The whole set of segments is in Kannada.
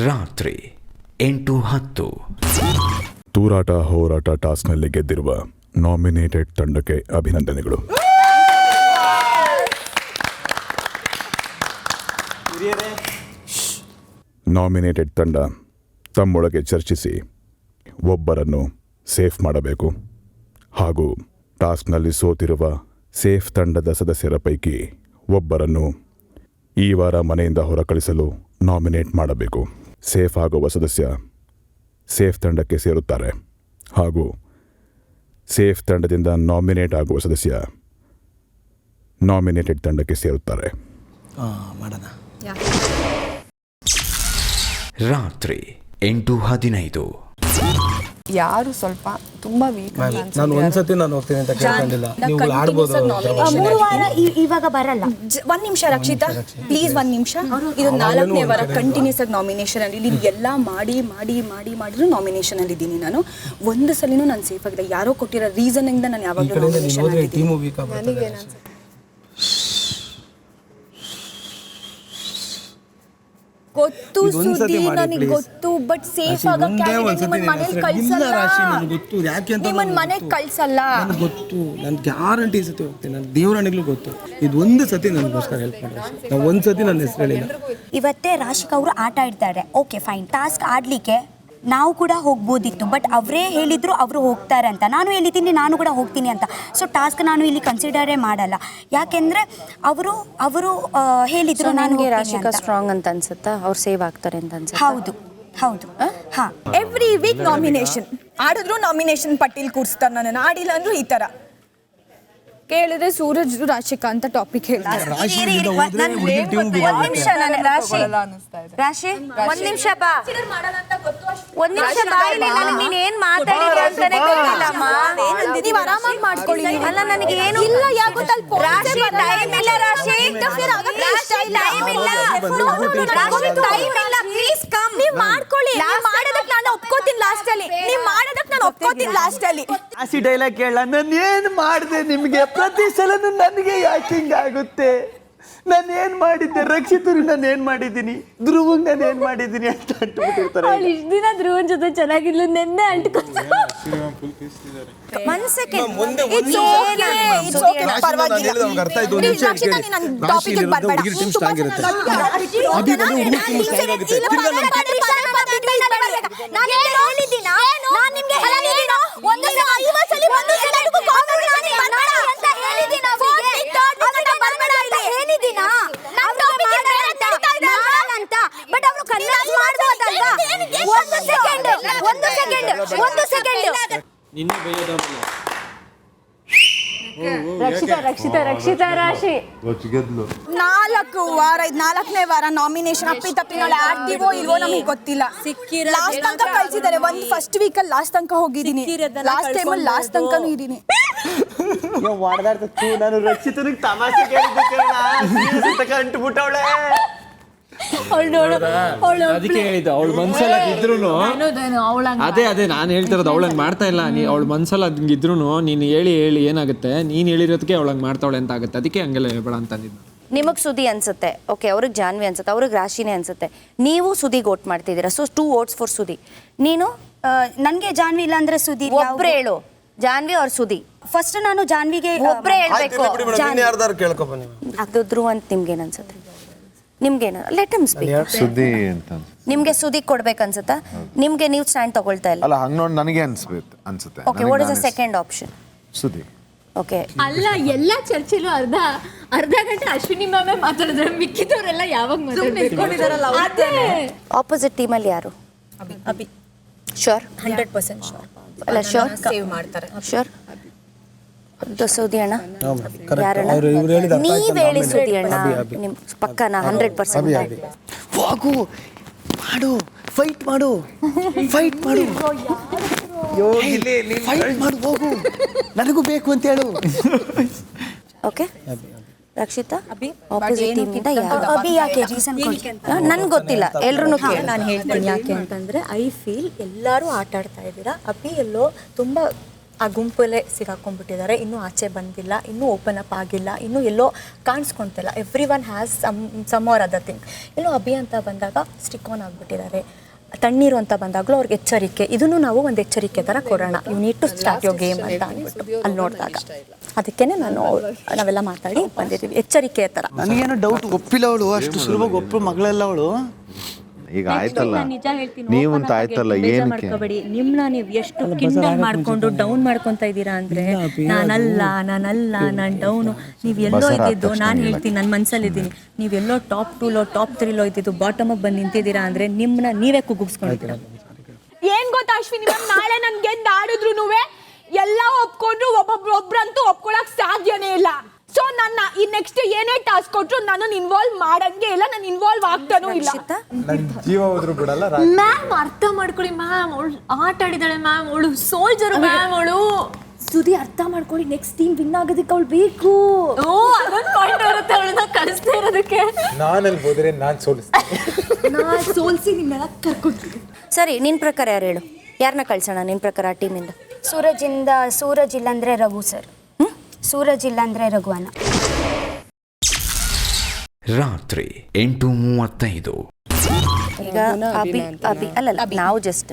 ರಾತ್ರಿ 8:10. ತೂರಾಟ ಹೋರಾಟ ಟಾಸ್ಕ್ನಲ್ಲಿ ಗೆದ್ದಿರುವ ನಾಮಿನೇಟೆಡ್ ತಂಡಕ್ಕೆ ಅಭಿನಂದನೆಗಳು. ನಾಮಿನೇಟೆಡ್ ತಂಡ ತಮ್ಮೊಳಗೆ ಚರ್ಚಿಸಿ ಒಬ್ಬರನ್ನು ಸೇಫ್ ಮಾಡಬೇಕು ಹಾಗೂ ಟಾಸ್ಕ್ನಲ್ಲಿ ಸೋತಿರುವ ಸೇಫ್ ತಂಡದ ಸದಸ್ಯರ ಪೈಕಿ ಒಬ್ಬರನ್ನು ಈ ವಾರ ಮನೆಯಿಂದ ಹೊರಕಳಿಸಲು ನಾಮಿನೇಟ್ ಮಾಡಬೇಕು. ಸೇಫ್ ಆಗುವ ಸದಸ್ಯ ಸೇಫ್ ತಂಡಕ್ಕೆ ಸೇರುತ್ತಾರೆ ಹಾಗೂ ಸೇಫ್ ತಂಡದಿಂದ ನಾಮಿನೇಟ್ ಆಗುವ ಸದಸ್ಯ ನಾಮಿನೇಟೆಡ್ ತಂಡಕ್ಕೆ ಸೇರುತ್ತಾರೆ. ರಾತ್ರಿ 8:15. ಯಾರು ಸ್ವಲ್ಪ ತುಂಬಾ ವೀಕ್ ನಾನು ಒಂದ್ಸತಿ ನಾನು ಹೋಗ್ತೀನಿ ಅಂತ ಕೇಳ್ಕೊಂಡಿಲ್ಲ. ನೀವು ಆಡ್ಬೋದು. 3 ವಾರ ಇವಾಗ ಬರಲ್ಲ. ಒಂದ್ ನಿಮಿಷ ರಕ್ಷಿತಾ ಪ್ಲೀಸ್, ಒಂದ್ ನಿಮಿಷ. ಇದು 4ನೇ ವಾರ ಕಂಟಿನ್ಯೂಸ್ ಆಗಿ ನಾಮಿನೇಷನ್ ಅಲ್ಲಿ ಇಲ್ಲಿ ಎಲ್ಲ ಮಾಡಿದ್ರು ನಾಮಿನೇಷನ್ ಅಲ್ಲಿ ಇದ್ದೀನಿ. ನಾನು ಒಂದು ಸಲಿನೂ ನಾನು ಸೇಫ್ ಆಗಿಲ್ಲ. ಯಾರೋ ಕೊಟ್ಟಿರೋ ರೀಸನ್ ಇಂದ ನಾನು ಯಾವಾಗಲೂ ನಾಮಿನೇಷನ್ ಆಗಿದ್ದೀನಿ. ಗೊತ್ತು ಸುದ್ದಿ, ನನಗೆ ಗೊತ್ತು, ಬಟ್ ಸೇಫ್ ಆಗಕ್ಕೆ ನಿಮ್ಮನ್ನ ಮನೆಗೆ ಕಳ್ಸಲ್ಲ. ನಿಮ್ಮನ್ನ ಮನೆಗೆ ಕಳ್ಸಲ್ಲ. ನನಗೆ ಗೊತ್ತು, ನಾನು ಗ್ಯಾರಂಟಿ ಸತಿ ಹೋಗ್ತೀನಿ. ನಾನು ದೇವರಣಿಗಳು ಗೊತ್ತು. ಇದು ಒಂದು ಸತಿ ನನಗೋಸ್ಕರ ಹೆಲ್ಪ್ ಮಾಡಿ. ನಾನು ಒಂದ್ಸತಿ ನನ್ನ ಹೆಸರು ಹೇಳಿಲ್ಲ. ಇವತ್ತೇ ರಾಶಿಕಾ ಅವರು ಆಟ ಆಡ್ತಾರೆ. ಓಕೆ ಫೈನ್, ಟಾಸ್ಕ್ ಆಡ್ಲಿಕ್ಕೆ ನಾವು ಕೂಡ ಹೋಗ್ಬೋದಿತ್ತು, ಬಟ್ ಅವರೇ ಹೇಳಿದ್ರು ಅವರು ಹೋಗ್ತಾರೆ ಅಂತ. ನಾನು ಹೇಳಿದ್ದೀನಿ ನಾನು ಕೂಡ ಹೋಗ್ತೀನಿ ಅಂತ. ಸೊ ಟಾಸ್ಕ್ ನಾನು ಇಲ್ಲಿ ಕನ್ಸಿಡರೇ ಮಾಡಲ್ಲ. ಯಾಕೆಂದ್ರೆ ಅವರು ಹೇಳಿದ್ರು ನನಗೆ ರಾಶಿಕಾ ಸ್ಟ್ರಾಂಗ್ ಅಂತ ಅನ್ಸುತ್ತಾ, ಅವ್ರು ಸೇವ್ ಆಗ್ತಾರೆ ಅಂತ ಅನ್ಸುತ್ತೆ. ಹೌದು ಹಾ. ಎವ್ರಿ ವೀಕ್ ನಾಮಿನೇಷನ್ ಆಡಿದ್ರು ನಾಮಿನೇಷನ್ ಪಟ್ಟಿಲ್ ಕೂರಿಸ್ತಾರೆ ನನ್ನನ್ನು. ಆಡಿಲ್ಲ ಅಂದ್ರು ಈ ತರ ಕೇಳಿದ್ರೆ ಸೂರಜ್ ರಾಶಿಕಾ ಅಂತ ಟಾಪಿಕ್ ಹೇಳ್ತಾರೆ. ರಾಶಿ ಒಂದ್ ನಿಮಿಷ ಬಾ, ಒಂದ್ ನಿಮಿಷ ಬಾ. ನೀನ್ ಏನ್ ಮಾತಾಡಿದ್ರೆ ಅಂತಾನೆ ಗೊತ್ತಿಲ್ಲಮ್ಮ. ನೀವು ಆರಾಮಾಗಿ ಮಾಡ್ಕೊಳ್ಳಿ. ಅಲ್ಲ ನನಗೆ ಏನು ಇಲ್ಲ. ರಾಶಿ ಟೈಮ್ ಇಲ್ಲ. ರಾಶಿ ಟೈಮ್ ಇಲ್ಲ. ಟೈಮ್ ಇಲ್ಲ. Please come. ನೀವು ಮಾಡ್ಕೊಳ್ಳಿ. ಮಾಡೋದಕ್ಕೆ ನಾನು ಒಪ್ಕೋತೀನಿ ಲಾಸ್ಟ್ ಅಲ್ಲಿ. ನೀವು ಮಾಡೋದಕ್ಕೆ ನಾನು ಒಪ್ಕೋತೀನಿ ಲಾಸ್ಟ್ ಅಲ್ಲಿ. ಆಸಿ ಡೈಲಾಗ್ ಕೇಳ, ನಾನು ಏನು ಮಾಡಿದೆ ನಿಮಗೆ? ಪ್ರತಿ ಸಲನೂ ನನಗೆ ಯಾಕೆ ಹಿಂಗಾಗುತ್ತೆ? ನಾನು ಏನು ಮಾಡಿದ್ದೆ? ರಕ್ಷಿತರು ನಾನು ಏನು ಮಾಡಿದ್ದೀನಿ? ಧ್ರುವಂಗ್ ನಾನು ಏನು ಮಾಡಿದ್ದೀನಿ ಅಂತ ಅಂಟ್ಬಿಟ್ಟಿರ್ತಾರೆ. ಇಷ್ಟು ದಿನ ಧ್ರುವನ್ ಜೊತೆ ಚೆನ್ನಾಗಿಲ್ಲ, ನೆನ್ನೆ ಅಂಟ್ಕೊಂಡು. ಒಂದ್ ಸೆಕೆಂಡ್. ರಕ್ಷಿತಾ ರಾಶಿ 4ನೇ ವಾರ ನಾಮಿನೇಷನ್ ಅಪ್ಪಿ ತಪ್ಪಿ ನಾಳೆ ಆಡ್ತೀವೋ ಇಲ್ವೋ ನಮಗೆ ಗೊತ್ತಿಲ್ಲ. ಲಾಸ್ಟ್ ತನಕ ಕಳ್ಸಿದ್ದಾರೆ. ಒಂದು ಫಸ್ಟ್ ವೀಕ್ ಅಲ್ಲಿ ಲಾಸ್ಟ್ ತನಕ ಹೋಗಿದ್ದೀನಿ. ಲಾಸ್ಟ್ ಟೈಮ್ ಅಲ್ಲಿ ಲಾಸ್ಟ್ ತನಕನೂ ಇದ್ದೀನಿ. ನಾನು ರಕ್ಷಿತನಿಗೆ ತಮಾಷೆ ಕೇಳಿದ್ದೆ, ಅಂಟ್ಬಿಟ್ಟವಳೆ. ಅದಕ್ಕೆ ಹೇಳಿದ್ದು ಅವಳು ಮನ್ಸಲ್ಲ ಇದ್ರು. ಅದೇ ನಾನು ಹೇಳ್ತಿರೋದು, ಅವಳಂಗೆ ಮಾಡ್ತಾ ಇಲ್ಲ. ಅವಳ ಮನ್ಸಲ್ಲ ಹಂಗಿದ್ರು ನೀನು ಹೇಳಿ ಏನಾಗುತ್ತೆ? ನೀನು ಹೇಳಿರೋದಕ್ಕೆ ಅವಳಂಗೆ ಮಾಡ್ತಾವಳೆ ಅಂತ ಆಗುತ್ತೆ. ಅದಕ್ಕೆ ಹಂಗೆಲ್ಲ ಹೇಳ್ಬೇಡ ಅಂತ ಅಂದಿದ್ದು. ನಿಮಗೆ ಸುದಿ ಅನ್ಸುತ್ತೆ, ಓಕೆ, ಅವ್ರಿಗೆ ಜಾನ್ವಿ ಅನ್ಸುತ್ತೆ, ಅವ್ರಿಗೆ ರಾಶಿನೇ ಅನ್ಸುತ್ತೆ. ನೀವು ಸುದಿಗೆ ವೋಟ್ ಮಾಡ್ತಿದ್ದೀರಾ. So 2 votes for Sudhi. ನೀನು ನನಗೆ ಜಾನ್ವಿ ಇಲ್ಲ ಅಂದ್ರೆ ಸುದಿ ಒಬ್ರೇ ಹೇಳು, ಜಾನ್ವಿ ಅವ್ರ ಸುದಿ. ಫಸ್ಟ್ ನಾನು ಜಾನ್ವಿಗೆ ಒಬ್ರೇ ಹೇಳ್ಬೇಕು. ಅದು ಧ್ರುವ ಅಂತ ನಿಮ್ಗೇನು ಅನ್ಸುತ್ತೆ? ನಿಮ್ಗೇನು? Let him speak. ಸುದ್ದಿ ಅಂತ ನಿಮ್ಗೆ ಸುದಿ ಕೊಡ್ಬೇಕನ್ಸುತ್ತಾ? ನಿಮ್ಗೆ ನೀವು ಸ್ಟ್ಯಾಂಡ್ ತಗೊಳ್ತಾ ಇಲ್ಲ? ಅಲ್ಲ, ಹಂಗ್ ನೋಡಿ ನನಗೆ ಅನ್ಸುತ್ತೆ. Okay, what is the second option? ಸುದ್ದಿ. ಓಕೆ, ಅಲ್ಲ, ಎಲ್ಲ ಚರ್ಚೆಲು ಅರ್ಧ ಗಂಟೆ ಅಶ್ವಿನಿ ಮ್ಯಾಮೇ ಮಾತಾಡಿದ್ರೆ ಮಿಕ್ಕಿದವರೆಲ್ಲ ಯಾವಾಗ ಮಾತಾಡ್ತಾರೆ? ಆಪೋಸಿಟ್ ಟೀಮಲ್ಲಿ ಯಾರು? ಅಭಿ. ಶೋರ್? 100% ಶೋರ್. ಅಲ್ಲ, ಶೋರ್ ಸೇವ್ ಮಾಡ್ತಾರೆ. ಶೋರ್. ಸುದಿ ಅಣ್ಣ ಯಾರಣ್ಣ? ನೀವ್ ಹೇಳಿ ಸುದಿ ಅಣ್ಣ. ನಿಮ್ ಪಕ್ಕನಾ? 100%. ಹೋಗು, ಮಾಡು, ಫೈಟ್ ಮಾಡು. ಫೈಟ್ ಮಾಡು, ಹೋಗು, ನನಗೂ ಬೇಕು ಅಂತ ಹೇಳು. ಓಕೆ, ರಕ್ಷಿತಾ ಆಪೋಸಿಟ್ ಟೀಮಿಂದ ಯಾರು? ಅಭಿ ಯಾಕೆ ರೀಸನ್ ನನ್ಗೆ ಗೊತ್ತಿಲ್ಲ, ಎಲ್ರು ಕೇಳಿ. ನಾನು ಹೇಳ್ತೀನಿ ಯಾಕೆ ಅಂತಂದ್ರೆ ಐ ಫೀಲ್ ಎಲ್ಲರೂ ಆಟ ಆಡ್ತಾ ಇದ್ದೀರಾ. ಅಭಿ ಎಲ್ಲೋ ತುಂಬಾ ಆ ಗುಂಪಲ್ಲೇ ಸಿಗಾಕೊಂಡ್ಬಿಟ್ಟಿದ್ದಾರೆ, ಇನ್ನೂ ಆಚೆ ಬಂದಿಲ್ಲ, ಇನ್ನೂ ಓಪನ್ ಅಪ್ ಆಗಿಲ್ಲ, ಇನ್ನೂ ಎಲ್ಲೋ ಕಾಣಿಸ್ಕೊಳ್ತಿಲ್ಲ. Every one has some or other thing. ಇನ್ನು ಅಭಿ ಅಂತ ಬಂದಾಗ ಸ್ಟಿಕ್ ಆನ್ ಆಗಿಬಿಟ್ಟಿದ್ದಾರೆ. ತಣ್ಣೀರು ಅಂತ ಬಂದಾಗಲೂ ಅವ್ರಿಗೆ ಎಚ್ಚರಿಕೆ, ಇದನ್ನು ನಾವು ಒಂದು ಎಚ್ಚರಿಕೆ ಥರ ಕೊಡೋಣ, you need to start your game ಅಂತ ಅಂದ್ಬಿಟ್ಟು ಅಲ್ಲಿ ನೋಡಿದಾಗ ಅದಕ್ಕೇ ನಾವೆಲ್ಲ ಮಾತಾಡಿ ಬಂದಿದ್ದೀವಿ ಎಚ್ಚರಿಕೆ ಥರ. ನನಗೇನೋ ಡೌಟ್, ಒಪ್ಪಿಲ್ಲ ಅವಳು, ಅಷ್ಟು ಸುಲಭವಾಗಿ ಒಪ್ಪು ಮಗಳೆಲ್ಲ ಅವಳು. ಈಗ ಆಯ್ತಲ್ಲ, ನೀವಂತ ಆಯ್ತಲ್ಲ, ಏನಕ್ಕೆ ನಿಮ್ನ ನೀವು ಎಷ್ಟು ಕಿಂಡಲ್ ಮಾಡ್ಕೊಂಡು ಡೌನ್ ಮಾಡ್ಕೊಂತ ಇದ್ದೀರಾ ಅಂದ್ರೆ, ನಾನಲ್ಲ ನಾನು ಡೌನು, ನೀವು ಎಲ್ಲೋ ಇದ್ದಿದ್ದು, ನಾನು ಹೇಳ್ತೀನಿ ನನ್ನ ಮನ್ಸಲ್ಲಿದ್ದೀನಿ, ನೀವೆಲ್ಲೋ ಟಾಪ್ 2ಲೋ ಟಾಪ್ 3ಲೋ ಇದ್ದಿದ್ದು ಬಾಟಮ್ ಅಪ್ ಬಂದು ನಿಂತಿದ್ದೀರಾ ಅಂದ್ರೆ ನಿಮ್ಮನ್ನ ನೀವೇ ಕುಗ್ಗಿಸ್ಕೊಂಡಿದ್ದೀರಾ. ಏನ್ ಗೊತ್ತಾ ಅಶ್ವಿನಿ ಮ್ಯಾಮ್, ನಾಳೆ ನನ್ ಗೆದ್ದು ಆಡಿದ್ರು ಎಲ್ಲ ಒಪ್ಕೊಂಡ್ರು ಒಬ್ಬೊಬ್ರಂತೂ ಒಪ್ಕೊಳಕ್ ಸಾಧ್ಯನೇ ಇಲ್ಲ. ಸೊ ನನ್ನ ಈ ನೆಕ್ಸ್ಟ್ ಏನೇ ಟಾಸ್ಕ್ ಕೊಟ್ರು ನಾನು ಇನ್ವಾಲ್ವ್ ಮಾಡಂಗೆ ಇಲ್ಲ, ನಾನು ಇನ್ವಾಲ್ವ್ ಆಗ್ತಾನೂ ಇಲ್ಲ. ಜೀವ ಹೋದ್ರು ಬಿಡಲ್ಲ. ಮ್ಯಾಮ್ ಅರ್ಥ ಮಾಡ್ಕೊಳ್ಳಿ ಮ್ಯಾಮ್, ಅವಳು ಆಟ ಆಡಿದಾಳೆ ಮ್ಯಾಮ್, ಅವಳು ಸೋಲ್ಜರ್ ಮ್ಯಾಮ್, ಅವಳು ಸುದಿ ಅರ್ಥ ಮಾಡ್ಕೊಳ್ಳಿ, ನೆಕ್ಸ್ಟ್ ಟೀಮ್ ವಿನ್ ಆಗೋದಕ್ಕೆ ಅವಳು ಬೇಕು. ಅದೊಂದು ಪಾಯಿಂಟ್ ಇರುತ್ತೆ ಅವಳನ್ನ ಕಳಿಸ್ತಾ ಇರೋದಕ್ಕೆ. ನಾನಲ್ಲಿ ಹೋದ್ರೆ ನಾನು ಸೋಲ್ಸಿ ನಿಮ್ಮೆಲ್ಲ ಕರ್ಕೊಳ್ತೀನಿ. ಸರಿ, ನಿನ್ನ ಪ್ರಕಾರ ಯಾರು ಹೇಳು, ಯಾರನ್ನ ಕಳ್ಸೋಣ ನಿನ್ನ ಪ್ರಕಾರ ಆ ಟೀಮಿಂದ? ಸೂರಜ್ ಇಲ್ಲಾಂದ್ರೆ ರಘು ಸರ್. ಸೂರಜ್ ಇಲ್ಲಾಂದ್ರೆ ರಘುವನ್ನ. ರಾತ್ರಿ 8:35. ಈಗ ಅಭಿ ಅಲ್ಲಲ್ಲ, ನಾವು ಜಸ್ಟ್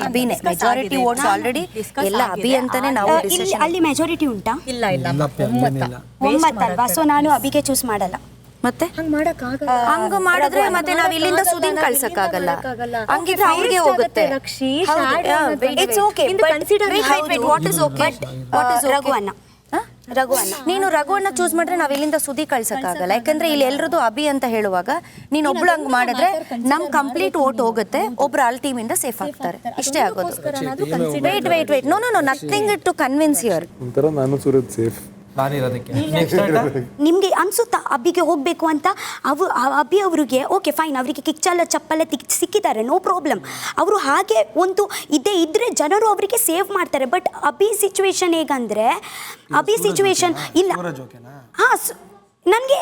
ಅಭಿನೇ ಮೆಜಾರಿಟಿ ವೋಟ್ಸ್ ಆಲ್ರೆಡಿ ಎಲ್ಲ ಅಭಿ ಅಂತಾನೆ ನಾವು ಡಿಸಿಷನ್. ಅಲ್ಲಿ ಮೆಜಾರಿಟಿ ಉಂಟಾ? ಇಲ್ಲ ಒಮ್ಮತ್ತಲ್ವಾ, ಸೊ ನಾನು ಅಭಿಗೆ ಚೂಸ್ ಮಾಡಲ್ಲ. ಮತ್ತೆ ಹಂಗ ಮಾಡಿದ್ರೆ ಮತ್ತೆ ನಾವ್ ಇಲ್ಲಿಂದ ಸುದೀನ್ ಕಳ್ಸಕ್ಕಾಗಲ್ಲ, ಹಂಗಿದ್ರೆ ಅವ್ರಿಗೆ ಹೋಗುತ್ತೆ. ನೀನು ರಘುವನ್ನ ಚೂಸ್ ಮಾಡಿದ್ರೆ ನಾವ್ ಇಲ್ಲಿಂದ ಸುದಿ ಕಳ್ಸಕ್ಕಾಗಲ್ಲ, ಯಾಕಂದ್ರೆ ಇಲ್ಲಿ ಎಲ್ರದ್ದು ಅಭಿ ಅಂತ ಹೇಳುವಾಗ ನೀನ್ ಒಬ್ಳು ಹಂಗ್ ಮಾಡಿದ್ರೆ ನಮ್ ಕಂಪ್ಲೀಟ್ ವೋಟ್ ಹೋಗುತ್ತೆ, ಒಬ್ರು ಅಲ್ಲಿ ಟೀಮ್ ಇಂದ ಸೇಫ್ ಆಗ್ತಾರೆ, ಇಷ್ಟೇ ಆಗೋದು. Wait no nothing to convince here. ನಾನು ಸೂರಜ್ ಸೇಫ್ ನಿಮ್ಗೆ ಅನ್ಸುತ್ತಾ ಅಬ್ಬಿಗೆ ಹೋಗ್ಬೇಕು ಅಂತ? ಅಬ್ಬಿ ಅವ್ರಿಗೆ ಓಕೆ ಫೈನ್, ಅವರಿಗೆ ಚಪ್ಪಲೆ ಸಿಕ್ಕಿದ್ದಾರೆ, ನೋ ಪ್ರಾಬ್ಲಮ್. ಅವರು ಹಾಗೆ ಒಂದು ಇದ್ರೆ ಜನರು ಅವರಿಗೆ ಸೇವ್ ಮಾಡ್ತಾರೆ. ಬಟ್ ಅಬ್ಬಿ ಸಿಚುವೇಶನ್ ಹೇಗಂದ್ರೆ, ಅಬ್ಬಿ ಸಿಚುವೇಶನ್ ಇಲ್ಲ. ಹಾಂ, ನನಗೆ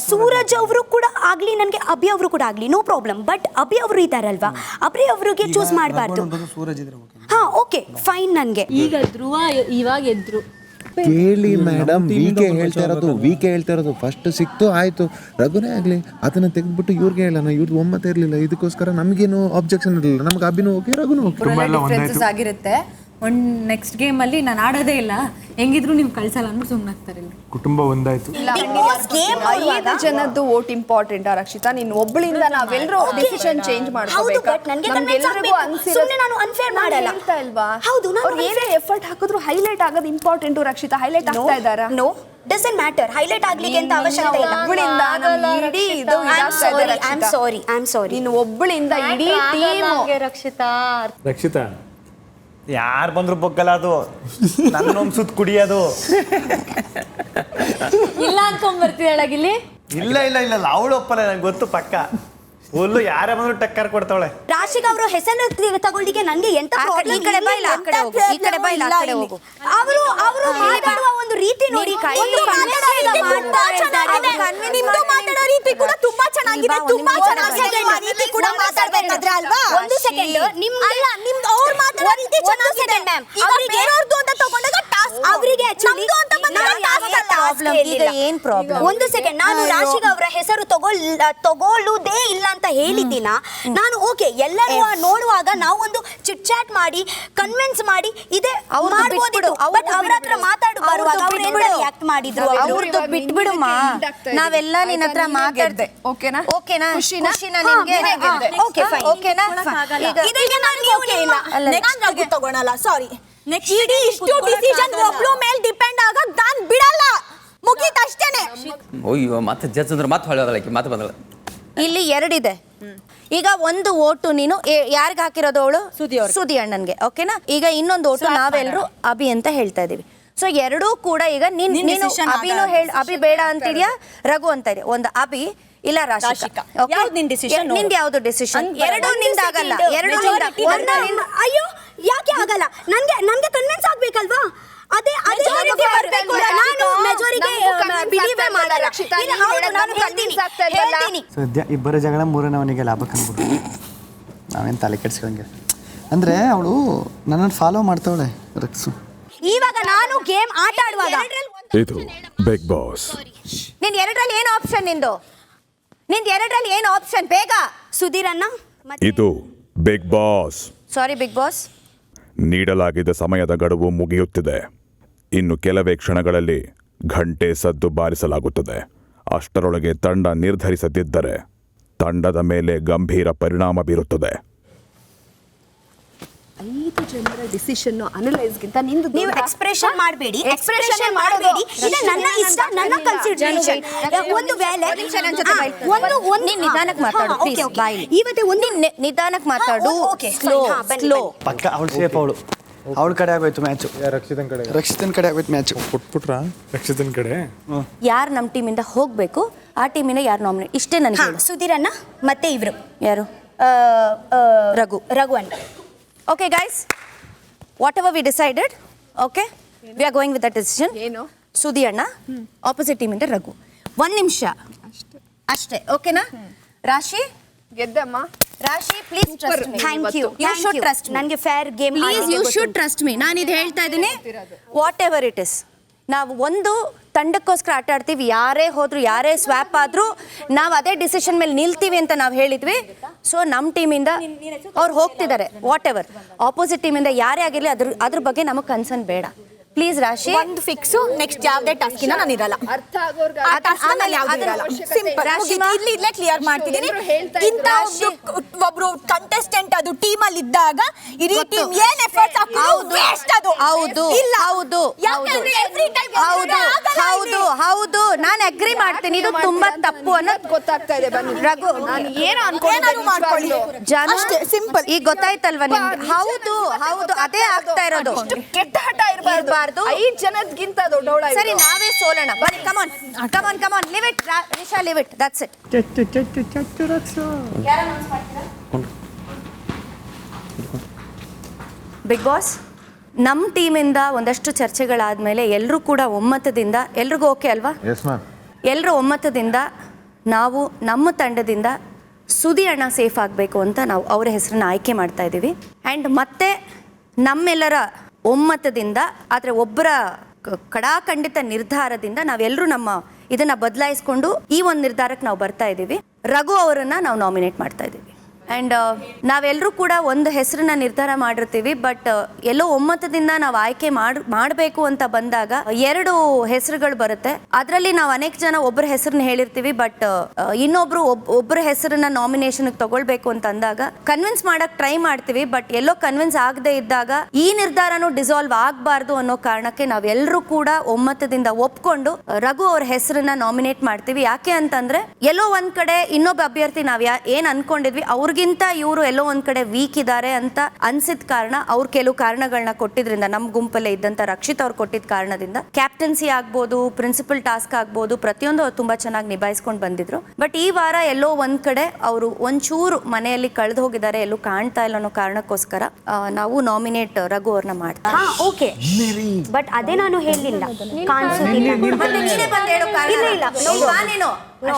ಸೂರಜ್ ಅವರು ಕೂಡ ಆಗಲಿ, ನನಗೆ ಅಭಿ ಅವರು ಕೂಡ ಆಗಲಿ, ನೋ ಪ್ರಾಬ್ಲಮ್. ಬಟ್ ಅಭಿ ಅವರು ಇದ್ದಾರಲ್ವಾ, ಅಭಿ ಅವರಿಗೆ ಚೂಸ್ ಮಾಡಬಾರ್ದು. ಹಾಂ, ಓಕೆ ಫೈನ್. ನನಗೆ ಈಗ ಧ್ರುವ ಇವಾಗ ಎದ್ರು ಕೇಳಿ ಮೇಡಮ್, ವಿಕೆ ಹೇಳ್ತಾ ಇರೋದು ಫಸ್ಟ್ ಸಿಕ್ತು ಆಯ್ತು, ರಘುನೇ ಆಗ್ಲಿ ಅದನ್ನ ತೆಗೆದ್ಬಿಟ್ಟು ಇವ್ರಿಗೆ ಹೇಳೋಣ, ಇವ್ರದ್ದು ಒಮ್ಮತ ಇರಲಿಲ್ಲ, ಇದಕ್ಕೋಸ್ಕರ ನಮಗೇನು ಅಬ್ಜೆಕ್ಷನ್ ಇರಲಿಲ್ಲ, ನಮ್ಗೆ ಅಭಿನೂ ಓಕೆ ರಘುನೂ ಡಿಫ್ರೆನ್ಸಸ್ ಆಗಿರುತ್ತೆ. ಒಂದು ನೆಕ್ಸ್ಟ್ ಗೇಮಲ್ಲಿ ನಾನು ಆಡೋದೇ ಇಲ್ಲ, ಹೆಂಗಿದ್ರು ನೀವು ಕಳ್ಸಲ್ಲ ಅಂದ್ಬಿಟ್ಟು ಸುಮ್ಮನಾಗ್ತಾರೆ. ಕುಟುಂಬ ಒಂದಾಯ್ತು. 5 ಜನದ್ದು ವೋಟ್ ಇಂಪಾರ್ಟೆಂಟ್ ರಕ್ಷಿತಾ, ನೀನು ಒಬ್ಬಳಿಂದ ನಾವೆಲ್ಲರೂ ಡಿಸಿಷನ್ ಚೇಂಜ್ ಮಾಡ್ಕೋಬೇಕು. ನಮ್ಗೆಲ್ಲರಿಗೂ ಅನ್ಸಿರೋದು ನಾನು ಅನ್ಫೇರ್ ಮಾಡಲ್ಲ ಅಲ್ವಾ? ಹೌದು, ಅವ್ರು ಏನೇ ಎಫರ್ಟ್ ಹಾಕಿದ್ರು ಹೈಲೈಟ್ ಆಗೋದು ಇಂಪಾರ್ಟೆಂಟ್. ರಕ್ಷಿತಾ ಹೈಲೈಟ್ ಆಗ್ತಾ ಇದ್ದಾರಾ? No, doesn't matter. ಹೈಲೈಟ್ ಆಗ್ಲಿಕ್ಕೆ ಅಂತ ಅವಶ್ಯಕತೆ ಇಲ್ಲ. ಒಬ್ಬಳಿಂದ ಇಡೀ ಇದು ಐ ಆಮ್ ಸಾರಿ. ನೀನು ಒಬ್ಬಳಿಂದ ಇಡೀ ಟೀಮ್. ರಕ್ಷಿತಾ ಯಾರು ಬಂದ್ರು ಬೊಕ್ಕಲ್ಲ, ಅದು ನನ್ನೊಂದು ಸುತ್ತ ಕುಡಿಯೋದು. ಇಲ್ಲ ಅನ್ಕೊಂಡ್ಬರ್ತೀಳಾಗಿಲ್ಲಿ. ಇಲ್ಲ ಅವಳು ಒಪ್ಪಲ್ಲ, ನಂಗೆ ಗೊತ್ತು ಪಕ್ಕ. ಫುಲ್ಲು ಯಾರೇ ಬಂದ್ರು ಟಕ್ಕರ್ ಕೊಡ್ತಾವಳೆ. ರಾಶಿಗ್ ಅವರು ಹೆಸರು ತಗೊಳ್ಳಿಕ್ಕೆ ನನಗೆ ಎಂತ ಪ್ರಾಬ್ಲಮ್? ಈ ಕಡೆ ಬಾ, ಇಲ್ಲ ಆ ಕಡೆ ಹೋಗು, ಈ ಕಡೆ ಬಾ, ಇಲ್ಲ ಆ ಕಡೆ ಹೋಗು. ಅವರು ಮಾತಾಡುವ ಒಂದು ರೀತಿ ನೋಡಿ, ಮಾತಾಡೋ ರೀತಿ ಕೂಡ ತುಂಬಾ ಚೆನ್ನಾಗಿದೆ, ತುಂಬಾ ಚೆನ್ನಾಗಿದೆ. ರೀತಿ ಕೂಡ ಮಾತಾಡ್ಬೇಕಾದ್ರೆ ಅಲ್ವಾ? ಒಂದು ಸೆಕೆಂಡ್, ನಿಮ್ದು ಅವ್ರು ಮಾತಾಡೋ ರೀತಿ ಚೆನ್ನಾಗಿದೆ ಮ್ಯಾಮ್. ಅವರಿಗೆ ಬೇರೆಯವ್ರದ್ದು ಅಂತ ತಗೊಂಡಾಗ ಟಾಸ್ಕ್, ಅವರಿಗೆ ನಮ್ದು ಅಂತ ಬಂದಾಗ ಈಗ ಏನ್ ಪ್ರಾಬ್ಲಮ್? ಒಂದು ಸೆಕೆಂಡ್, ನಾನು ರಾಶಿಗ್ ಅವರ ಹೆಸರು ತಗೊಳ್ಳುವುದೇ ಇಲ್ಲ ಅಂತ ಹೇಳಿದ್ದೀನ ನಾನು. ಓಕೆ, ಎಲ್ಲರೂ ನೋಡುವಾಗ ನಾವು ಒಂದು ಚಿಟ್ ಚಾಟ್ ಮಾಡಿ ಕನ್ವಿನ್ಸ್ ಮಾಡಿ ಇದೆ ಮಾಡ್ಬೋದಿತ್ತು. ಬಟ್ ಅವ್ರ ಹತ್ರ ಬರುವಾಗ ಅವ್ರು ಎಂತ ರಿಯಾಕ್ಟ್ ಮಾಡಿದ್ರು? ಅವ್ರದ್ದು ಬಿಟ್ಬಿಡುಮ್ಮ, ನಾವೆಲ್ಲ ನಿನ್ನ ಹತ್ರ ಮಾತಾಡ್ದೆ. ಓಕೆನಾ? ಖುಷಿನಾ ನಿಮ್ಗೆ? Okay fine. ಓಕೆನಾ? ಈಗ ಇದಕ್ಕೆ ನನಗೆ ಓಕೆ ಇಲ್ಲ. ನೆಕ್ಸ್ಟ್ ಆಗಿ ತಗೊಳಲ್ಲ, ಸಾರಿ. ನೆಕ್ಸ್ಟ್ ಇಷ್ಟು ಡಿಸಿಷನ್ ಒಬ್ಳು ಮೇಲೆ ಡಿಪೆಂಡ್ ಆಗಕ್ ನಾನು ಬಿಡಲ್ಲ, ಮುಗೀತು ಅಷ್ಟೇನೆ. ಅಯ್ಯೋ, ಮತ್ತೆ ಜಡ್ಜ್ ಅಂದ್ರೆ ಮತ್ತೆ ಹೊಳೆಯೋದಲ್ಲ, ಮತ್ತೆ ಬಂದಳ. ಇಲ್ಲಿ ಎರಡಿದೆ. ಈಗ ಒಂದು ಓಟು ನೀನು ಯಾರಿಗೆ ಹಾಕಿರೋದು? ಅವಳು ಸುದಿ ಅಣ್ಣನ್ಗೆ. ಓಕೆನಾ? ಈಗ ಇನ್ನೊಂದು ಓಟು ನಾವೆಲ್ಲರೂ ಅಭಿ ಅಂತ ಹೇಳ್ತಾ ಇದೀವಿ. ಸೊ ಎರಡೂ ಕೂಡ ಈಗ ನೀನು ಅಭಿನೂ ಅಭಿ ಬೇಡ ಅಂತಿದ್ಯಾ, ರಘು ಅಂತ ಇದೆ. ಒಂದು ಅಭಿ ಇಲ್ಲ ರಾಶಿಕಾ. ನಿಂದು ಯಾವ್ದು ಡಿಸಿಷನ್? ಎರಡು ನಿಂದಾಗಲ್ಲ, ಎರಡು ಅಯ್ಯೋ ಯಾಕೆ ಆಗಲ್ಲ? ನನ್ಗೆ ಕನ್ವಿನ್ಸ್ ಆಗ್ಬೇಕಲ್ವಾ? ಅದೇ ನಾನು ಮೆಜಾರಿಟಿ ಬಿಲೀವ್ ಮಾಡಲ್ಲ. ನಾನು ಹೇಳ್ತೀನಿ, ಸದ್ಯ ಇಬ್ಬರ ಜಗಳ ಮೂರನವನಿಗೆ ಲಾಭ ಕಂಡ್ಬಿಟ್ಟು ನಾವೇನು ತಲೆ ಕೆಡ್ಸ್ಕೊಂಗೆ. ಅಂದರೆ ಅವಳು ನನ್ನನ್ನು ಫಾಲೋ ಮಾಡ್ತಾವಳೆ ರಕ್ಸು. ಇವಾಗ ನಾನು ಗೇಮ್ ಆಟ ಆಡುವಾಗ ಇದು ಬಿಗ್ ಬಾಸ್. ನಿನ್ ಎರಡರಲ್ಲಿ ಏನು ಆಪ್ಷನ್ ನಿಂದು ಎರಡರಲ್ಲಿ ಏನು ಆಪ್ಷನ್? ಬೇಗ ಸುಧೀರ್ ಅಣ್ಣ. ಇದು ಬಿಗ್ ಬಾಸ್. ಸಾರಿ ಬಿಗ್ ಬಾಸ್. ನೀಡಲಾಗಿದ್ದ ಸಮಯದ ಗಡುವು ಮುಗಿಯುತ್ತಿದೆ. ಇನ್ನು ಕೆಲವೇ ಕ್ಷಣಗಳಲ್ಲಿ ಘಂಟೆ ಸದ್ದು ಬಾರಿಸಲಾಗುತ್ತದೆ. ಅಷ್ಟರೊಳಗೆ ತಂಡ ನಿರ್ಧರಿಸದಿದ್ದರೆ ತಂಡದ ಮೇಲೆ ಗಂಭೀರ ಪರಿಣಾಮ ಬೀರುತ್ತದೆ. 5 ಜನರ ಡಿಸಿಷನ್ ಅನಲೈಸ್ಗಿಂತ ನಿಂದು ನೀವು ಎಕ್ಸ್ಪ್ರೆಷನ್ ಮಾಡಬೇಡಿ. ಇದು ನನ್ನ ಇಷ್ಟ, ನನ್ನ ಕನ್ಸಿಡರೇಷನ್. ಒಂದು ವೇಳೆ ಒಂದು ನಿಧಾನಕ್ಕೆ ಮಾತಾಡು ಪ್ಲೀಸ್. ಬಾಯಿ ಇವತ್ತು ಒಂದು ನಿಧಾನಕ್ಕೆ ಮಾತಾಡು. ಸ್ಲೋ. ಪಕ್ಕ ಅವಳು ಸೇಫ್. ಅವಳ ಕಡೆ ಆಗೋಯ್ತು ಮ್ಯಾಚು. ರಕ್ಷಿತನ್ ಕಡೆ ಆಗೋಯ್ತು ಮ್ಯಾಚು. ಕೊಟ್ಬಿಟ್ರಾ ರಕ್ಷಿತನ್ ಕಡೆ? ಯಾರು ನಮ್ಮ ಟೀಮಿಂದ ಹೋಗಬೇಕು ಆ ಟೀಮಿಂದ ಯಾರು ನಾಮಿನೇಟ್, ಇಷ್ಟೇ ನನಗೆ. ಸುಧೀರ್ ಅಣ್ಣ ಮತ್ತೆ ಇವರು ಯಾರು? ರಘು ಅಣ್ಣ. Okay guys, whatever we decided, okay, we are going with that decision. ಏನು? ಸುಧಿ ಅಣ್ಣ ಆಪೋಸಿಟ್ ಟೀಮ್ ಇಂದ ರಘು. 1 ನಿಮಿಷ ಅಷ್ಟೇ, ಓಕೆನಾ? ರಾಶಿ ಗೆದ್ದಮ್ಮ. Rashi please trust me. Thank you. You should trust me. ನನಗೆ fair game please you should trust me. ನಾನು ಇದು ಹೇಳ್ತಾ ಇದ್ದೀನಿ, ವಾಟ್ ಎವರ್ ಇಟ್ ಇಸ್. ನಾವು ಒಂದು ತಂಡಕ್ಕೋಸ್ಕರ ಆಟ ಆಡ್ತೀವಿ. ಯಾರೇ ಹೋದ್ರು, ಯಾರೇ ಸ್ವ್ಯಾಪ್ ಆದರೂ ನಾವು ಅದೇ ಡಿಸಿಷನ್ ಮೇಲೆ ನಿಲ್ತೀವಿ ಅಂತ ನಾವು ಹೇಳಿದ್ವಿ. ಸೊ ನಮ್ಮ ಟೀಮಿಂದ ಅವ್ರು ಹೋಗ್ತಿದ್ದಾರೆ, ವಾಟ್ ಎವರ್. ಆಪೋಸಿಟ್ ಟೀಮಿಂದ ಯಾರೇ ಆಗಿರಲಿ ಅದ್ರ ಬಗ್ಗೆ ನಮಗೆ ಕನ್ಸರ್ನ್ ಬೇಡ. ಪ್ಲೀಸ್ ರಾಶಿ. ಒಂದು ಫಿಕ್ಸು, ನೆಕ್ಸ್ಟ್ ಯಾವುದೇ ಟಾಸ್ಕಿನ ನಾನು ಇರಲ್ಲ. ಅರ್ಥ ಆಗೋರ್ಗ ಇಲ್ಲೇ ಕ್ಲಿಯರ್ ಮಾಡ್ತಿದ್ದೀನಿ. ಇಂಥ ಒಬ್ರು ಕಂಟೆಸ್ಟೆಂಟ್ ಅದು ಟೀಮ್ ಅಲ್ಲಿ ಇದ್ದಾಗ ಇಡೀ ಟೀಮ್ ಏನ್ ಎಫರ್ಟ್ಸ್ ಹಾಕಿದ್ರು ವೇಸ್ಟ್ ಅದು. ಹೌದು ಇಲ್ಲ ಹೌದು ಯಾಕಂದ್ರೆ ಎವ್ರಿ ಟೈಮ್ ಹೌದು ನಾನು ಅಗ್ರಿ ಮಾಡ್ತೀನಿ. ಇದು ತುಂಬಾ ತಪ್ಪು ಅನ್ನೋದು ಗೊತ್ತಾಗ್ತಾ ಇದೆ. ಬನ್ನಿ ರಘು, ನಾನು ಏನೋ ಅನ್ಕೊಂಡು ಮಾಡ್ಕೊಳ್ಳಿ. ಅಷ್ಟೇ ಸಿಂಪಲ್. ಈಗ ಗೊತ್ತಾಯ್ತಲ್ವಾ ನಿಮ್ಗೆ? ಹೌದು ಅದೇ ಆಗ್ತಾ ಇರೋದು. ಕೆಟ್ಟ ಹಠ ಇರಬಾರ್ದು. 5 ಜನಕ್ಕಿಂತ ದೊಡ್ಡವಳ. ಸರಿ ನಾವೇ ಸೋಲೋಣ. ಬನ್ನಿ, come on leave it Nisha, leave it, that's it. Bigg Boss, ನಮ್ಮ ಟೀಮಿಂದ ಒಂದಷ್ಟು ಚರ್ಚೆಗಳಾದ್ಮೇಲೆ ಎಲ್ಲರೂ ಕೂಡ ಒಮ್ಮತದಿಂದ, ಎಲ್ರಿಗೂ ಓಕೆ ಅಲ್ವಾ? ಎಲ್ಲರೂ ಒಮ್ಮತದಿಂದ ನಾವು ನಮ್ಮ ತಂಡದಿಂದ ಸುಧಿ ಅಣ್ಣ ಸೇಫ್ ಆಗಬೇಕು ಅಂತ ನಾವು ಅವರ ಹೆಸರನ್ನ ಆಯ್ಕೆ ಮಾಡ್ತಾ ಇದ್ದೀವಿ. ಆ್ಯಂಡ್ ಮತ್ತೆ ನಮ್ಮೆಲ್ಲರ ಒಮ್ಮತದಿಂದ, ಆದರೆ ಒಬ್ಬರ ಕಡಾಖಂಡಿತ ನಿರ್ಧಾರದಿಂದ ನಾವೆಲ್ಲರೂ ನಮ್ಮ ಇದನ್ನು ಬದಲಾಯಿಸ್ಕೊಂಡು ಈ ಒಂದು ನಿರ್ಧಾರಕ್ಕೆ ನಾವು ಬರ್ತಾ ಇದ್ದೀವಿ. ರಘು ಅವರನ್ನು ನಾವು ನಾಮಿನೇಟ್ ಮಾಡ್ತಾ ಇದ್ದೀವಿ. ಆ್ಯಂಡ್ ನಾವೆಲ್ಲರೂ ಕೂಡ ಒಂದು ಹೆಸರನ್ನ ನಿರ್ಧಾರ ಮಾಡಿರ್ತೀವಿ. ಬಟ್ ಎಲ್ಲೋ ಒಮ್ಮತದಿಂದ ನಾವು ಆಯ್ಕೆ ಮಾಡಬೇಕು ಅಂತ ಬಂದಾಗ 2 ಹೆಸರುಗಳು ಬರುತ್ತೆ. ಅದರಲ್ಲಿ ನಾವು ಅನೇಕ ಜನ ಒಬ್ಬರ ಹೆಸರನ್ನ ಹೇಳಿರ್ತೀವಿ. ಬಟ್ ಇನ್ನೊಬ್ರು ಒಬ್ಬರ ಹೆಸರನ್ನ ನಾಮಿನೇಷನ್ಗೆ ತಗೊಳ್ಬೇಕು ಅಂತ ಅಂದಾಗ ಕನ್ವಿನ್ಸ್ ಮಾಡಕ್ ಟ್ರೈ ಮಾಡ್ತೀವಿ. ಬಟ್ ಎಲ್ಲೋ ಕನ್ವಿನ್ಸ್ ಆಗದೆ ಇದ್ದಾಗ ಈ ನಿರ್ಧಾರನೂ ಡಿಸಾಲ್ವ್ ಆಗಬಾರ್ದು ಅನ್ನೋ ಕಾರಣಕ್ಕೆ ನಾವೆಲ್ಲರೂ ಕೂಡ ಒಮ್ಮತದಿಂದ ಒಪ್ಕೊಂಡು ರಘು ಅವ್ರ ಹೆಸರನ್ನ ನಾಮಿನೇಟ್ ಮಾಡ್ತೀವಿ. ಯಾಕೆ ಅಂತಂದ್ರೆ ಎಲ್ಲೋ ಒಂದ್ ಕಡೆ ಇನ್ನೊಬ್ಬ ಅಭ್ಯರ್ಥಿ ನಾವು ಏನ್ ಅನ್ಕೊಂಡಿದ್ವಿ ಅವ್ರಿಗಿಂತ ಇವರು ಎಲ್ಲೋ ಒಂದ್ ಕಡೆ ವೀಕ್ ಇದ್ದಾರೆ ಅಂತ ಅನ್ಸಿದ ಕಾರಣ ಅವ್ರು ಕೆಲವು ಕಾರಣಗಳನ್ನ ಕೊಟ್ಟಿದ್ರಿಂದ, ನಮ್ಮ ಗುಂಪಲ್ಲೇ ಇದ್ದಂತ ರಕ್ಷಿತ್ ಅವ್ರು ಕೊಟ್ಟಿದ್ದ ಕಾರಣದಿಂದ ಕ್ಯಾಪ್ಟನ್ಸಿ ಆಗ್ಬೋದು, ಪ್ರಿನ್ಸಿಪಲ್ ಟಾಸ್ಕ್ ಆಗ್ಬೋದು, ಪ್ರತಿಯೊಂದು ಅವ್ರು ತುಂಬಾ ಚೆನ್ನಾಗಿ ನಿಭಾಯಿಸ್ಕೊಂಡು ಬಂದಿದ್ರು. ಬಟ್ ಈ ವಾರ ಎಲ್ಲೋ ಒಂದ್ ಕಡೆ ಅವರು ಒಂಚೂರು ಮನೆಯಲ್ಲಿ ಕಳೆದು ಹೋಗಿದ್ದಾರೆ, ಎಲ್ಲೂ ಕಾಣ್ತಾ ಇಲ್ಲ ಅನ್ನೋ ಕಾರಣಕ್ಕೋಸ್ಕರ ನಾವು ನಾಮಿನೇಟ್ ರಘು ಅವ್ರನ್ನ ಮಾಡ್ತೀವಿ. ಓಕೆ, ಬಟ್ ಅದೇ ನಾನು ಹೇಳಿಲ್ಲ, ಕಾಣಿಸೋದಿಲ್ಲ.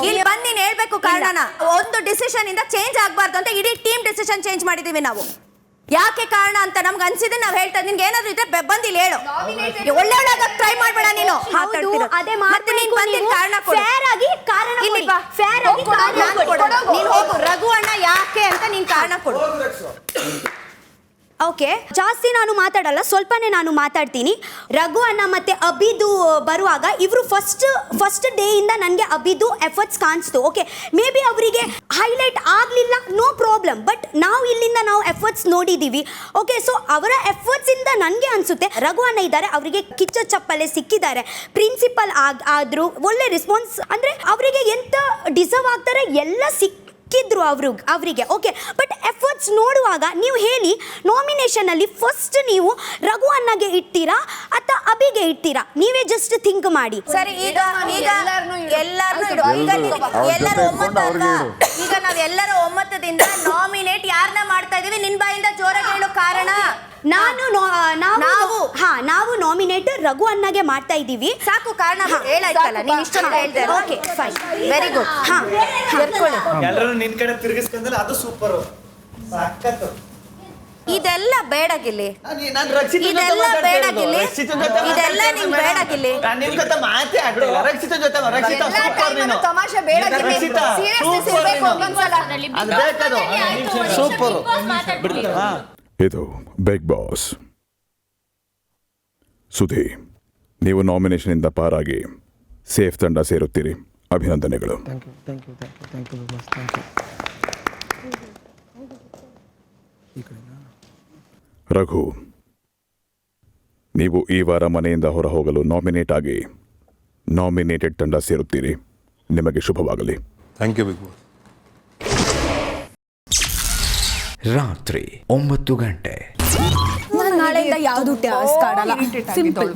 ಇಲ್ಲಿ ಬಂದು ನೀನು ಹೇಳ್ಬೇಕು ಕಾರಣನ. ಒಂದು ಡಿಸಿಷನ್ ಇಂದ ಚೇಂಜ್ ಆಗ್ಬಾರ್ದು ಅಂತ ಇಡೀ ಟೀಮ್ ಡಿಸಿಷನ್ ಚೇಂಜ್ ಮಾಡಿದೀವಿ ನಾವು. ಯಾಕೆ ಕಾರಣ ಅಂತ ನಮ್ಗೆ ಅನ್ಸಿದ್ರೆ ನಾವು ಹೇಳ್ತಾ ಇದ್ದೀವಿ. ನಿನ್ಗೆ ಏನಾದ್ರು ಇದ್ರೆ ಬಂದು ಇಲ್ಲಿ ಹೇಳು. ಒಳ್ಳೆ ಟ್ರೈ ಮಾಡ್ಬೇಡ ನೀನು. ಅದೇ ಕಾರಣ ನೀನು ಹೋಗು. ರಘು ಅಣ್ಣ ಯಾಕೆ ಅಂತ ನೀನ್ ಕಾರಣ ಕೊಡು. ಓಕೆ, ಜಾಸ್ತಿ ನಾನು ಮಾತಾಡಲ್ಲ, ಸ್ವಲ್ಪನೇ ನಾನು ಮಾತಾಡ್ತೀನಿ. ರಘು ಅಣ್ಣ ಮತ್ತೆ ಅಭಿದು ಬರುವಾಗ ಇವರು ಫಸ್ಟ್ ಡೇ ಇಂದ ನನಗೆ ಅಭಿದು ಎಫರ್ಟ್ಸ್ ಕಾಣಿಸ್ತು. ಓಕೆ, ಮೇ ಬಿ ಅವರಿಗೆ ಹೈಲೈಟ್ ಆಗಲಿಲ್ಲ, ನೋ ಪ್ರಾಬ್ಲಮ್. ಬಟ್ ನಾವು ಇಲ್ಲಿಂದ ಎಫರ್ಟ್ಸ್ ನೋಡಿದ್ದೀವಿ. ಓಕೆ, ಸೊ ಅವರ ಎಫರ್ಟ್ಸ್ ಇಂದ ನನಗೆ ಅನಿಸುತ್ತೆ ರಘು ಅಣ್ಣ ಇದ್ದಾರೆ, ಅವರಿಗೆ ಕಿಚ್ಚ ಚಪ್ಪಲೆ ಸಿಕ್ಕಿದ್ದಾರೆ. ಪ್ರಿನ್ಸಿಪಲ್ ಆದರೂ ಒಳ್ಳೆ ರೆಸ್ಪಾನ್ಸ್, ಅಂದರೆ ಅವರಿಗೆ ಎಂತ ಡಿಸರ್ವ್ ಆಗ್ತಾರೆ ಎಲ್ಲ ಸಿಕ್ಕಿದ್ರು ಅವರಿಗೆ. ಓಕೆ, ಬಟ್ ಎಫರ್ಟ್ಸ್ ನೋಡುವಾಗ ನೀವು ಹೇಳಿ, ನಾಮಿನೇಷನ್ ಅಲ್ಲಿ ಫಸ್ಟ್ ನೀವು ರಘು ಅಣ್ಣಗೆ ಇಡ್ತೀರಾ ಅಥವಾ ಅಭಿಗೆ ಇಡ್ತೀರಾ? ನೀವೇ ಜಸ್ಟ್ ಥಿಂಕ್ ಮಾಡಿ. ಸರಿ, ಈಗ ನಾವೆಲ್ಲರ ಒಮ್ಮತದಿಂದ ನಾಮಿನೇಟ್ ಯಾರನ್ನ ಮಾಡ್ತಾ ಇದೀವಿ? ನಿನ್ ಬಾಯಿಂದ ಜೋರಾಗಿ ಹೇಳೋ ಕಾರಣ. ನಾವು ನಾಮಿನೇಟ್ ರಘು ಅಣ್ಣಗೆ ಮಾಡ್ತಾ ಇದ್ದೀವಿ. ಸಾಕು, ಕಾರಣ ಹೇಳಾಯ್ತಲ್ಲ, ನೀನು ಇಷ್ಟೊಂದು ಹೇಳ್ದೆ. Okay, fine, very good. ಎಲ್ಲರೂ ನಿನ್ ಕಡೆ ತಿರುಗಿಸ್ಕೊಂಡ್ರೆ ಅದು ಸೂಪರ್. ಇದೆಲ್ಲ ಬೇಡಗಿಲ್ಲಿ, ನಾನು ರಕ್ಷಿತ್ ಇದೆಲ್ಲ ಬೇಡಗಿಲ್ಲಿ, ಇದೆಲ್ಲ ನಿಂಗೆ ಬೇಡಗಿಲ್ಲಿ. ನಾನು ನಿನ್ ಜೊತೆ ಮಾತೇ ಆಡ್ತಿಲ್ಲ. ರಕ್ಷಿತ್ ಜೊತೆ ರಕ್ಷಿತಾ ಎಲ್ಲ ಸೂಪರ್ ನೀನು. ಟೈಮಲ್ಲೂ ತಮಾಷೆ ಬೇಡಗಿಲ್ಲಿ. ರಕ್ಷಿತಾ Seriousness ಸೂಪರ್ ಇರ್ಬೇಕು ನೀನು. ಒಂದೊಂದ್ಸಲ. ಅದು ಬೇಕದು ಸೂಪರ್. ಇದು ಬಿಗ್ ಬಾಸ್. ಸುಧಿ, ನೀವು ನಾಮಿನೇಷನಿಂದ ಪಾರಾಗಿ ಸೇಫ್ ತಂಡ ಸೇರುತ್ತೀರಿ. ಅಭಿನಂದನೆಗಳು. Thank you Bigg Boss, thank you. Raghu, ನೀವು ಈ ವಾರ ಮನೆಯಿಂದ ಹೊರ ಹೋಗಲು ನಾಮಿನೇಟ್ ಆಗಿ ನಾಮಿನೇಟೆಡ್ ತಂಡ ಸೇರುತ್ತೀರಿ. ನಿಮಗೆ ಶುಭವಾಗಲಿ. Thank you Bigg Boss. ರಾತ್ರಿ 9 ಗಂಟೆ. ನಾನು ನಾಳೆಯಿಂದ ಯಾವುದು ಟಾಸ್ಕ್ ಆಡಲ್ಲ. ಸಿಂಪಲ್,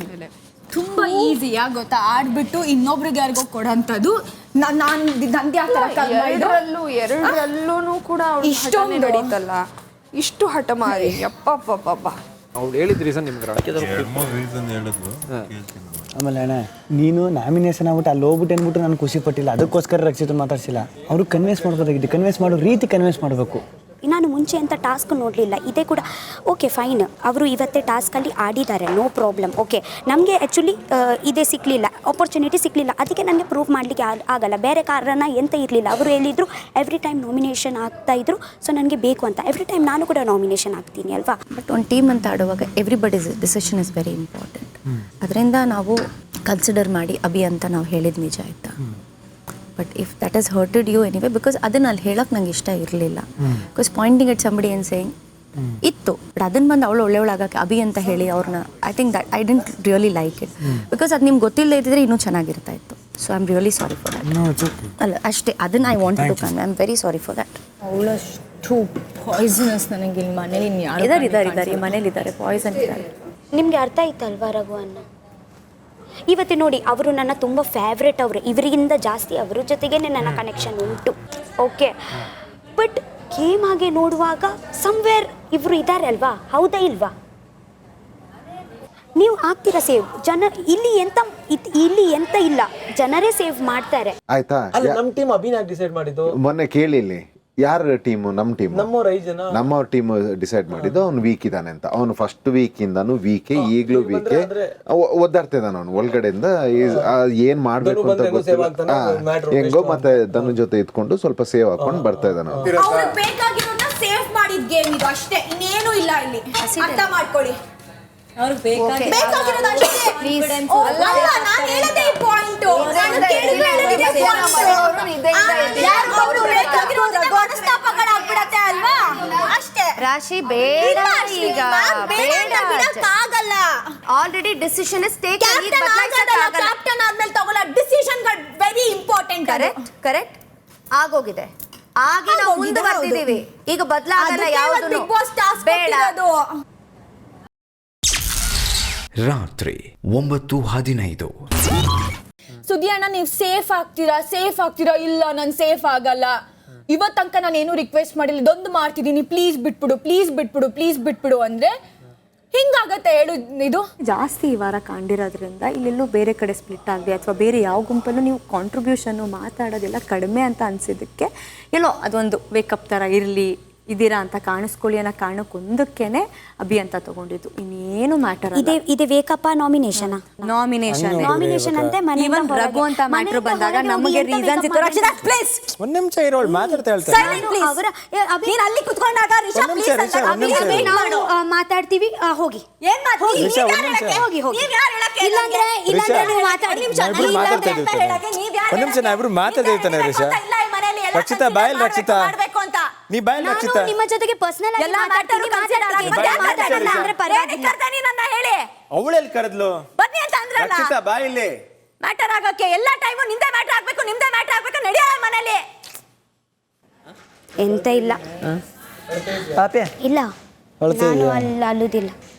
ತುಂಬಾ ಈಸಿಯಾ ಗೊತ್ತಾ, ಆಡ್ಬಿಟ್ಟು ಇನ್ನೊಬ್ರಿಗೆ ಯಾರಿಗೋ ಕೊಡೋಂಥದ್ದು. ನಂದು ಯಾವ ಥರ ಎರಡರಲ್ಲೂ ಕೂಡ ಇಷ್ಟೊಂದು ನಡೀತಲ್ಲ, ಇಷ್ಟು ಹಠಮಾರಿ. ಅಪ್ಪಪ್ಪಪ್ಪ, ಅವ್ಳು ಹೇಳಿದ ರೀಸನ್ ನಿಮ್ಗೆ ಆಮೇಲೆ ಅಣ್ಣ, ನೀನು ನಾಮಿನೇಷನ್ ಆಗ್ಬಿಟ್ಟು ಅಲ್ಲಿ ಹೋಗ್ಬಿಟ್ಟು ಅಂದ್ಬಿಟ್ಟು ನಾನು ಖುಷಿ ಪಟ್ಟಿಲ್ಲ. ಅದಕ್ಕೋಸ್ಕರ ರಕ್ಷಿತ್ ಮಾತಾಡ್ಸಿಲ್ಲ. ಅವರು ಕನ್ವಿನ್ಸ್ ಮಾಡ್ಬೋದಾಗಿದ್ದು, ಕನ್ವಿನ್ಸ್ ಮಾಡೋ ರೀತಿ ಕನ್ವಿನ್ಸ್ ಮಾಡಬೇಕು. ನಾನು ಮುಂಚೆ ಅಂತ ಟಾಸ್ಕ್ ನೋಡಲಿಲ್ಲ. ಇದೇ ಕೂಡ ಓಕೆ ಫೈನ್, ಅವರು ಇವತ್ತೇ ಟಾಸ್ಕಲ್ಲಿ ಆಡಿದ್ದಾರೆ, ನೋ ಪ್ರಾಬ್ಲಮ್. ಓಕೆ, ನಮಗೆ ಆ್ಯಕ್ಚುಲಿ ಇದೇ ಸಿಕ್ಕಲಿಲ್ಲ, ಆಪರ್ಚುನಿಟಿ ಸಿಕ್ಕಲಿಲ್ಲ, ಅದಕ್ಕೆ ನನಗೆ ಪ್ರೂವ್ ಮಾಡಲಿಕ್ಕೆ ಆಗಲ್ಲ. ಬೇರೆ ಕಾರಣ ಎಂತ ಇರಲಿಲ್ಲ. ಅವರು ಹೇಳಿದರು ಎವ್ರಿ ಟೈಮ್ ನಾಮಿನೇಷನ್ ಆಗ್ತಾಯಿದ್ರು, ಸೊ ನನಗೆ ಬೇಕು ಅಂತ. ಎವ್ರಿ ಟೈಮ್ ನಾನು ಕೂಡ ನಾಮಿನೇಷನ್ ಆಗ್ತೀನಿ ಅಲ್ವಾ. ಬಟ್ ಒಂದು ಟೀಮ್ ಅಂತ ಆಡುವಾಗ everybody decision is very important. ಅದರಿಂದ ನಾವು ಕನ್ಸಿಡರ್ ಮಾಡಿ ಅಭಿ ಅಂತ ನಾವು ಹೇಳಿದ ನಿಜ ಆಯಿತಾ. But if that is hurted you anyway, because ಅದನ್ನ ಅಲ್ಲಿ ಹೇಳೋಕೆ ನಂಗೆ ಇಷ್ಟ ಇರಲಿಲ್ಲ. ಬಿಕಾಸ್ ಪಾಯಿಂಟಿಂಗ್ ಎಟ್ ಸಂಬಡಿ ಏನು ಸೇಯಿಂಗ್ ಇತ್ತು. ಬಟ್ ಅದನ್ನು ಬಂದು ಅವಳು ಒಳ್ಳೆಯವಳಾಗಕ್ಕೆ ಅಭಿ ಅಂತ ಹೇಳಿ ಅವ್ರನ್ನ, I think that I didn't really like it. Because ಅದು ನಿಮ್ಗೆ ಗೊತ್ತಿಲ್ಲದೆ ಇದ್ದರೆ ಇನ್ನೂ ಚೆನ್ನಾಗಿರ್ತಾ ಇತ್ತು. So I am really sorry for that. ಅಲ್ಲ ಅಷ್ಟೇ, ಅದನ್ನು I want to convey. I am very sorry for that. ಅವಳಷ್ಟು poisonous ನನಗೆ ಇಲ್ಲಿ ಮನೇಲಿ ಇದ್ದಾರೆ ಈ ಮನೇಲಿ ಇದ್ದಾರೆ, ಪಾಯ್ಸನ್ ಇದ್ದಾರೆ. ನಿಮಗೆ ಅರ್ಥ ಆಯ್ತಲ್ವಾ ರಘು ಅನ್ನ? ಇವತ್ತು ನೋಡಿ, ಅವರು ನನ್ನ ತುಂಬ ಫೇವ್ರೆಟ್. ಅವರು ಇವರಿಗಿಂತ ಜಾಸ್ತಿ ಅವ್ರ ಜೊತೆಗೇ ನನ್ನ ಕನೆಕ್ಷನ್ ಉಂಟು. ಓಕೆ, ಬಟ್ ಗೇಮ್ ಆಗಿ ನೋಡುವಾಗ ಸಮ್ವೇರ್ ಇವರು ಇದ್ದಾರೆ ಅಲ್ವಾ, ಹೌದಾ ಇಲ್ವಾ? ನೀವು ಆಗ್ತೀರಾ ಸೇವ್? ಇಲ್ಲಿ ಎಂತ ಇಲ್ಲ, ಜನರೇ ಸೇವ್ ಮಾಡ್ತಾರೆ. ಆಯ್ತಾ? ನಮ್ಮ ಟೀಮ್ ಅಭಿನಯ್ ಡಿಸೈಡ್ ಮಾಡಿದ್ದು. ಮೊನ್ನೆ ಕೇಳಿಲ್ಲಿ ಯಾರ ಟೀಮು? ನಮ್ಮ ಟೀಮ್, ನಮ್ಮ ಟೀಮ್ ಡಿಸೈಡ್ ಮಾಡಿದ್ದು ಅವ್ನು ವೀಕ್ ಇದ್ದಾನೆ ಅಂತ. ಅವನು ಫಸ್ಟ್ ವೀಕ್ ಇಂದಾನು ವೀಕೆ, ಈಗಲೂ ವೀಕೆ ಒದ್ದಾಡ್ತಿದ್ದಾನ. ಅವನು ಒಳಗಡೆಯಿಂದ ಏನ್ ಮಾಡ್ಬೇಕು ಅಂತ ಗೊತ್ತಿಲ್ಲ, ಹೆಂಗೋ ಮತ್ತೆ ಧನು ಜೊತೆ ಇದ್ಕೊಂಡು ಸ್ವಲ್ಪ ಸೇವ್ ಹಾಕೊಂಡು ಬರ್ತಾ ಇದ್ದಾನ. ಸೇವ್ ಮಾಡಿದ ಗೇಮ್ ಇದು ಅಷ್ಟೇ, ಇನ್ನೇನು ಇಲ್ಲ ಇಲ್ಲಿ. ಅರ್ಥ ಮಾಡ್ಕೊಳ್ಳಿ. ರಾಶಿ ಬೇಡ, ಈಗ ಆಗಲ್ಲ. Already decision is taken. Captain ಆದ್ಮೇಲೆ ತಗೊಳ್ಳೋ ಡಿಸಿಷನ್ಗಳು ವೆರಿ ಇಂಪಾರ್ಟೆಂಟ್. ಕರೆಕ್ಟ್ ಆಗೋಗಿದೆ. ಆಗಿ ನಾವು ಮುಂದೆ ಬರ್ತಿದೀವಿ. ಈಗ ಬದಲಾಗಲ್ಲ ಯಾವುದು. ಬಿಗ್ ಬಾಸ್ ಟಾಸ್ಕ್ ಬೇಡ. ರಾತ್ರಿ 9:15. ಸುದ್ದಿ ಅಣ್ಣ, ನೀವು ಸೇಫ್ ಆಗ್ತೀರಾ? ಇಲ್ಲ, ನಾನು ಸೇಫ್ ಆಗಲ್ಲ. ಇವತ್ತು ತನಕ ನಾನು ಏನು ರಿಕ್ವೆಸ್ಟ್ ಮಾಡಿಲ್ಲ, ಇದೊಂದು ಮಾಡ್ತಿದ್ದೀನಿ, ಪ್ಲೀಸ್ ಬಿಟ್ಬಿಡು ಅಂದ್ರೆ ಹಿಂಗಾಗತ್ತೆ ಹೇಳು. ಇದು ಜಾಸ್ತಿ ಈ ವಾರ ಕಾಣಿರೋದ್ರಿಂದ ಇಲ್ಲೆಲ್ಲೂ ಬೇರೆ ಕಡೆ ಸ್ಪ್ಲಿಟ್ ಆಗದೆ ಅಥವಾ ಬೇರೆ ಯಾವ ಗುಂಪಲ್ಲೂ ನೀವು ಕಾಂಟ್ರಿಬ್ಯೂಷನ್ನು ಮಾತಾಡೋದೆಲ್ಲ ಕಡಿಮೆ ಅಂತ ಅನಿಸಿದ್ದಕ್ಕೆ ಎಲ್ಲೋ ಅದೊಂದು ವೇಕಪ್ ಥರ ಇರಲಿ, ಇದೀರಾ ಅಂತ ಕಾಣಿಸ್ಕೊಳ್ಳಿ ಅನ್ನೋ ಕಾರಣಕ್ಕೊಂದಕ್ಕೇನೆ ಅಭಿ ಅಂತ ತಗೊಂಡಿದ್ದು. ಇನ್ನೇನು ಮ್ಯಾಟರ್ ಇದೆ ವೇಕಪ್ಪ ನಾಮಿನೇಷನ್ ಅಂತೆ. ಈವನ್ ರಘು ಅಂತ ಮ್ಯಾಟ್ರ್ ಬಂದಾಗ ನಮಗೆ ರೀಸನ್ಸ್ ಇತ್ತು. ರಕ್ಷಿತಾ ಪ್ಲೀಸ್ ಒಂದ್ ನಿಮಿಷ ಇರೋಳು ಮಾತಾಡ್ತಾ ಹೇಳ್ತಾರೆ. ನೀನು ಅಲ್ಲಿ ಕುತ್ಕೊಂಡಾಗ ರಿಷಾ ಪ್ಲೀಸ್ ನಾವು ಮಾತಾಡ್ತೀವಿ. ಹೋಗಿ ಏನ್ ಮಾಡ್ತೀವಿ? ಹೋಗಿ. ಇಲ್ಲಾಂದ್ರೆ ನೀವು ಮಾತಾಡಿ. ಒಂದ್ ನಿಮಿಷ ನಾ ಇಬ್ರು ಮಾತಾಡ್ತಿರ್ತಾನೆ. ರಕ್ಷಿತಾ ಬಾಯಲ್, ರಕ್ಷಿತಾ ನೀ ಬಾಯಲ್. ರಕ್ಷಿತಾ ನಿಮ್ಮ ಜೊತೆಗೆ ಪರ್ಸನಲ್ ಆಗಿ ಮಾತಾಡ್ತೀನಿ ಅಂದ್ರೆ ಪರವಾಗಿಲ್ಲ. ಅವಳೆಲ್ಲಿ ಕರೆದ್ಲು? ಬನ್ನಿ ಅಂತ ಅಂದ್ರಲ್ಲ. ರಕ್ಷಿತಾ ಬಾಯಿಲ್ಲಿ. ಮ್ಯಾಟರ್ ಆಗಕ್ಕೆ ಎಲ್ಲ ಟೈಮು ನಿಮ್ದೇ ಮ್ಯಾಟರ್ ಆಗ್ಬೇಕು. ನಡೆಯ ಮನೇಲಿ ಎಂತ ಇಲ್ಲ ಇಲ್ಲ, ನಾನು ಅಲ್ಲುದಿಲ್ಲ.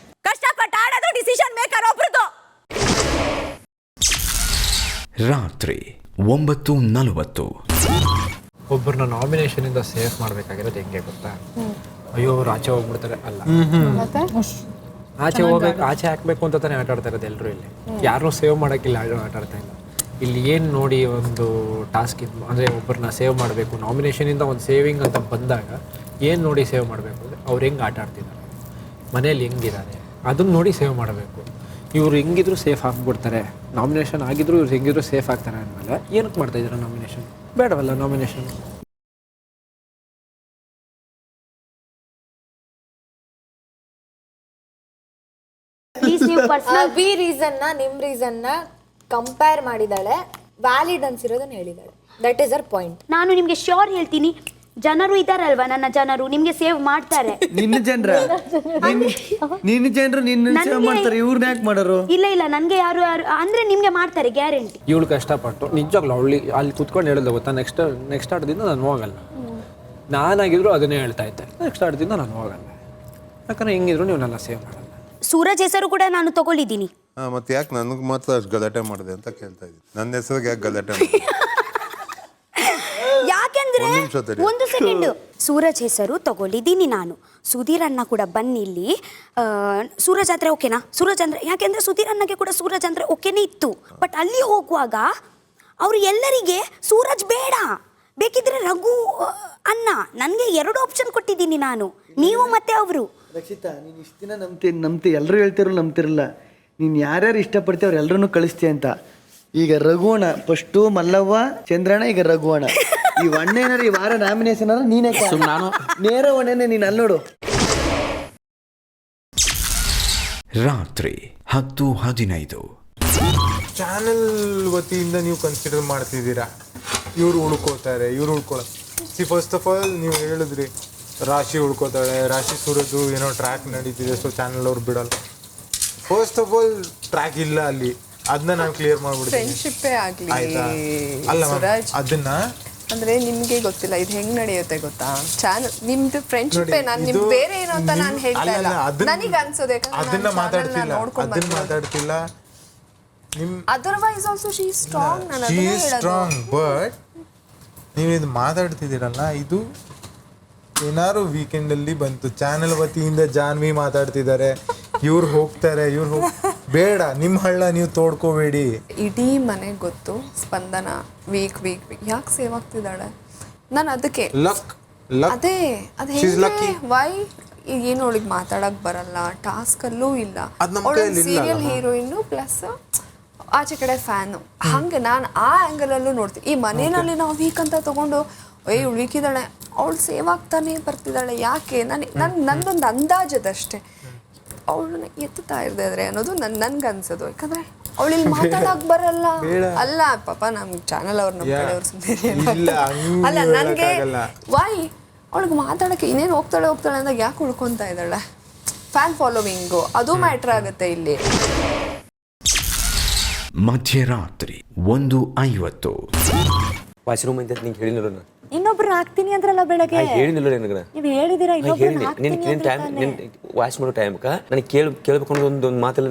ಕಷ್ಟಪಟ್ಟು ಆಡೋದು ಡಿಸಿಷನ್ ಮೇಕರ್ ಒಬ್ರದ್ದು. ರಾತ್ರಿ 9:40. ಒಬ್ಬರನ್ನ ನಾಮಿನೇಷನಿಂದ ಸೇಫ್ ಮಾಡಬೇಕಾಗಿರೋದು ಹೆಂಗೆ ಗೊತ್ತಾ? ಅಯ್ಯೋ ಅವ್ರು ಆಚೆ ಹೋಗ್ಬಿಡ್ತಾರೆ ಅಲ್ಲ, ಆಚೆ ಹಾಕ್ಬೇಕು ಅಂತ ತಾನೇ ಆಟ ಆಡ್ತಾ ಇರೋದು ಎಲ್ಲರೂ. ಇಲ್ಲಿ ಯಾರನ್ನೂ ಸೇವ್ ಮಾಡೋಕ್ಕಿಲ್ಲ, ಆಟ ಆಡ್ತಾ ಇಲ್ಲ. ಇಲ್ಲಿ ಏನು ನೋಡಿ ಒಂದು ಟಾಸ್ಕ್ ಇದು ಅಂದರೆ ಒಬ್ಬರನ್ನ ಸೇವ್ ಮಾಡಬೇಕು, ನಾಮಿನೇಷನಿಂದ ಒಂದು ಸೇವಿಂಗ್ ಅಂತ ಬಂದಾಗ ಏನು ನೋಡಿ ಸೇವ್ ಮಾಡಬೇಕು ಅಂದರೆ ಅವ್ರು ಹೆಂಗೆ ಆಟ ಆಡ್ತಿದ್ದಾರೆ. ಮನೇಲಿ ಹೆಂಗಿದ್ದಾರೆ ಅದನ್ನ ನೋಡಿ ಸೇವ್ ಮಾಡಬೇಕು. ಇವ್ರು ಹೆಂಗಿದ್ರು ಸೇಫ್ ಆಗಿಬಿಡ್ತಾರೆ, ನಾಮಿನೇಷನ್ ಆಗಿದ್ರು ಇವ್ರು ಹೆಂಗಿದ್ರು ಸೇಫ್ ಆಗ್ತಾರೆ ಅಂದಮೇಲೆ ಏನಕ್ಕೆ ಮಾಡ್ತಾ ಇದ್ದೀರಾ ನಾಮಿನೇಷನ್? ಬೇಡವಲ್ಲ ನಾಮಿನೇಷನ್. ಅಭಿ ರೀಸನ್ನ ನಿಮ್ ರೀಸನ್ನ ಕಂಪೇರ್ ಮಾಡಿದಾಳೆ, ವ್ಯಾಲಿಡ್ ಅನ್ಸಿರೋದನ್ನ ಹೇಳಿದಾಳೆ. That is our point. ನಾನು ನಿಮ್ಗೆ ಶ್ಯೂರ್ ಹೇಳ್ತೀನಿ, ಜನರು ಇದಾರಲ್ವಾ, ನನ್ನ ಜನರು ನಿಮ್ಗೆ ಸೇವ್ ಮಾಡ್ತಾರೆ. ನಿನ್ನ ಜನರ ನಿನ್ನ ಸೇವ್ ಮಾಡ್ತಾರೆ, ಇವ್ರನ್ನ ಯಾಕೆ ಮಾಡೋರು? ಇಲ್ಲ ಇಲ್ಲ, ನನ್ಗೆ ಯಾರು ಅಂದ್ರೆ ನಿಮ್ಗೆ ಮಾಡ್ತಾರೆ ಗ್ಯಾರಂಟಿ. ಇವಳು ಕಷ್ಟಪಟ್ಟು ನಿಜವಾಗ್ಲೂ ಅಲ್ಲಿ ಕುತ್ಕೊಂಡು ಹೇಳಿದ ಗೊತ್ತಾ, ನೆಕ್ಸ್ಟ್ ಆಟದಿಂದ ನಾನು ಹೋಗಲ್ಲ. ನಾನಾಗಿದ್ರು ಅದನ್ನೇ ಹೇಳ್ತಾ ಇದ್ದೆ, ನೆಕ್ಸ್ಟ್ ಆಟದಿಂದ ನಾನು ಹೋಗಲ್ಲ, ಯಾಕಂದ್ರೆ ಹೆಂಗಿದ್ರು ನೀವು ನನ್ನ ಸೇವ್ ಮಾಡಲ್ಲ. ಸೂರಜ್ ಹೆಸರು ಕೂಡ ನಾನು ತಗೊಳ್ಳಿದ್ದೀನಿ. ಮತ್ತೆ ಯಾಕೆ ನನಗೆ ಮಾತ್ರ ಅಷ್ಟು ಗಲಾಟೆ ಮಾಡಿದೆ ಅಂತ ಕೇಳ್ತಾ ಇದ್ದೀನಿ. ನನ್ನ ಹೆಸರಿಗೆ ಯಾಕೆ ಗಲಾಟೆ ಮಾಡಿದೆ? ಯಾಕೆಂದ್ರೆ ಒಂದು ಸೆಕೆಂಡ್, ಸೂರಜ್ ಹೆಸರು ತಗೊಳ್ಳಿದ್ದೀನಿ ನಾನು. ಸುಧೀರ್ ಅಣ್ಣ ಕೂಡ ಬನ್ನಿ ಇಲ್ಲಿ. ಸೂರಜ್ ಅಂದ್ರೆ ಓಕೆನಾ? ಸೂರಜ್ ಅಂದ್ರೆ ಯಾಕೆಂದ್ರೆ ಸುಧೀರ್ ಅಣ್ಣಗೆ ಕೂಡ ಸೂರಜ್ ಅಂದ್ರೆ ಓಕೆನೇ ಇತ್ತು. ಬಟ್ ಅಲ್ಲಿ ಹೋಗುವಾಗ ಅವರು ಎಲ್ಲರಿಗೆ ಸೂರಜ್ ಬೇಡ, ಬೇಕಿದ್ರೆ ರಘು ಅಣ್ಣ, ನನಗೆ 2 ಆಪ್ಷನ್ ಕೊಟ್ಟಿದ್ದೀನಿ ನಾನು, ನೀವು ಮತ್ತೆ ಅವರು. ರಕ್ಷಿತಾ, ನೀನು ಇಷ್ಟು ದಿನ ನಂಬ್ತಿ ಎಲ್ಲರೂ ಹೇಳ್ತಿರೋ ನಂಬ್ತಿರಲ್ಲ. ನೀನು ಯಾರ್ಯಾರು ಇಷ್ಟಪಡ್ತೀವಿ ಅವ್ರು ಎಲ್ಲರನ್ನೂ ಕಳಿಸ್ತೀಯ ಅಂತ. ಈಗ ರಘುವಣ ಫಸ್ಟು, ಮಲ್ಲವ್ವ, ಚಂದ್ರಣ್ಣ, ಈಗ ರಘುವಣ. ಈ ಅಣ್ಣ ಏನಾರು ಈ ವಾರ ನಾಮಿನೇಷನ್ ನೀನೇ ನಾನು ನೇರ ಒಣ್ಣೆನೆ ನೀನು ಅಲ್ಲಿ ನೋಡು. ರಾತ್ರಿ 10:15. ಚಾನೆಲ್ ವತಿಯಿಂದ ನೀವು ಕನ್ಸಿಡರ್ ಮಾಡ್ತಿದ್ದೀರಾ ಇವ್ರು ಉಳ್ಕೋತಾರೆ, ಇವ್ರು ಉಳ್ಕೊಳ್ಳೋ. ಫಸ್ಟ್ ಆಫ್ ಆಲ್ ನೀವು ಹೇಳಿದ್ರಿ ರಾಶಿ ಉಳ್ಕೋತಾಳೆ, ರಾಶಿ ಸೂರದ್ದು ಏನೋ ಟ್ರ್ಯಾಕ್ ನಡೀತಿದೆ, ಸೊ ಚಾನಲ್ ಅವ್ರು ಬಿಡಲ್ಲ. ಫಸ್ಟ್ ಆಫ್ ಆಲ್ ಟ್ರ್ಯಾಕ್ ಇಲ್ಲ ಅಲ್ಲಿ, ಅದನ್ನ ನಾನು ಕ್ಲಿಯರ್ ಮಾಡ್ಬಿಡ್ತೀನಿ. ಫ್ರೆಂಡ್ಶಿಪ್ಪೇ ಆಗಲಿ ಅಲ್ಲ ಸುರಾಜ್, ಅದನ್ನ ಅಂದ್ರೆ ನಿಮ್ಗೆ ಗೊತ್ತಿಲ್ಲ ಇದು ಹೆಂಗ್ ನಡೆಯುತ್ತೆ ಗೊತ್ತಾ? ಚಾನಲ್ ನಿಮ್ದು ಫ್ರೆಂಡ್ಶಿಪ್, ನಾನು ನಿಮ್ ಬೇರೆ ಏನು ಅಂತ ನಾನು ಹೇಳ್ತಾ ಇಲ್ಲ, ನನಗೆ ಅನ್ಸೋದು. ಅದನ್ನ ಮಾತಾಡ್ತಿಲ್ಲ ನಿಮ್. Otherwise also she is strong, ನಾನು ಶಿ ಇಸ್ ಸ್ಟ್ರಾಂಗ್. ಬಟ್ ನೀವು ಇದು ಮಾತಾಡ್ತಿದ್ದೀರಲ್ಲ, ಇದು ಏನಾರು ವೀಕೆಂಡ್ ಅಲ್ಲಿ ಬಂತು, ಚಾನೆಲ್ ವತಿಯಿಂದ ಜಾನ್ವಿ ಮಾತಾಡ್ತಿದ್ದಾರೆ, ಇವ್ರು ಹೋಗ್ತಾರೆ, ಬೇಡ, ನಿಮ್ಮ ಹಳ್ಳ ನೀವು ತೋಡ್ಕೋಬೇಡಿ. ಇಡೀ ಮನೆಗೆ ಗೊತ್ತು ಸ್ಪಂದನ ವೀಕ್ ಯಾಕೆ ಸೇವ್ ಆಗ್ತಿದ್ದಾಳೆ. ನಾನು ಅದಕ್ಕೆ ಅದೇ ವೈ ಏನು ಅವಳಿಗೆ ಮಾತಾಡಕ್ ಬರಲ್ಲ, ಟಾಸ್ಕ್ ಅಲ್ಲೂ ಇಲ್ಲ, ಸೀರಿಯಲ್ ಹೀರೋಯಿನ್ ಪ್ಲಸ್ ಆಚೆ ಕಡೆ ಫ್ಯಾನು. ಹಂಗೆ ನಾನು ಆ ಆ್ಯಂಗಲ್ ಅಲ್ಲೂ ನೋಡ್ತೀನಿ. ಈ ಮನೆಯಲ್ಲಿ ನಾವು ವೀಕ್ ಅಂತ ತಗೊಂಡು ಇವಳು ವೀಕ್ ಇದ್ದಾಳೆ, ಅವಳು ಸೇವ್ ಆಗ್ತಾನೆ ಬರ್ತಿದ್ದಾಳೆ, ಯಾಕೆ? ನಂದೊಂದು ಅಂದಾಜದಷ್ಟೇ. ಅವಳನ್ನ ಎತ್ತುತ್ತಾ ಇರ್ದಿದ್ರೆ ಅನ್ನೋದು ನನ್ಗೆ ಅನ್ಸೋದು. ಯಾಕಂದ್ರೆ ಅವಳಿಲ್ಲಿ ಮಾತಾಡಕ್ ಬರಲ್ಲ. ಅಲ್ಲ ಪಾಪ ನಮ್ ಚಾನಲ್ ಅವ್ರ ನಮ್ಮ ಕಡೆ ಅವ್ರು ಸುಮ್ಮನೆ ಅಲ್ಲ, ನನ್ಗೆ ವೈ ಅವಳಿಗೆ ಮಾತಾಡಕ್ಕೆ ಇನ್ನೇನು ಹೋಗ್ತಾಳೆ ಅಂದಾಗ ಯಾಕೆ ಉಳ್ಕೊಂತ ಇದ್ದಾಳೆ? ಫ್ಯಾನ್ ಫಾಲೋವಿಂಗು ಅದು ಮ್ಯಾಟ್ರ್ ಆಗುತ್ತೆ ಇಲ್ಲಿ. ಮಧ್ಯರಾತ್ರಿ 1:50. ವಾಶ್ರೂಮ್ ಅಂತ ನಿಂಗೆ ಹೇಳಿಲ್ಲ ನಾನು. ಇನ್ನೊಬ್ರು ಹಾಕ್ತೀನಿ ಅಂದ್ರಲ್ಲ ಬೆಳಗ್ಗೆ, ಹೇಳಿಲ್ಲ ನನಗೆ. ನೀವು ಹೇಳಿದಿರಾ ವಾಶ್ ಮಾಡೋ ಟೈಮ್ಕ ನನಗೆ ಕೇಳ್ಬೇಕು ಅನ್ನೋದು ಒಂದು ಮಾತಲ್ಲ.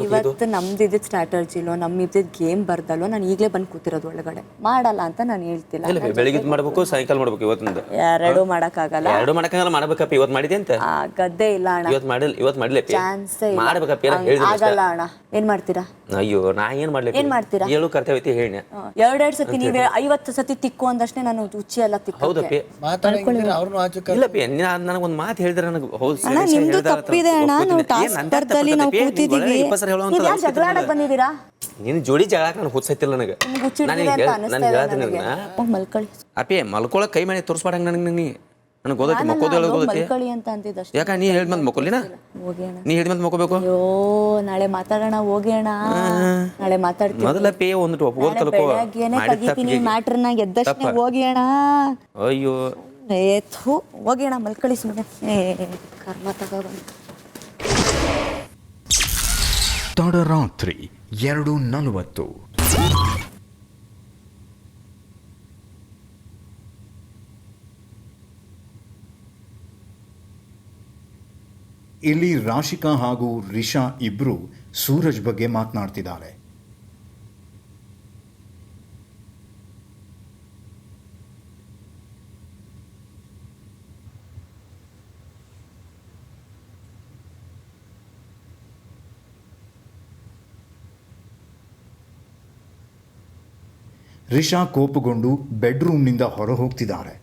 ಇವತ್ತು ನಮ್ದು ಇದ್ದಿದ್ದು ಸ್ಟ್ರಾಟಜಿಲೋ ನಮ್ಮ ಇದ್ದಿದ್ದು ಗೇಮ್ ಬರ್ದಲ್ಲೋ ನಾನು ಈಗಲೇ ಬಂದು ಕೂತಿರೋದು ಒಳಗಡೆ. ಮಾಡಲ್ಲ ಅಂತ ನಾನು ಹೇಳ್ತಿಲ್ಲ. ಬೆಳಿಗ್ಗೆ ಮಾಡ್ಬೇಕು, ಸಾಯಂಕಾಲ ಮಾಡ್ಬೇಕು. ಇವತ್ತಿಂದ ಎರಡು ಮಾಡಕ್ಕಾಗಲ್ಲ. ಮಾಡ್ಬೇಕಪ್ಪ. ಇವತ್ತು ಮಾಡಿದೆ ಅಂತ ಗದ್ದೆ ಇಲ್ಲ ಅಣ್ಣ, ಇವತ್ತು ಮಾಡಿಲ್ಲ, ಚಾನ್ಸೇ ಮಾಡ್ಬೇಕಪ್ಪ. ಆಗಲ್ಲ ಅಣ್ಣ. ಏನ್ ಮಾಡ್ತೀರಾ? ಅಯ್ಯೋ, ನಾ ಏನ್ ಮಾಡ್ಲಿ? ಏನ್ ಮಾಡ್ತೀರಾ? ಹೇಳು ಕರ್ತವ್ಯ ಐತಿ ಹೇಳಿ. 2 ಸತಿ ನೀವೇ 50 ಸತಿ ತಿಕ್ಕು ಅಂದಷ್ಟೇ ನಾನು ಹುಚ್ಚಿ ಎಲ್ಲ ತಿಕ್ಕು. ಹೌದಪ್ಪಿ, ಇಲ್ಲಪ್ಪಿ, ನನಗೆ ಒಂದು ಮಾತು ಹೇಳಿದ್ರೆ ನನಗೆ ಅಣ್ಣ ನಿಮ್ದು ತಪ್ಪಿದೆ ಅಣ್ಣ. ನಾವು ಟಾಸ್ಕ್ ಸ್ಪರ್ಧೆಯಲ್ಲಿ ನಾವು ಕೂತಿದ್ದೀವಿ, ಜಗಳ ಆಡಕ್ ಬಂದಿದ್ದೀರಾ? ನಿನ್ನ ಜೋಡಿ ಜಗಳ ನನಗೆ ಹುಚ್ಚೈತಿಲ್ಲ. ನನಗೆ ಮಲ್ಕೊಳ್ಳಿ ಅಪ್ಪಿ, ಮಲ್ಕೊಳಕ್ ಕೈ ಮಾಡಿ ತೋರಿಸ್ಬಾರ್ದಂಗ ನನಗೆ ಗೊತ್ತೈತಿ. ಮಲ್ಕೊಳ್ಳಿ ಅಂತ ಅಂತಿದ್ದಷ್ಟೇ. ಯಾಕ ನೀ ಹೇಳಿದ್ಮೇಲೆ ಮಕ್ಕೊಲ್ಲಿನ? ನೀ ಹೇಳಿದ್ಮೇಲೆ ಮಕ್ಕೋಬೇಕು. ಅಯ್ಯೋ, ನಾಳೆ ಮಾತಾಡೋಣ, ಹೋಗಿ ಅಣ್ಣ, ನಾಳೆ ಮಾತಾಡ್ತೀವಿ. ಮೊದಲಪ್ಪಿ ಒಂದು ಒಪ್ಪಿಗೆ ಕಲ್ಕೋ. ಕಗಿತೀನಿ ಮ್ಯಾಟ್ರನ್ನ, ಎದ್ದಷ್ಟೇ ಹೋಗಿ ಅಣ್ಣ. ಅಯ್ಯೋ ಏತು ಹೋಗಿ ಅಣ್ಣ, ಮಲ್ಕೊಳ್ಳಿ ಸುಮ್ಮನೆ. ಕರ್ಮ ತಗೊಂಡು ತಡರಾತ್ರಿ 2:40. ಇಲ್ಲಿ ರಾಶಿಕಾ ಹಾಗೂ ರಿಷಾ ಇಬ್ರು ಸೂರಜ್ ಬಗ್ಗೆ ಮಾತನಾಡ್ತಿದ್ದಾರೆ. ರಿಷಾ ಕೋಪಗೊಂಡು ಬೆಡ್ರೂಮ್ನಿಂದ ಹೊರ ಹೋಗ್ತಿದ್ದಾರೆ.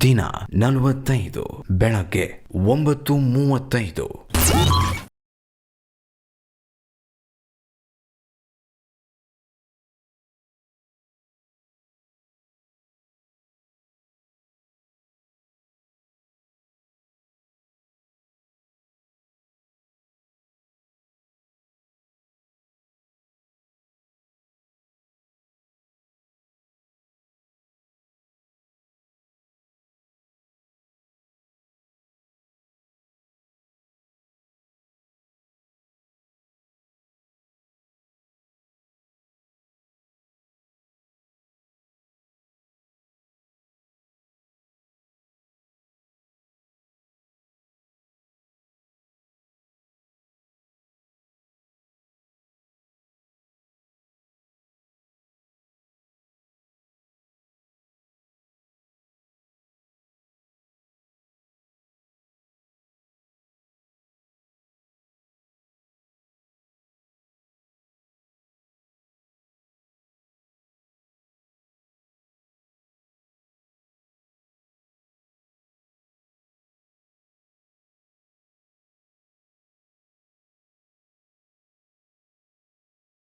ದಿನ 45 ಬೆಳಗ್ಗೆ 9:35.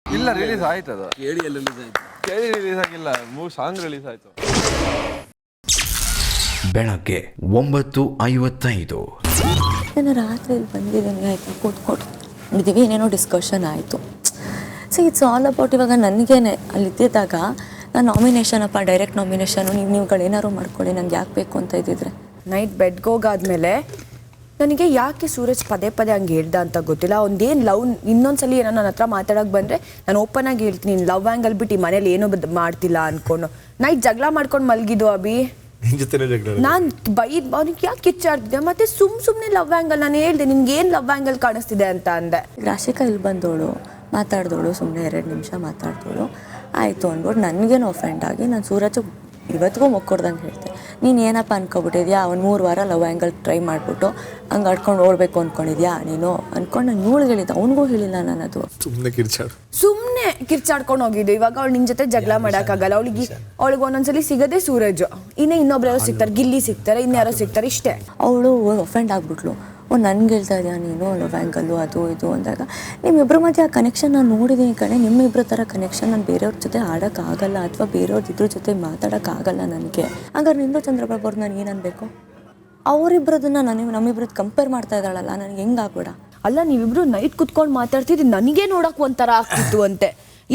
ಇಲ್ಲ ರಿಲೀಸ್ ಆಯ್ತು ಅದು ಕೇಳಿ ರಿಲೀಸ್ ಆಗಿಲ್ಲ 3 ಸಾಂಗ್ ರಿಲೀಸ್ ಆಯ್ತು. ಬೆಳಗ್ಗೆ 9:55. ನಾನು ರಾತ್ರಿ ಬಂದಿದ್ದೀನಿ ಆಯಿತು, ಕೂತ್ಕೊಂಡಿದ್ದೀವಿ, ಏನೇನೋ ಡಿಸ್ಕಷನ್ ಆಯಿತು. ಸೊ ಇಟ್ಸ್ ಆಲ್ ಅಬೌಟ್ ಇವಾಗ ನನಗೇನೆ ಅಲ್ಲಿದ್ದಾಗ ನಾನು ನಾಮಿನೇಷನ್ ಅಪ್ಪ, ಡೈರೆಕ್ಟ್ ನಾಮಿನೇಷನು, ನೀವುಗಳೇನಾದ್ರು ಮಾಡ್ಕೊಳ್ಳಿ, ನಂಗೆ ಯಾಕೆ ಬೇಕು ಅಂತ ಇದ್ದಿದ್ರೆ. ನೈಟ್ ಬೆಡ್ಗೆ ಹೋಗಾದ್ಮೇಲೆ ನನಗೆ ಯಾಕೆ ಸೂರಜ್ ಪದೇ ಪದೇ ಹಂಗೆ ಹೇಳ್ದ ಅಂತ ಗೊತ್ತಿಲ್ಲ. ಒಂದೇನು ಲವ್ ಇನ್ನೊಂದ್ಸಲಿ ಏನೋ ನನ್ನ ಹತ್ರ ಮಾತಾಡೋಕೆ ಬಂದರೆ ನಾನು ಓಪನ್ ಆಗಿ ಹೇಳ್ತೀನಿ, ಲವ್ ಆ್ಯಂಗಲ್ ಬಿಟ್ಟು ಈ ಮನೇಲಿ ಏನೂ ಮಾಡ್ತಿಲ್ಲ ಅಂದ್ಕೊಂಡು. ನೈಟ್ ಜಗಳ ಮಾಡ್ಕೊಂಡು ಮಲಗಿದ್ದು ಅಭಿ, ನಾನು ಅವನಿಗೆ ಯಾಕೆ ಕಿಚ್ಚಾಡ್ತಿದ್ದೆ, ಮತ್ತೆ ಸುಮ್ಮನೆ ಲವ್ ಆ್ಯಂಗಲ್ ನಾನು ಹೇಳ್ದೆ ನಿನ್ಗೆ ಏನು ಲವ್ ಆ್ಯಂಗಲ್ ಕಾಣಿಸ್ತಿದೆ ಅಂತ ಅಂದೆ. ರಾಶಿಕಾ ಇಲ್ಲಿ ಬಂದವಳು ಮಾತಾಡಿದವಳು, ಸುಮ್ಮನೆ 2 ನಿಮಿಷ ಮಾತಾಡಿದವಳು, ಆಯಿತು ಅಂದ್ಬಿಟ್ಟು ನನಗೇನು ಒಫೆಂಡ್ ಆಗಿ ನಾನು ಸೂರಜ್ ಇವತ್ತಿಗೂ ಮೊಕ್ಕೊಡ್ದಂಗೆ ಹೇಳ್ತೆ, ನೀನು ಏನಪ್ಪ ಅನ್ಕೊಬಿಟ್ಟಿದ್ಯಾ, ಅವ್ನು 3 ವಾರ ಲವ್ ಆ್ಯಂಗಲ್ ಟ್ರೈ ಮಾಡಿಬಿಟ್ಟು ಹಂಗೆ ಆಡ್ಕೊಂಡು ಓಡಬೇಕು ಅಂದ್ಕೊಂಡಿದ್ಯಾ ನೀನು ಅಂದ್ಕೊಂಡು ನಾನು ಇವಳಿಗೆ ಹೇಳಿದ್ದೆ, ಅವನಿಗೂ ಹೇಳಿಲ್ಲ ನಾನು. ಅದು ಸುಮ್ಮನೆ ಕಿರ್ಚಾಡ್ಕೊಂಡು ಹೋಗಿದ್ದು. ಇವಾಗ ಅವ್ಳು ನಿನ್ನ ಜೊತೆ ಜಗಳ ಮಾಡೋಕ್ಕಾಗಲ್ಲ, ಅವಳಿಗೆ ಒಂದೊಂದ್ಸಲಿ ಸಿಗದೆ ಸೂರಜ್, ಇನ್ನೊಬ್ರು ಯಾರೋ ಸಿಗ್ತಾರೆ, ಗಿಲ್ಲಿ ಸಿಗ್ತಾರೆ, ಇನ್ಯಾರೋ ಸಿಗ್ತಾರೆ, ಇಷ್ಟೇ. ಅವಳು ಒಫೆಂಡ್ ಆಗ್ಬಿಟ್ಲು, ನನ್ಗೆ ಹೇಳ್ತಾ ಇದೆಯಾ ನೀನು ಲವ್ ಆ್ಯಂಗಲ್ಲು ಅದು ಇದು ಅಂದಾಗ, ನಿಮ್ಮಿಬ್ಬರ ಮಧ್ಯೆ ಆ ಕನೆಕ್ಷನ್ ನಾನು ನೋಡಿದ್ದೀನಿ ಕಣೆ, ನಿಮ್ಮಿಬ್ಬರ ಥರ ಕನೆಕ್ಷನ್ ನಾನು ಬೇರೆಯವ್ರ ಜೊತೆ ಆಡೋಕ್ಕಾಗಲ್ಲ, ಅಥವಾ ಬೇರೆಯವ್ರದ್ದು ಇದ್ರ ಜೊತೆ ಮಾತಾಡೋಕ್ಕಾಗಲ್ಲ ನನಗೆ. ಹಂಗಾರೆ ನಿಂದು ಚಂದ್ರಪ್ರಭು ಅವ್ರು ನಾನು ಏನು ಅನ್ಬೇಕು? ಅವರಿಬ್ಬರದನ್ನ ನಮ್ಮಿಬ್ರದ್ದು ಕಂಪೇರ್ ಮಾಡ್ತಾ ಇದ್ದಾಳಲ್ಲ, ನನಗೆ ಹೆಂಗೆ ಆಗ್ಬೇಡ. ಅಲ್ಲ, ನೀವಿಬ್ರು ನೈಟ್ ಕುತ್ಕೊಂಡು ಮಾತಾಡ್ತಿದ್ವಿ, ನನಗೆ ನೋಡೋಕೆ ಒಂಥರ ಆಗ್ತಿತ್ತು ಅಂತೆ.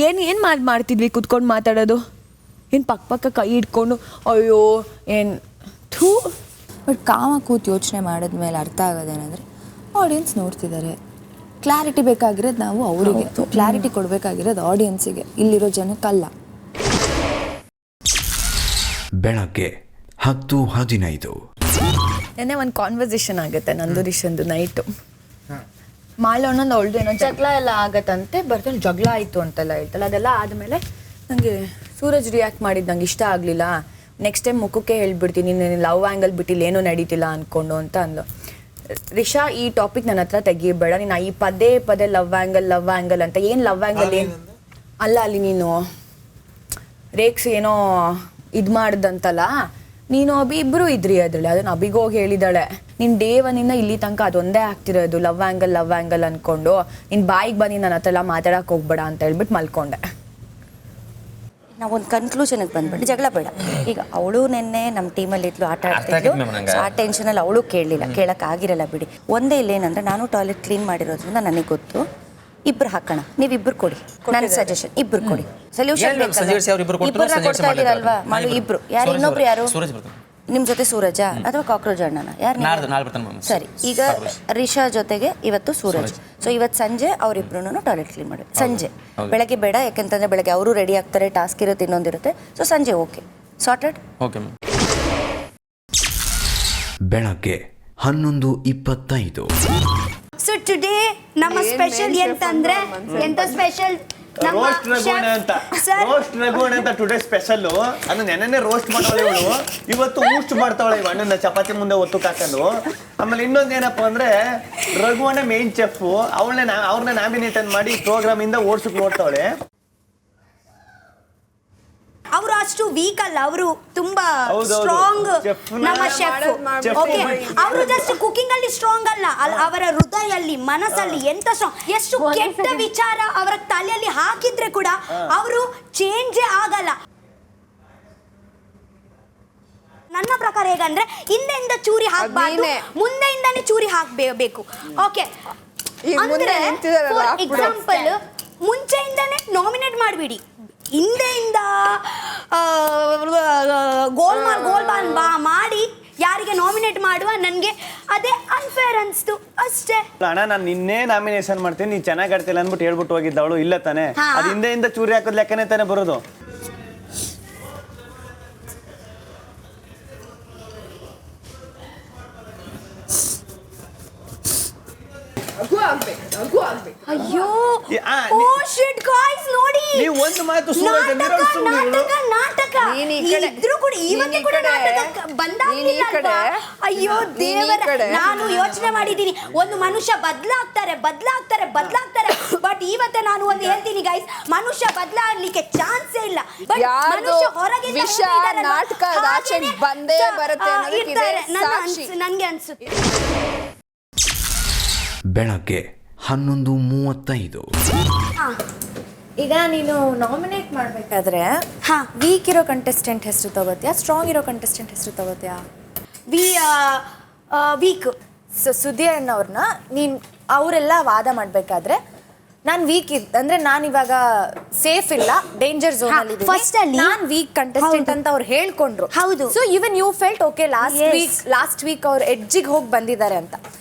ಏನು ಮಾಡ್ತಿದ್ವಿ ಕುತ್ಕೊಂಡು ಮಾತಾಡೋದು? ಏನು ಪಕ್ಕ ಕೈ ಇಟ್ಕೊಂಡು ಅಯ್ಯೋ ಏನು ಥೂ. ಬಟ್ ಕಾಮ ಕೂತು ಯೋಚನೆ ಮಾಡಿದ್ಮೇಲೆ ಅರ್ಥ ಆಗೋದೇನೆಂದರೆ, ಆಡಿಯನ್ಸ್ ನೋಡ್ತಿದ್ದಾರೆ, ಕ್ಲಾರಿಟಿ ಬೇಕಾಗಿರೋದು ನಾವು ಅವರಿಗೆ, ಕ್ಲಾರಿಟಿ ಕೊಡಬೇಕಾಗಿರೋದು ಆಡಿಯನ್ಸಿಗೆ, ಇಲ್ಲಿರೋ ಜನಕ್ಕಲ್ಲ. ಬೆಳಗ್ಗೆ 10:15. ನೆನ್ನೆ ಒಂದು ಕಾನ್ವರ್ಸೇಷನ್ ಆಗುತ್ತೆ ನಂದು ರಿಷನ್ದು ನೈಟು. ಮಾಳೋಣಂದು ಅವಳ್ದು ಏನೋ ಜಗಳ ಎಲ್ಲ ಆಗತ್ತಂತೆ, ಬರ್ತಾನೆ ಜಗಳ ಆಯಿತು ಅಂತೆಲ್ಲ ಹೇಳ್ತಲ್ಲ. ಅದೆಲ್ಲ ಆದಮೇಲೆ ನನಗೆ ಸೂರಜ್ ರಿಯಾಕ್ಟ್ ಮಾಡಿದ್ದು ನಂಗೆ ಇಷ್ಟ ಆಗಲಿಲ್ಲ. ನೆಕ್ಸ್ಟ್ ಟೈಮ್ ಮುಖಕ್ಕೆ ಹೇಳ್ಬಿಡ್ತೀನಿ, ನೀನು ಲವ್ ಆ್ಯಂಗಲ್ ಬಿಟ್ಟಿಲ್ಲ ಏನೂ ನಡೀತಿಲ್ಲ ಅಂದ್ಕೊಂಡು ಅಂತ ಅಂದ್ಲು. ರಿಷಾ, ಈ ಟಾಪಿಕ್ ನನ್ನ ಹತ್ರ ತೆಗಿಬೇಡ, ನೀನು ಈ ಪದೇ ಲವ್ ಆ್ಯಂಗಲ್ ಅಂತ. ಏನು ಲವ್ ಆ್ಯಂಗಲ್ ಏನು ಅಲ್ಲ, ಅಲ್ಲಿ ನೀನು ರೇಕ್ಸ್ ಏನೋ ಇದು ಮಾಡ್ದಂತಲ್ಲ, ನೀನು ಅಭಿ ಇಬ್ಬರು ಇದ್ರಿ ಅದರಲ್ಲಿ. ಅದನ್ನು ಅಭಿಗೋಗಿ ಹೇಳಿದಾಳೆ, ನಿನ್ನ ಡೇ 1 ಇಲ್ಲಿ ತನಕ ಅದೊಂದೇ ಆಗ್ತಿರೋದು, ಲವ್ ಆ್ಯಂಗಲ್ ಅಂದ್ಕೊಂಡು. ನಿನ್ನ ಬಾಯಿಗೆ ಬಂದು ನನ್ನ ಹತ್ರ ಎಲ್ಲ ಮಾತಾಡೋಕೆ ಹೋಗ್ಬೇಡ ಅಂತ ಹೇಳ್ಬಿಟ್ಟು ಮಲ್ಕೊಂಡೆ. ನಾವು ಒಂದು ಕನ್ಕ್ಲೂಷನ್ಗೆ ಬಂದ್ಬಿಟ್ಟು ಜಗಳ ಬೇಡ. ಈಗ ಅವಳು ನೆನ್ನೆ ನಮ್ಮ ಟೀಮಲ್ಲಿ ಇದ್ಲು, ಆಟ ಆಡ್ತಿದ್ಲು, ಆ ಟೆನ್ಷನಲ್ಲಿ ಅವಳು ಕೇಳೋಕ್ಕಾಗಿರಲ್ಲ ಬಿಡಿ. ಒಂದೇ ಇಲ್ಲೇನಂದ್ರೆ, ನಾನು ಟಾಯ್ಲೆಟ್ ಕ್ಲೀನ್ ಮಾಡಿರೋದ್ರಿಂದ ನನಗೆ ಗೊತ್ತು, ಇಬ್ರು ಹಾಕೋಣ, ನೀವಿಬ್ರು ಕೊಡಿ, ನನ್ನ ಸಜೆಷನ್ ಇಬ್ರು ಕೊಡಿ, ಸೊಲ್ಯೂಷನ್ ಕೊಡ್ತಾ ಇದ್ದೀರಲ್ವಾ, ಮಾಡು ಇಬ್ರು. ಯಾರು ಇನ್ನೊಬ್ರು ಯಾರು ನಿಮ್ಮ ಜೊತೆ ಸೂರಜಾ ಅಥವಾ ಕಾಕ್ರೋಚ್ ಅಣ್ಣನ? ಯಾರು? ಸರಿ, ಈಗ ರಿಷಾ ಜೊತೆಗೆ ಇವತ್ತು ಸೂರಜ್. ಸೊ ಇವತ್ತು ಸಂಜೆ ಅವರಿಬ್ರು ಟಾಯ್ಲೆಟ್ ಕ್ಲೀನ್ ಮಾಡಿ, ಸಂಜೆ, ಬೆಳಗ್ಗೆ ಬೇಡ, ಯಾಕೆಂತಂದ್ರೆ ಬೆಳಗ್ಗೆ ಅವರು ರೆಡಿ ಆಗ್ತಾರೆ, ಟಾಸ್ಕ್ ಇರುತ್ತೆ, ಇನ್ನೊಂದಿರುತ್ತೆ. ಸೊ ಸಂಜೆ ಓಕೆ, ಸಾರ್ಟೆಡ್. ಬೆಳಗ್ಗೆ 11:25. ಸೊ ಟುಡೇ ನಮ್ಮ ಸ್ಪೆಷಲ್ ಎಂತಂದ್ರೆ, ಎಂತ ಸ್ಪೆಷಲ್ ರೋಸ್ಟ್ ರಘುವಣ ಅಂತ ಟುಡೇ ಸ್ಪೆಷಲ್. ಅನ್ನ ನೆನ್ನೆ ರೋಸ್ಟ್ ಮಾಡವಳೆ ಇವಳು, ಇವತ್ತು ಊಸ್ಟ್ ಮಾಡ್ತಾವಳೆ ಇವ ಅಣ್ಣನ ಚಪಾತಿ ಮುಂದೆ ಒತ್ತು ಹಾಕೊಂಡು. ಆಮೇಲೆ ಇನ್ನೊಂದೇನಪ್ಪ ಅಂದ್ರೆ, ರಘುವಣ ಮೇನ್ ಚೆಫ್, ಅವ್ರನ್ನ ನಾಮಿನೇಟ್ ಮಾಡಿ ಪ್ರೋಗ್ರಾಮ್ ಇಂದ ಓಡ್ಸಕ್ ನೋಡ್ತಾವಳೆ. ಅವರು ಅಷ್ಟು ವೀಕ್ ಅಲ್ಲ, ಅವರು ತುಂಬಾ ಸ್ಟ್ರಾಂಗ್ ನಮ್ಮ ಶೆಫ್. ಓಕೆ, ಅವರು ಜಸ್ಟ್ ಕುಕಿಂಗ್ ಅಲ್ಲಿ ಸ್ಟ್ರಾಂಗ್ ಅಲ್ಲ, ಅವರ ಹೃದಯಲ್ಲಿ ಮನಸ್ಸಲ್ಲಿ ಎಂತ ಸ್ಟ್ರಾಂಗ್. ಎಷ್ಟು ಕೆಟ್ಟ ವಿಚಾರ ಅವರ ತಲೆಯಲ್ಲಿ ಹಾಕಿದ್ರೆ ಕೂಡ ಅವರು ಚೇಂಜೇ ಆಗಲ್ಲ. ನನ್ನ ಪ್ರಕಾರ ಹೇಗಂದ್ರೆ ಹಿಂದೆಯಿಂದ ಚೂರಿ ಹಾಕಬಾರ್ದು, ಮುಂದೆಯಿಂದಾನೇ ಚೂರಿ ಹಾಕಬೇಕು. ಓಕೆ, ಅಂದ್ರೆ ಫಾರ್ ಎಕ್ಸಾಂಪಲ್ ಮುಂಚೆಯಿಂದಾನೇ ನಾಮಿನೇಟ್ ಮಾಡಿಬಿಡಿ, ಹಿಂದೆಯಿಂದ ಗೋಲ್ಮಾಲ್ ಮಾಡಿ ಯಾರಿಗೆ ನಾಮಿನೇಟ್ ಮಾಡುವ ನನಗೆ ಅದೇ ಅನ್ಫೇರ್ ಅನಿಸ್ತು ಅಷ್ಟೇ. ಅಣ್ಣ ನಾನು ನಿನ್ನೆ ನಾಮಿನೇಷನ್ ಮಾಡ್ತೀನಿ, ನೀನು ಚೆನ್ನಾಗಿ ಆಡ್ತಿಲ್ಲ ಅಂದ್ಬಿಟ್ಟು ಹೇಳ್ಬಿಟ್ಟು ಹೋಗಿದ್ದವಳು ಇಲ್ಲ ತಾನೆ, ಅದು ಹಿಂದೆಯಿಂದ ಚೂರಿ ಹಾಕೋದ್ ಲೆಕ್ಕನೇ ತಾನೆ ಬರೋದು. ಅಯ್ಯೋ ನೋಡಿ, ನೀವು ಒಂದು ಮಾತು ನಾಟಕ ಇದ್ರೂ ಕೂಡ ಇವತ್ತೇ ಕೂಡ ನಾಟಕ ಬಂದಾಗಿಲ್ಲ. ಅಯ್ಯೋ ದೇವರ, ನಾನು ಯೋಚನೆ ಮಾಡಿದ್ದೀನಿ ಒಂದು ಮನುಷ್ಯ ಬದಲಾಗ್ತಾರೆ, ಬಟ್ ಇವತ್ತೇ ನಾನು ಒಂದು ಹೇಳ್ತೀನಿ ಗೈಸ್, ಮನುಷ್ಯ ಬದಲಾಗ್ಲಿಕ್ಕೆ ಚಾನ್ಸೇ ಇಲ್ಲ. ಬಟ್ ಮನುಷ್ಯ ಹೊರಗೆ ನಾಟಕ ಬಂದೇ ಬರುತ್ತೆ ನನಗೆ ಅನ್ಸುತ್ತೆ. ಬೆಳಗ್ಗೆ 11:35. ಈಗ ನೀನು ನಾಮಿನೇಟ್ ಮಾಡಬೇಕಾದ್ರೆ ವೀಕ್ ಇರೋ ಕಂಟೆಸ್ಟೆಂಟ್ ಹೆಸರು ತಗೋತೀಯಾ, ಸ್ಟ್ರಾಂಗ್ ಇರೋ ಕಂಟೆಸ್ಟೆಂಟ್ ಹೆಸರು ತಗೋತೀಯಾ? ವೀಕ್. ಸುದ್ದಿ ಅಣ್ಣವ್ರನ್ನ ನೀನು ಅವರೆಲ್ಲ ವಾದ ಮಾಡಬೇಕಾದ್ರೆ ನಾನು ವೀಕ್ ಅಂದ್ರೆ ನಾನು ಇವಾಗ ಸೇಫ್ ಇಲ್ಲ, ಡೇಂಜರ್ ಝೋನ್ ಅಲ್ಲಿ ಫಸ್ಟ್ ಅಲ್ಲಿ ನಾನು ವೀಕ್ ಕಂಟೆಸ್ಟೆಂಟ್ ಅಂತ ಅವ್ರು ಹೇಳ್ಕೊಂಡ್ರು. ಹೌದು. So even you felt okay last week ಅವ್ರು ಎಡ್ಜಿಗೆ ಹೋಗಿ ಬಂದಿದ್ದಾರೆ ಅಂತ.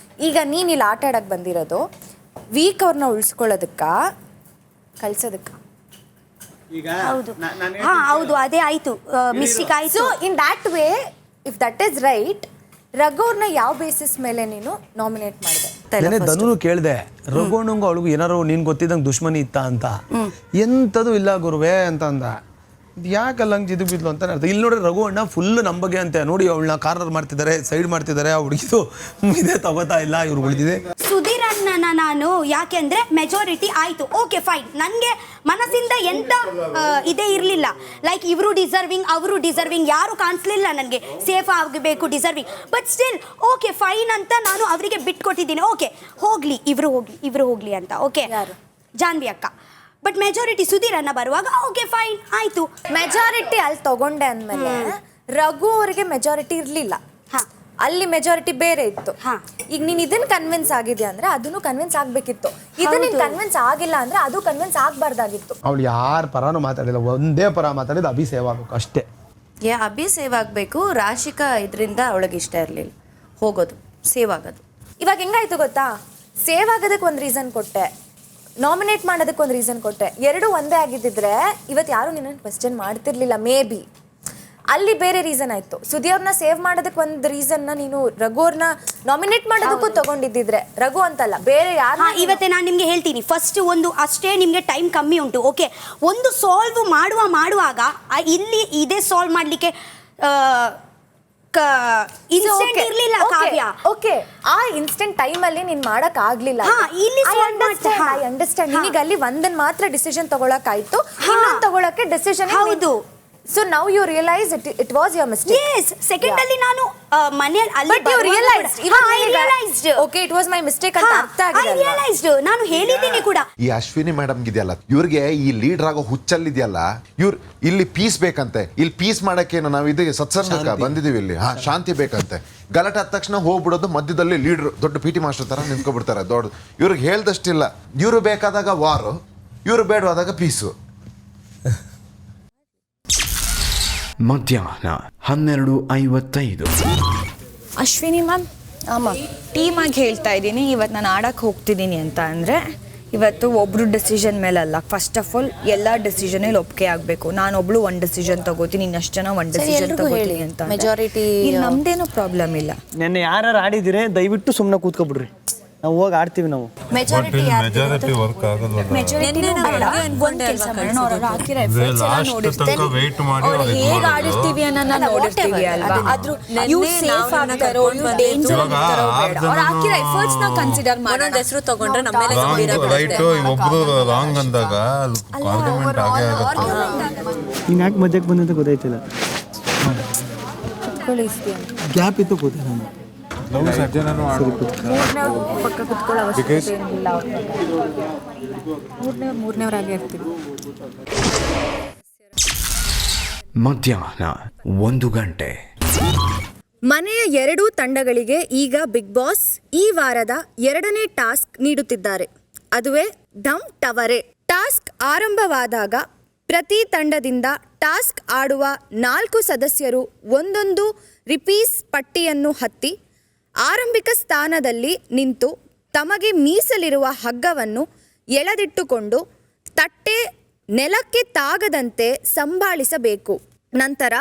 ಈಗ ನೀನು ಇಲ್ಲಿ ಆಟ ಆಡಕ್ಕೆ ಬಂದಿರೋದು ವೀಕ್ ಅವ್ರನ್ನ ಉಳಿಸ್ಕೊಳ್ಳೋದಕ್ಕ ಕಳ್ಸೋದಕ್ಕ? ಹೌದು, ಅದೇ ಆಯ್ತು, ಮಿಸ್ಟೇಕ್ ಆಯ್ತು. So in that way if that is right, ರಘುವ್ರನ್ನ ಯಾವ ಬೇಸಿಸ್ ಮೇಲೆ ನೀನು ನಾಮಿನೇಟ್ ಮಾಡಿದೆ? ಧನು ಕೇಳಿದೆ, ರಘುವಣ್ಣಂಗೂ ಅವಳಿಗೂ ಏನಾರು ನೀನು ಗೊತ್ತಿದ್ದಂಗೆ ದುಶ್ಮನಿ ಇತ್ತ ಅಂತ. ಎಂಥದ್ದು ಇಲ್ಲ ಗುರುವೇ ಅಂತ ಅಂದ. ಯಾಕಲ್ಲ ಹಂಗೆ ಜಿದು ಬಿದ್ಲು ಅಂತ ಅರ್ಥ. ಇಲ್ಲಿ ನೋಡ್ರಿ ರಘುವಣ್ಣ ಫುಲ್ ನಂಬಗೆ ಅಂತೆ, ನೋಡಿ ಅವಳನ್ನ ಕಾರ್ನರ್ ಮಾಡ್ತಿದ್ದಾರೆ, ಸೈಡ್ ಮಾಡ್ತಿದ್ದಾರೆ, ಆ ಹುಡುಗಿದು ಇದೇ ತಗೋತಾ ಇಲ್ಲ, ಇವ್ರು ಉಳಿದಿದೆ. ಸುಧೀರ್ ಅಣ್ಣನ ನಾನು ಯಾಕೆಂದ್ರೆ ಮೆಜಾರಿಟಿ ಆಯ್ತು, ಓಕೆ ಫೈನ್, ನನಗೆ ಮನಸ್ಸಿಂದ ಎಂತ ಇದೇ ಇರಲಿಲ್ಲ, ಲೈಕ್ ಇವರು ಡಿಸರ್ವಿಂಗ್ ಅವರು ಡಿಸರ್ವಿಂಗ್ ಯಾರು ಕಾಣಿಸ್ಲಿಲ್ಲ ನನಗೆ, ಸೇಫ್ ಆಗಬೇಕು deserving. But still okay fine ಅಂತ ನಾನು ಅವರಿಗೆ ಬಿಟ್ಕೊಟ್ಟಿದ್ದೀನಿ. ಓಕೆ ಹೋಗ್ಲಿ, ಇವರು ಹೋಗ್ಲಿ ಅಂತ. ಓಕೆ, ಜಾನ್ವಿ ಅಕ್ಕ. ಬಟ್ ಮೆಜಾರಿಟಿ ಸುಧೀರ್ ಅನ್ನ ಬರುವಾಗ ಓಕೆ ಫೈನ್ ಆಯ್ತು. ಮೆಜಾರಿಟಿ ಅಲ್ಲಿ ತಗೊಂಡೆ ಅಂದಮೇಲೆ ರಘು ಅವರಿಗೆ ಮೆಜಾರಿಟಿ ಇರಲಿಲ್ಲ, ಅಲ್ಲಿ ಮೆಜಾರಿಟಿ ಬೇರೆ ಇತ್ತು. ಈಗ ನೀನು ಇದನ್ನ ಕನ್ವಿನ್ಸ್ ಆಗಿದೆಯಾ ಅಂದ್ರೆ ಅದನ್ನು ಕನ್ವಿನ್ಸ್ ಆಗ್ಬೇಕಿತ್ತು. ಇದನ್ನ ಕನ್ವಿನ್ಸ್ ಆಗಿಲ್ಲ ಅಂದ್ರೆ ಅದು ಕನ್ವಿನ್ಸ್ ಆಗ್ಬಾರ್ದಾಗಿತ್ತು. ಅವಳು ಯಾರ ಪರಾನು ಮಾತಾಡಿಲ್ಲ, ಒಂದೇ ಪರ ಮಾತಾಡಿದ ಅಭಿ ಸೇವ್ ಆಗ್ಬೇಕು ಅಷ್ಟೇ. ಅಭಿ ಸೇವ್ ಆಗಬೇಕು. ರಾಶಿಕಾ ಇದರಿಂದ ಅವಳಿಗೆ ಇಷ್ಟ ಇರಲಿಲ್ಲ ಹೋಗೋದು, ಸೇವ್ ಆಗೋದು. ಇವಾಗ ಹೆಂಗಾಯ್ತು ಗೊತ್ತಾ, ಸೇವ್ ಆಗೋದಕ್ಕೆ ಒಂದು ರೀಸನ್ ಕೊಟ್ಟೆ, ನಾಮಿನೇಟ್ ಮಾಡೋದಕ್ಕೆ ಒಂದು ರೀಸನ್ ಕೊಟ್ಟೆ, ಎರಡೂ ಒಂದೇ ಆಗಿದ್ದಿದ್ರೆ ಇವತ್ತು ಯಾರು ನಿನ್ನನ್ನು ಕ್ವೆಶ್ಚನ್ ಮಾಡ್ತಿರ್ಲಿಲ್ಲ. ಮೇ ಬಿ ಅಲ್ಲಿ ಬೇರೆ ರೀಸನ್ ಆಯ್ತು. ಸುದಿ ಅವ್ರನ್ನ ಸೇವ್ ಮಾಡೋದಕ್ಕೆ ಒಂದು ರೀಸನ್ನ ನೀನು ರಘು ಅವ್ರನ್ನ ನಾಮಿನೇಟ್ ಮಾಡೋದಕ್ಕೂ ತಗೊಂಡಿದ್ದಿದ್ರೆ, ರಘು ಅಂತಲ್ಲ ಬೇರೆ ಯಾರು. ಇವತ್ತೇ ನಾನು ನಿಮಗೆ ಹೇಳ್ತೀನಿ, ಫಸ್ಟ್ ಒಂದು ಅಷ್ಟೇ ನಿಮಗೆ ಟೈಮ್ ಕಮ್ಮಿ ಉಂಟು. ಓಕೆ, ಒಂದು ಸಾಲ್ವ್ ಮಾಡುವಾಗ ಇಲ್ಲಿ ಇದೇ ಸಾಲ್ವ್ ಮಾಡಲಿಕ್ಕೆ ಇನ್ಸ್ಟೆಂಟ್ ಇರಲಿಲ್ಲ ಕಾವ್ಯ. ಓಕೆ, ಆ ಇನ್ಸ್ಟೆಂಟ್ ಟೈಮಲ್ಲಿ ನೀನು ಮಾಡಕ್ ಆಗ್ಲಿಲ್ಲ. I understand. ನಿನಗೆ ಅಲ್ಲಿ ಒಂದನ್ನ ಮಾತ್ರ ಡಿಸಿಷನ್ ತಗೊಳಕಾಯ್ತು, ಇನ್ನೊಂದು ತಗೊಳಕ್ಕೆ ಡಿಸಿಷನ್. ಹೌದು. So now you realize it was your mistake. Yes, second ಅಲ್ಲಿ ನಾನು ಮನೆಯಲ್ಲಿ ಅಲ್ಲಿ but you realized I realized okay it was my mistake ಅಂತ ಅರ್ಥ ಆಗಿದೆ. I realized, ನಾನು ಹೇಳಿದ್ದೀನಿ ಕೂಡ. ಈ ಅಶ್ವಿನಿ ಮೇಡಮ್ ಇದೆಯಲ್ಲ, ಇವ್ರಿಗೆ ಈ ಲೀಡರ್ ಆಗೋ ಹುಚ್ಚಲ್ಲಿದೆಯಲ್ಲ, ಇವ್ರು ಇಲ್ಲಿ ಪೀಸ್ ಬೇಕಂತೆ. ಇಲ್ಲಿ ಪೀಸ್ ಮಾಡಕ್ಕೆ ನಾವು ಇದು ಸತ್ಸಂಗಕ್ಕೆ ಬಂದಿದೀವಿ, ಇಲ್ಲಿ ಶಾಂತಿ ಬೇಕಂತೆ. ಗಲಾಟೆ ಆದ ತಕ್ಷಣ ಹೋಗ್ಬಿಡೋದು, ಮಧ್ಯದಲ್ಲಿ ಲೀಡ್ರು ದೊಡ್ಡ ಪಿ ಟಿ ಮಾಸ್ಟರ್ ತರ ನಿಂತ್ಕೊಬಿಡ್ತಾರೆ ದೊಡ್ಡ. ಇವ್ರಿಗೆ ಹೇಳ್ದಷ್ಟಿಲ್ಲ, ಇವ್ರು ಬೇಕಾದಾಗ ವಾರು, ಇವ್ರು ಬೇಡವಾದಾಗ ಪೀಸು. ಮಧ್ಯಾಹ್ನ 12:55. ಅಶ್ವಿನಿ ಮ್ಯಾಮ್, ಟೀಮಾಗಿ ಹೇಳ್ತಾ ಇದ್ದೀನಿ, ಇವತ್ತು ನಾನು ಆಡಕ್ಕೆ ಹೋಗ್ತಿದ್ದೀನಿ ಅಂತ ಅಂದರೆ ಇವತ್ತು ಒಬ್ರು ಡಿಸಿಷನ್ ಮೇಲಲ್ಲ. ಫಸ್ಟ್ ಆಫ್ ಆಲ್ ಎಲ್ಲ ಡಿಸಿಷನಲ್ಲಿ ಒಪ್ಪಿಗೆ ಆಗಬೇಕು. ನಾನೊಬ್ಳು ಒಂದು ಡಿಸಿಷನ್ ತಗೋತೀನಿ, ಇನ್ನಷ್ಟು ಜನ ಒಂದು ಡಿಸಿಷನ್ ತಗೋತೀನಿ ಅಂತ. ಮೆಜಾರಿಟಿ ನಮ್ದೇನು ಪ್ರಾಬ್ಲಮ್ ಇಲ್ಲ. ನೆನ್ನೆ ಯಾರು ಆಡಿದಿರೆ ದಯವಿಟ್ಟು ಸುಮ್ಮನೆ ಕೂತ್ಕೊಬಿಡ್ರಿ, ನಾವು ಹೋಗಿ ಆಡ್ತೀವಿ. ನಾವು ಮೆಜಾರಿಟಿ ವರ್ಕ್ ಆಗೋದು ಹೇಗೆ ಆಡಿರ್ತೀವಿ ಅನ್ನೋದನ್ನ ನೋಡಿರ್ತೀವಿ ಅಲ್ವಾ. ಆದ್ರೂ ಇವ್ರು ಸೇಫ್ ಆಗ್ತಾರೋ ಇವ್ರು ಡೇಂಜರ್ ಆಗ್ತಾರೋ ಬೇಡ, ಅವ್ರು ಹಾಕಿರೋ ಎಫರ್ಟ್ಸ್ ನ ಕನ್ಸಿಡರ್ ಮಾಡೋಣ. ಹೆಸರು ತಗೊಂಡ್ರೆ ನಮ್ಮ ಮೇಲೆ ರೈಟ್ ಒಬ್ರು ರಾಂಗ್ ಅಂದಾಗ ಆರ್ಗ್ಯುಮೆಂಟ್ ಆಗೇ ಆಗುತ್ತೆ. ನೀನು ಯಾಕೆ ಮಧ್ಯಕ್ಕೆ ಬಂದಂತ ಗೊತ್ತಾಯ್ತಿಲ್ಲ. ಗ್ಯಾಪ್ ಇತ್ತು ಕೂತೆ ನಾನು. ಪಕ್ಕ ಕುತ್ಕೊಳ್ಳೋ ಅವಶ್ಯಕತೆ ಏನಿಲ್ಲ. ಮೂರನೇವರಾಗಿ ಇರ್ತೀವಿ. ಮಧ್ಯಾಹ್ನ 1 ಗಂಟೆ. ಮನೆಯ ಎರಡೂ ತಂಡಗಳಿಗೆ ಈಗ ಬಿಗ್ ಬಾಸ್ ಈ ವಾರದ 2ನೇ ಟಾಸ್ಕ್ ನೀಡುತ್ತಿದ್ದಾರೆ. ಅದುವೇ ಧಮ್ ಟವರೆ. ಟಾಸ್ಕ್ ಆರಂಭವಾದಾಗ ಪ್ರತಿ ತಂಡದಿಂದ ಟಾಸ್ಕ್ ಆಡುವ 4 ಸದಸ್ಯರು ಒಂದೊಂದು ರಿಪೀಸ್ ಪಟ್ಟಿಯನ್ನು ಹತ್ತಿ ಆರಂಭಿಕ ಸ್ಥಾನದಲ್ಲಿ ನಿಂತು ತಮಗೆ ಮೀಸಲಿರುವ ಹಗ್ಗವನ್ನು ಎಳೆದಿಟ್ಟುಕೊಂಡು ತಟ್ಟೆ ನೆಲಕ್ಕೆ ತಾಗದಂತೆ ಸಂಭಾಳಿಸಬೇಕು. ನಂತರ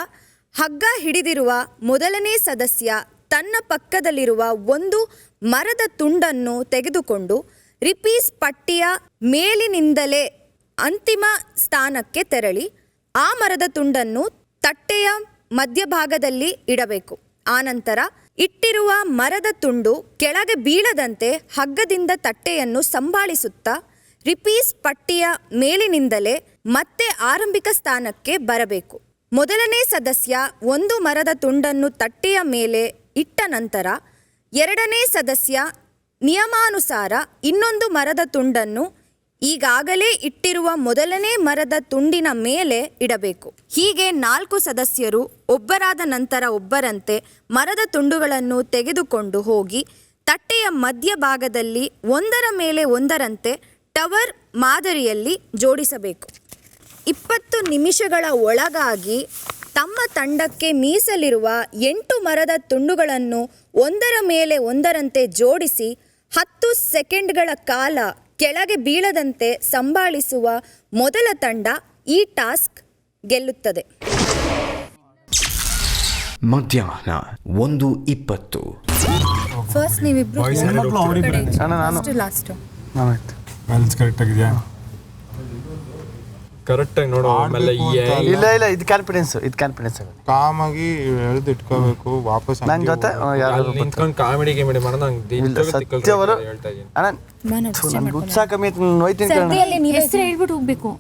ಹಗ್ಗ ಹಿಡಿದಿರುವ ಮೊದಲನೇ ಸದಸ್ಯ ತನ್ನ ಪಕ್ಕದಲ್ಲಿರುವ ಒಂದು ಮರದ ತುಂಡನ್ನು ತೆಗೆದುಕೊಂಡು ರಿಪೀಸ್ ಪಟ್ಟಿಯ ಮೇಲಿನಿಂದಲೇ ಅಂತಿಮ ಸ್ಥಾನಕ್ಕೆ ತೆರಳಿ ಆ ಮರದ ತುಂಡನ್ನು ತಟ್ಟೆಯ ಮಧ್ಯಭಾಗದಲ್ಲಿ ಇಡಬೇಕು. ಆನಂತರ ಇಟ್ಟಿರುವ ಮರದ ತುಂಡು ಕೆಳಗೆ ಬೀಳದಂತೆ ಹಗ್ಗದಿಂದ ತಟ್ಟೆಯನ್ನು ಸಂಭಾಳಿಸುತ್ತಾ ರಿಪೀಸ್ ಪಟ್ಟಿಯ ಮೇಲಿನಿಂದಲೇ ಮತ್ತೆ ಆರಂಭಿಕ ಸ್ಥಾನಕ್ಕೆ ಬರಬೇಕು. ಮೊದಲನೇ ಸದಸ್ಯ ಒಂದು ಮರದ ತುಂಡನ್ನು ತಟ್ಟೆಯ ಮೇಲೆ ಇಟ್ಟ ನಂತರ 2ನೇ ಸದಸ್ಯ ನಿಯಮಾನುಸಾರ ಇನ್ನೊಂದು ಮರದ ತುಂಡನ್ನು ಈಗಾಗಲೇ ಇಟ್ಟಿರುವ ಮೊದಲನೇ ಮರದ ತುಂಡಿನ ಮೇಲೆ ಇಡಬೇಕು. ಹೀಗೆ 4 ಸದಸ್ಯರು ಒಬ್ಬರಾದ ನಂತರ ಒಬ್ಬರಂತೆ ಮರದ ತುಂಡುಗಳನ್ನು ತೆಗೆದುಕೊಂಡು ಹೋಗಿ ತಟ್ಟೆಯ ಮಧ್ಯಭಾಗದಲ್ಲಿ ಒಂದರ ಮೇಲೆ ಒಂದರಂತೆ ಟವರ್ ಮಾದರಿಯಲ್ಲಿ ಜೋಡಿಸಬೇಕು. 20 ನಿಮಿಷಗಳ ಒಳಗಾಗಿ ತಮ್ಮ ತಂಡಕ್ಕೆ ಮೀಸಲಿರುವ 8 ಮರದ ತುಂಡುಗಳನ್ನು ಒಂದರ ಮೇಲೆ ಒಂದರಂತೆ ಜೋಡಿಸಿ 10 ಸೆಕೆಂಡ್ಗಳ ಕಾಲ ಕೆಳಗೆ ಬೀಳದಂತೆ ಸಂಭಾಳಿಸುವ ಮೊದಲ ತಂಡ ಈ ಟಾಸ್ಕ್ ಗೆಲ್ಲುತ್ತದೆ. ಮಧ್ಯಾಹ್ನ 1:20. ಫಸ್ಟ್ ನೀವಿಬ್ರು ಲಾಸ್ಟ್ ಬ್ಯಾಲೆನ್ಸ್ ಕರೆಕ್ಟ್ ಆಗಿದೆಯಾ? ಕರೆಕ್ಟಾಗಿ ನೋಡು. ಆಮೇಲೆ ಇಲ್ಲ ಇಲ್ಲ, ಇದು ಕಾನ್ಫಿಡೆನ್ಸ್ ಆಗುತ್ತೆ. ಕಾಮಾಗಿ ಎಳೆದು ಇಟ್ಕೋಬೇಕು. ವಾಪಸ್ ನನ್ನ ಜೊತೆ ಯಾರು ನಿಂತ್ಕೊಂಡು ಕಾಮಿಡಿ ಮಾಡೋಣ. ಸತ್ಯವರು ನನ್ಗೆ ಉತ್ಸಾಹ ಕಮ್ಮಿ ಆಯ್ತು. ಹೋಯ್ತೀನಿ ಹೆಸರು ಹೇಳ್ಬಿಟ್ಟು ಹೋಗ್ಬೇಕು.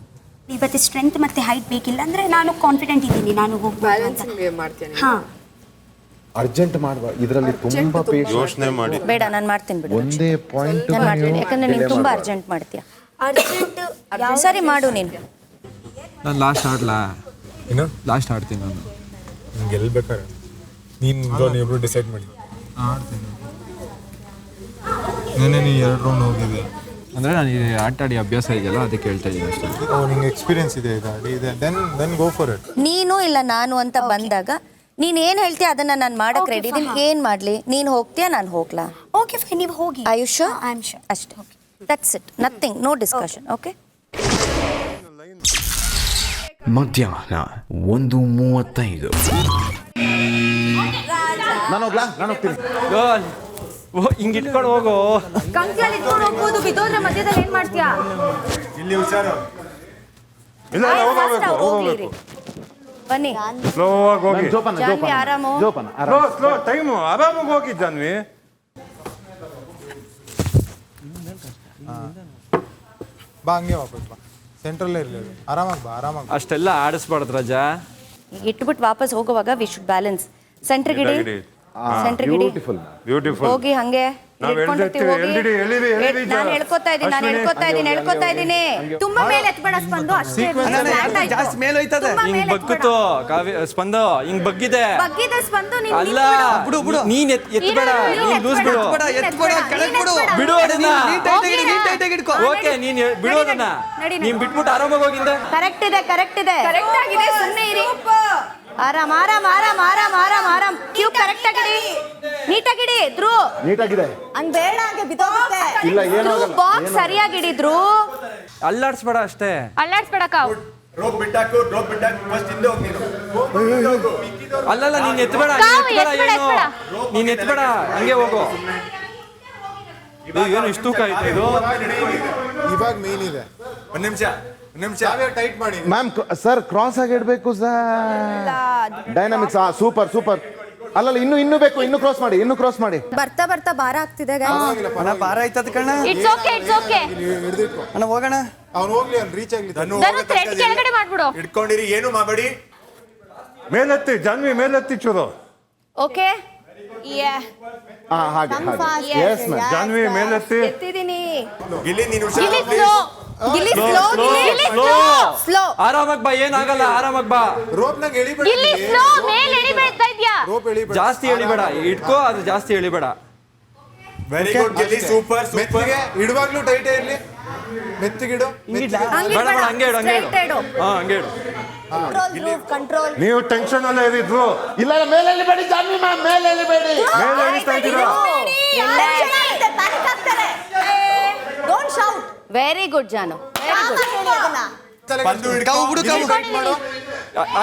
ಇವತ್ತು ಸ್ಟ್ರೆಂತ್ ಮತ್ತೆ ಹೈಟ್ ಬೇಕಿಲ್ಲ ಅಂದ್ರೆ ನಾನು ಕಾನ್ಫಿಡೆಂಟ್ ಇದ್ದೀನಿ, ನಾನು ಹೋಗ್ಬೋದು ಅಂತ. ಹಾಂ, ಅರ್ಜೆಂಟ್ ಮಾಡುವ ಇದರಲ್ಲಿ ತುಂಬಾ ಯೋಚನೆ ಮಾಡಿ. ಬೇಡ, ನಾನು ಮಾಡ್ತೀನಿ ಬಿಡು. ಒಂದೇ ಪಾಯಿಂಟ್ ನಾನು ಮಾಡ್ತೀನಿ, ಯಾಕಂದ್ರೆ ನೀನು ತುಂಬಾ ಅರ್ಜೆಂಟ್ ಮಾಡ್ತೀಯ. ಸರಿ ಮಾಡು ನೀನು. ನಾನು ಲಾಸ್ಟ್ ಆಡ್ಲಾ? ಏನು ಲಾಸ್ಟ್ ಆಡ್ತೀನಿ ನಾನು. ನಿಂಗೆ ಗೆಲ್ಬೇಕಾರೆ ನೀವಿಬ್ರು ಡಿಸೈಡ್ ಮಾಡಿ. ಆಡ್ತೀನಿ. ನೆನ್ನೆ ನೀ 2 ರೌಂಡ್ ಹೋಗಿದೆ ಅಂದರೆ ನಾನು ಆಟ ಆಡಿ ಅಭ್ಯಾಸ ಇದೆಯಲ್ಲ, ಅದಕ್ಕೆ ಹೇಳ್ತಾ ಇದ್ದೀನಿ ಅಷ್ಟೇ. ನಿಂಗೆ ಎಕ್ಸ್ಪೀರಿಯನ್ಸ್ ಇದೆ ಇದೆ ದೆನ್ ಗೋ ಫಾರ್ ಇಟ್. ನೀನು ಇಲ್ಲ ನಾನು ಅಂತ ಬಂದಾಗ ನೀನು ಏನು ಹೇಳ್ತೀಯ ಅದನ್ನ ನಾನು ಮಾಡಕ್ಕೆ ರೆಡಿ ಇದ್ದೀನಿ. ಏನು ಮಾಡಲಿ? ನೀನು ಹೋಗ್ತೀಯಾ, ನಾನು ಹೋಗ್ಲಾ? ಓಕೆ ಫೈನ್, ನೀವು ಹೋಗಿ. Ayush I am sure. ಅಷ್ಟೇ, that's it, nothing, no discussion. Okay. ಮಧ್ಯಾಹ್ನ 1:35. ನಾನು ಹೋಗ್ತೀನಿ. ಹಿಂಗೆ ಇಟ್ಕೊಂಡು ಹೋಗು. ಕಂಕ್ಲಲ್ಲಿ ಇಟ್ಕೊಂಡು ಹೋಗ್ಬೋದು, ಬಿದ್ದೋದ್ರೆ ಮಧ್ಯದಲ್ಲಿ ಏನ್ ಮಾಡ್ತೀಯಾ? ಇಲ್ಲಿ ಹುಷಾರು. ಹೋಗ್ಲಿರಿ, ಬನ್ನಿ. ಸ್ಲೋ ಆಗಿ ಹೋಗಿ. ಜಾನ್ವಿ ಆರಾಮು. ಸ್ಲೋ ಟೈಮು ಆರಾಮಾಗಿ ಹೋಗಿ ಜಾನ್ವಿ. ಬಾ, ಹಂಗೆ ವಾಪಸ್ ಬಾ. ಸೆಂಟ್ರಲ್ಲೇ ಇರಲಿ, ಆರಾಮಾಗಿ ಬಾ, ಆರಾಮಾಗಿ. ಅಷ್ಟೆಲ್ಲ ಆಡಿಸ್ಬಾರ್ದು ರಾಜಾ. ಇಟ್ಬಿಟ್ಟು ವಾಪಸ್ ಹೋಗುವಾಗ ವಿ ಶುಡ್ ಬ್ಯಾಲೆನ್ಸ್. ಸೆಂಟ್ರ್ ಗಿಡಿ, ಸೆಂಟ್ರ್ ಗಿಡಿ. ಬ್ಯೂಟಿಫುಲ್. ಹೋಗಿ ಹಂಗೆ ಹಿಡ್ಕೊಂಡಿರ್ತೀವಿ. ಹೋಗಿ. ನಾನು ಹೇಳ್ಕೊತಾ ಇದ್ದೀನಿ. ತುಂಬಾ ಮೇಲೆ ಎತ್ಬೇಡ ಸ್ಪಂದು, ಅಷ್ಟೇ. ಜಾಸ್ತಿ ಮೇಲೆ ಹೋಯ್ತದೆ. ಹಿಂಗ್ ಬಗ್ಗುತ್ತೋ ಸ್ಪಂದ, ಹಿಂಗ್ ಬಗ್ಗಿದೆ. ಬಗ್ಗಿದೆ ಸ್ಪಂದು, ನೀನು ಅಲ್ಲ, ನೀನ್ ಎತ್ಬೇಡ, ನೀನ್ ಲೂಸ್ ಬಿಡು. ಬಿಡು ಅದನ್ನ. ಓಕೆ, ನೀನ್ ಬಿಡು ಅದನ್ನ. ನೀನ್ ಬಿಟ್ಬಿಟ್ಟು ಆರಾಮಾಗಿ ಹೋಗಿಂದ. ಕರೆಕ್ಟ್ ಇದೆ, ಕರೆಕ್ಟ್ ಆಗಿದೆ. ಸುಮ್ಮನೆ ಇರಿ. ಆರಾಮ್. Q correct ಆಗಿಡಿ, ನೀಟಾಗಿಡಿ. ಧ್ರುವ ನೀಟಾಗಿದೆ. ಹಂಗ್ ಬೇಡ, ಹಂಗೆ ಬಿದ್ದೋಗುತ್ತೆ. ಇಲ್ಲ, ಏನಾಗಲ್ಲ. ಬಾಕ್ಸ್ ಸರಿಯಾಗಿಡಿದ್ರು. ಅಲ್ಲಾಡ್ಸ್ಬೇಡ ಅಷ್ಟೇ. ಅಲ್ಲಾಡ್ಸ್ಬೇಡಕ್ಕ. ಅಲ್ಲಲ್ಲ, ನೀನ್ ಎತ್ಬೇಡ, ನೀನ್ ಎತ್ಬೇಡ, ಹಂಗೆ ಹೋಗು. ಏನು ಇಷ್ಟು ತೂಕ ಆಯ್ತು ಇದು? ಇವಾಗ ಮೇನ್ ಇದೆ. ಒಂದ್ ನಿಮಿಷ ಟೈಟ್ ಮಾಡಿ ಮ್ಯಾಮ್. ಸರ್ ಕ್ರಾಸ್ ಆಗಿ ಇಡಬೇಕು ಸರ್. ಡೈನಾಮಿಕ್ಸ್. ಸೂಪರ್. ಅಲ್ಲಲ್ಲ, ಇನ್ನು ಬೇಕು, ಇನ್ನು ಕ್ರಾಸ್ ಮಾಡಿ. ಬರ್ತಾ ಭಾರ ಆಗ್ತಿದೆ. ಭಾರ ಆಯ್ತದ ಕಣ. It's okay. ಅಣ್ಣ ಹೋಗೋಣ. ಅವ್ನು ಹೋಗ್ಲಿ, ಅವ್ನು ರೀಚ್ ಆಗ್ಲಿ. ಕೆಳಗಡೆ ಮಾಡ್ಬಿಡು. ಇಟ್ಕೊಂಡಿರಿ, ಏನು ಮಾಡಬೇಡಿ. ಮೇಲೆತ್ತಿ ಜಾನ್ವಿ, ಮೇಲೆತ್ತಿ ಚೂರು. ಓಕೆ ಹಾಗೆ ಎಸ್ ಮ್ಯಾಮ್. ಜಾನ್ವಿ ಮೇಲೆತ್ತಿ. ಎತ್ತಿದೀನಿ. ಗಿಲ್ಲಿ ನೀನು ಸ್ಲೋ. ಆರಾಮಾಗಿ ಬಾ, ಏನಾಗಲ್ಲ, ಆರಾಮಾಗಿ ಬಾ. ರೋಪ್ ನಂಗೆ ಎಳಿಬೇಡ. ರೋಪ್ ಎಳಿಬೇಡ. ಜಾಸ್ತಿ ಎಳಿಬೇಡ, ಇಟ್ಕೋ, ಅದು ಜಾಸ್ತಿ ಎಳಿಬೇಡ. Very good Gilli, super super. ಇಡುವಾಗ್ಲೂ ಟೈಟ್ ಇರ್ಲಿ, ಮೆತ್ತಿಗಿಡು. ಬೇಡ ಬೇಡ, ಹಂಗೆ ಇಡು, ಹಂಗೆ ಇಡು. ಹಾ, ಹಂಗೆ ಇಡು. ಕಂಟ್ರೋಲ್. ನೀವು ಟೆನ್ಷನ್ ಅಲ್ಲೇ ಇರಿದ್ರು. ಇಲ್ಲ ಮೇಲೆ ಎಳಿಬೇಡಿ ಜಾನ್ವಿ ಮ್ಯಾಮ್, ಮೇಲೆ ಎಳಿಬೇಡಿ. ಮೇಲೆ ಎಳಿತಾ ಇದ್ದೀರಾ? Don't shout. Very good Janu, very good. ಬಂದು ಹಿಡ್ಕೊ, ಟೈಟ್ ಮಾಡು.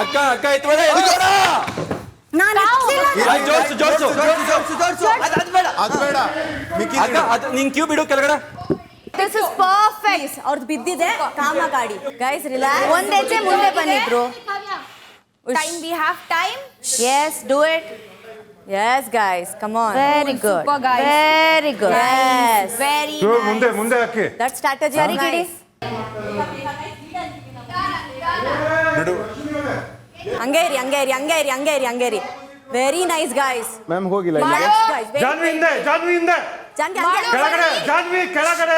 ಅಕ್ಕ ಅಕ್ಕ ಎತ್ಬೇಡ, ಎತ್ಬೇಡ. ಜೋರ್ಸು ಜೋರ್ಸು. ಅದು ಬೇಡ. ಅಕ್ಕ, ಅದು ನಿನ್ ಕ್ಯೂ ಬಿಡು ಕೆಳಗಡೆ. This is perfect. ಅವ್ರದ್ದು ಬಿದ್ದಿದೆ, ಕಾಮ ಗಾಡಿ. Guys relax. ಒಂದ್ ಹೆಜ್ಜೆ ಮುಂದೆ ಬನ್ನಿದ್ರು. Time, we have time. Yes, do it. Yes guys, come on. Very good. Super guys. Very good. Yes. Very ಚೂರು nice. ಮುಂದೆ ಮುಂದೆ ಹಾಕಿ. That strategy Very good. ಬಿಡು. ಹಂಗೇರಿ. Very nice guys. ಮ್ಯಾಮ್ ಹೋಗಿಲ್ಲ Yes guys. ಜಾನ್ವಿ ಹಿಂದೆ, ಜಾನ್ವಿ ಹಿಂದೆ. ಕೆಳಗಡೆ ಜಾನ್ವಿ, ಕೆಳಗಡೆ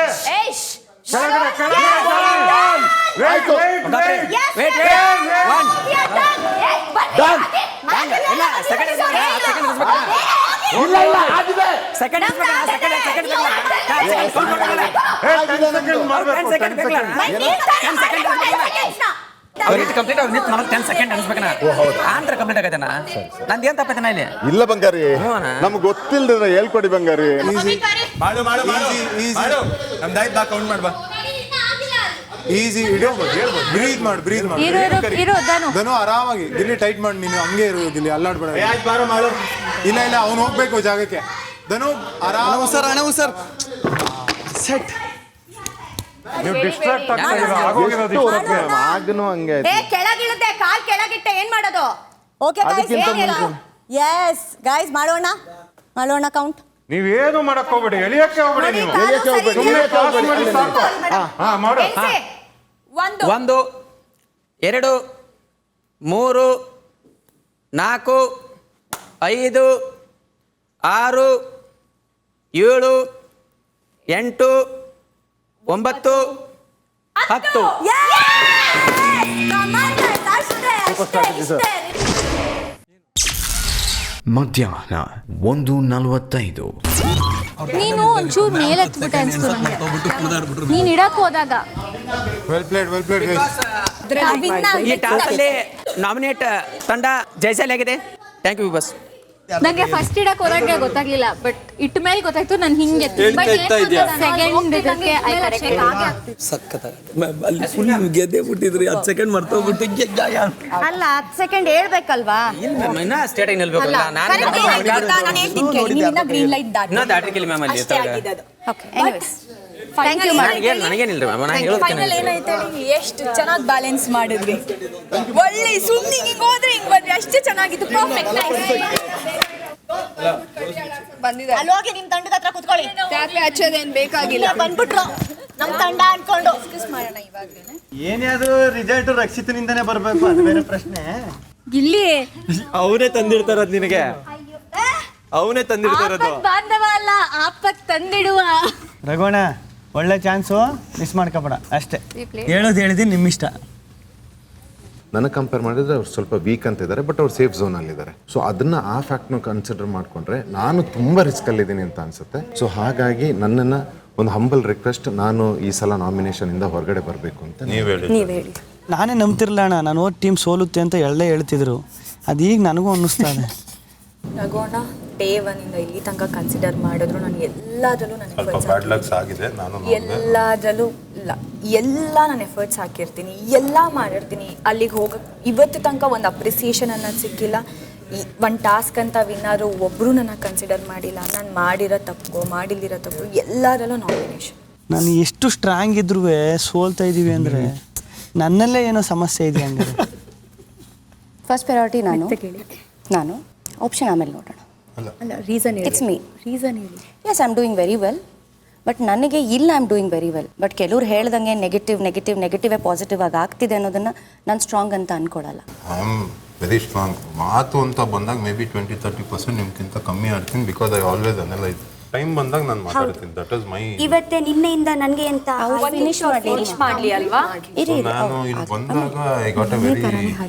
ಕೆಳಗಡೆ ಕೆಳಗಡೆ. Wait wait wait. Wait one done. ಇಲ್ಲ ಸೆಕೆಂಡ್ ಇಲ್ಲ ಆಗಿದೆ. ಸೆಕೆಂಡ್ ಏ 10 ಸೆಕೆಂಡ್ ಮಾಡಬೇಕು. 10 ಸೆಕೆಂಡ್. ಕಂಪ್ಲೀಟ್ ಆಗಿ ನಿಂತು ನಮಗೆ 10 ಸೆಕೆಂಡ್ ಅನ್ಸ್ಬೇಕನ. ಆಂತರ ಕಂಪ್ಲೀಟ್ ಆಗೈತನ. ನಂದು ಏನ್ ತಪ್ಪೈತನ ಇಲ್ಲಿ? ಇಲ್ಲ ಬಂಗಾರಿ, ನಮ್ಗೆ ಗೊತ್ತಿಲ್ಲದ ಹೇಳ್ಕೊಡಿ ಬಂಗಾರಿ. ಮಾಡು ಮಾಡು ಮಾಡು. ಈಸಿ. ನಮ್ದಾಯ್ತು, ಬಾ ಕೌಂಟ್ ಮಾಡು ಬಾ. ಈಸಿ. ಬ್ರೀತ್ ಮಾಡು, ಬ್ರೀತ್ ಮಾಡು. ಧನು ಆರಾಮಾಗಿ. ಗಿಲ್ಲಿ ಟೈಟ್ ಮಾಡಿ, ನೀನು ಹಂಗೆ ಇರು ಗಿಲ್ಲಿ, ಅಲ್ಲಾಡ್ಬೇಡ. ಇಲ್ಲ ಇಲ್ಲ, ಅವ್ನು ಹೋಗ್ಬೇಕು ಜಾಗಕ್ಕೆ. ಧನು ಆರಾಮ. Sir set. ನೀವು ಡಿಸ್ಟ್ರಾಕ್ಟ್ ಆಗ್ತಾ ಇದ್ದೀರಾ, ಆಗೋಗಿರೋದು ಇಷ್ಟೊತ್ತಿಗೆ. ಆಗನು ಹಂಗೆ ಏ ಕೆಳಗಿಳುತ್ತೆ, ಕಾಲ್ ಕೆಳಗಿಟ್ಟೆ ಏನ್ ಮಾಡೋದು? ಓಕೆ Yes guys, ಮಾಡೋಣ ಕೌಂಟ್. ನೀವೇನು ಮಾಡಕ್ ಹೋಗ್ಬೇಡಿ, ಎಳಿಯಕ್ಕೆ ಹೋಗ್ಬೇಡಿ. ನೀವು ಸುಮ್ಮನೆ ಪಾಸ್ ಮಾಡಿ ಸಾಕು. ಹಾ ಮಾಡು. 1 2 3 4 5 6 7 8 9 10. ಮಧ್ಯಾಹ್ನ 1:45. ನೀನು ಒಂಚೂರು ಮೇಲೆ ಹತ್ಬಿಟ್ಟೆ ಅನ್ಸ್ತು ನನಗೆ. ನೀನ್ ಇಡಕ್ ಹೋದಾಗ ವೆಲ್ ಪ್ಲೇಡ್ ಈ ಟಾಸ್ ಅಲ್ಲಿ ನಾಮಿನೇಟ್ ತಂಡ ಜಯಶಾಲಿ ಆಗಿದೆ. Thank you boss. ನಂಗೆ ಫಸ್ಟ್ ಇಡಕ್ ಹೋದಾಗ ಗೊತ್ತಾಗ್ಲಿಲ್ಲ, ಬಟ್ ಇಟ್ಟ ಮೇಲೆ ಗೊತ್ತಾಯ್ತು. ನಾನು ಹಿಂಗೆ ಸೆಕೆಂಡ್ ಇದಕ್ಕೆ ಅಲ್ಲಿ ಫುಲ್ ಗೆದ್ದೆ ಬಿಟ್ಟಿದ್ರಿ. 10 ಸೆಕೆಂಡ್ ಮರ್ತೋಗ್ಬಿಟ್ಟು ಅಲ್ಲ, 10 ಸೆಕೆಂಡ್ ಹೇಳ್ಬೇಕಲ್ವಾ? ಇನ್ನ ಸ್ಟೇಟ್ ನಿಲ್ಬೇಕಲ್ಲ. ಗ್ರೀನ್ ಲೈಟ್ ದಾಟಿಕಿಲ್ಲ ಮ್ಯಾಮ್ ಅಲ್ಲಿ. Okay, anyways thank you. ನನಗೇನಿಲ್ರಿ ಮ್ಯಾಮ್, ನಾನು ಹೇಳೋದಕ್ಕೆ ಫೈನಲ್ ಏನಾಯ್ತು ಹೇಳಿ, ಎಷ್ಟು ಚೆನ್ನಾಗಿ ಬ್ಯಾಲೆನ್ಸ್ ಮಾಡಿದ್ವಿ. ಒಳ್ಳೆ ಸುಮ್ಮನೆ ಹಿಂಗೆ ಹೋದ್ರೆ ಹಿಂಗೆ ಬಂದ್ವಿ, ಅಷ್ಟು ಚೆನ್ನಾಗಿತ್ತು. ಪರ್ಫೆಕ್ಟ್. ಬಂದಿದೆ. ಅಲ್ಲಿ ಹೋಗಿ ನಿಮ್ ತಂಡದ ಹತ್ರ ಕುತ್ಕೊಳ್ಳಿ. ತ್ಯಾಪೆ ಹಚ್ಚೋದೇನ್ ಬೇಕಾಗಿಲ್ಲ. ಬಂದ್ಬಿಟ್ರು ನಮ್ ತಂಡ ಅನ್ಕೊಂಡು. ಡಿಸ್ಕಸ್ ಮಾಡೋಣ ಇವಾಗಲೇ. ಏನಾದ್ರೂ ರಿಸಲ್ಟ್ ರಕ್ಷಿತನಿಂದನೇ ಬರ್ಬೇಕು, ಅದು ಬೇರೆ ಪ್ರಶ್ನೆ. ಇಲ್ಲಿ ಅವನೇ ತಂದಿರ್ತಾರದ್ ನಿನಗೆ, ಅವನೇ ತಂದಿರ್ತಾರದು. ಬಾಂಧವ ಅಲ್ಲ, ಆಪತ್ ತಂದಿಡುವ. ರಘುವಣ, ಒಳ್ಳೆ ಚಾನ್ಸು, ಮಿಸ್ ಮಾಡ್ಕೊಬೇಡ ಅಷ್ಟೇ. ಹೇಳೋದು ಹೇಳಿದೀನಿ, ನಿಮ್ಮಿಷ್ಟ. ನನಗೆ ಕಂಪೇರ್ ಮಾಡಿದ್ರೆ ಅವ್ರು ಸ್ವಲ್ಪ ವೀಕ್ ಅಂತ ಇದ್ದಾರೆ, ಬಟ್ ಅವ್ರು ಸೇಫ್ ಝೋನಲ್ಲಿದ್ದಾರೆ. ಸೊ ಅದನ್ನು ಆ ಫ್ಯಾಕ್ಟ್ನ ಕನ್ಸಿಡರ್ ಮಾಡಿಕೊಂಡ್ರೆ ನಾನು ತುಂಬ ರಿಸ್ಕಲ್ಲಿದ್ದೀನಿ ಅಂತ ಅನಿಸುತ್ತೆ. ಸೊ ಹಾಗಾಗಿ ನನ್ನನ್ನು ಒಂದು ಹಂಬಲ್ ರಿಕ್ವೆಸ್ಟ್, ನಾನು ಈ ಸಲ ನಾಮಿನೇಷನಿಂದ ಹೊರಗಡೆ ಬರಬೇಕು ಅಂತ ನೀವು ಹೇಳಿ. ನಾನೇ ನಂಬ್ತಿರ್ಲಿಲ್ಲ ಅಣ್ಣ, ನಾನು ಓದ್ ಟೀಮ್ ಸೋಲುತ್ತೆ ಅಂತ ಎಲ್ಲೇ ಹೇಳ್ತಿದ್ರು. ಅದೀಗ ನನಗೂ ಅನ್ನಿಸ್ತಾ ಇದೆ. ನಗೋಣ ಡೇ 1 ಇಂದ ಇಲ್ಲಿ ತನಕ ಕನ್ಸಿಡರ್ ಮಾಡಿದ್ರು ನಾನು ಎಲ್ಲದರಲ್ಲೂ ಎಲ್ಲ ನಾನು ಎಫರ್ಟ್ಸ್ ಹಾಕಿರ್ತೀನಿ, ಎಲ್ಲ ಮಾಡಿರ್ತೀನಿ. ಅಲ್ಲಿಗೆ ಹೋಗಕ್ಕೆ ಇವತ್ತು ತನಕ ಒಂದು ಅಪ್ರಿಸಿಯೇಷನ್ ಅನ್ನೋದು ಸಿಕ್ಕಿಲ್ಲ. ಒಂದು ಟಾಸ್ಕ್ ಅಂತ ವಿನ್ನರು ಒಬ್ಬರು ನನ್ನ ಕನ್ಸಿಡರ್ ಮಾಡಿಲ್ಲ. ನಾನು ಮಾಡಿರೋ ತಪ್ಪು ಎಲ್ಲದರಲ್ಲೂ ನಾಮಿನೇಷನ್. ನಾನು ಎಷ್ಟು ಸ್ಟ್ರಾಂಗ್ ಇದ್ರೂ ಸೋಲ್ತಾ ಇದ್ದೀವಿ ಅಂದರೆ ನನ್ನಲ್ಲೇ ಏನೋ ಸಮಸ್ಯೆ ಇದೆ ಅಂದರೆ. ಫಸ್ಟ್ ಪ್ರಯಾರಿಟಿ ನಾನು ಆಪ್ಷನ್ ಆಮೇಲೆ ನೋಡೋಣ. ಅಲ್ಲ, ರೀಸನ್ ಹೇಳಿ. It's me. ರೀಸನ್ ಹೇಳಿ. Yes, I am doing very well, but ನನಗೆ ಇಲ್ಲ I am doing very well. But ಕೆಲವ್ರು ಹೇಳ್ದಂಗೆ ನೆಗೆಟಿವೇ ಪಾಸಿಟಿವ್ ಆಗಿ ಆಗ್ತಿದೆ ಅನ್ನೋದನ್ನ ನಾನು ಸ್ಟ್ರಾಂಗ್ ಅಂತ ಅನ್ಕೊಳಲ್ಲ. I am very strong. ಮಾತು ಅಂತ ಬಂದಾಗ ಮೇ ಬಿ 20-30% ನಿಮ್ಗಿಂತ ಕಮ್ಮಿ ಆಡ್ತೀನಿ, because I always analyse. Time ಬಂದಾಗ ನಾನು ಮಾತಾಡ್ತೀನಿ. That is my. ಇವತ್ತೇ ನಿನ್ನೆಯಿಂದ ನನಗೆ ಅಂತ ಫಿನಿಶ್ ಮಾಡಲಿ ಅಲ್ವಾ? ನಾನು ಇಲ್ಲಿ ಬಂದಾಗ ಐ ಗಾಟ್ ಅ ವೆರಿ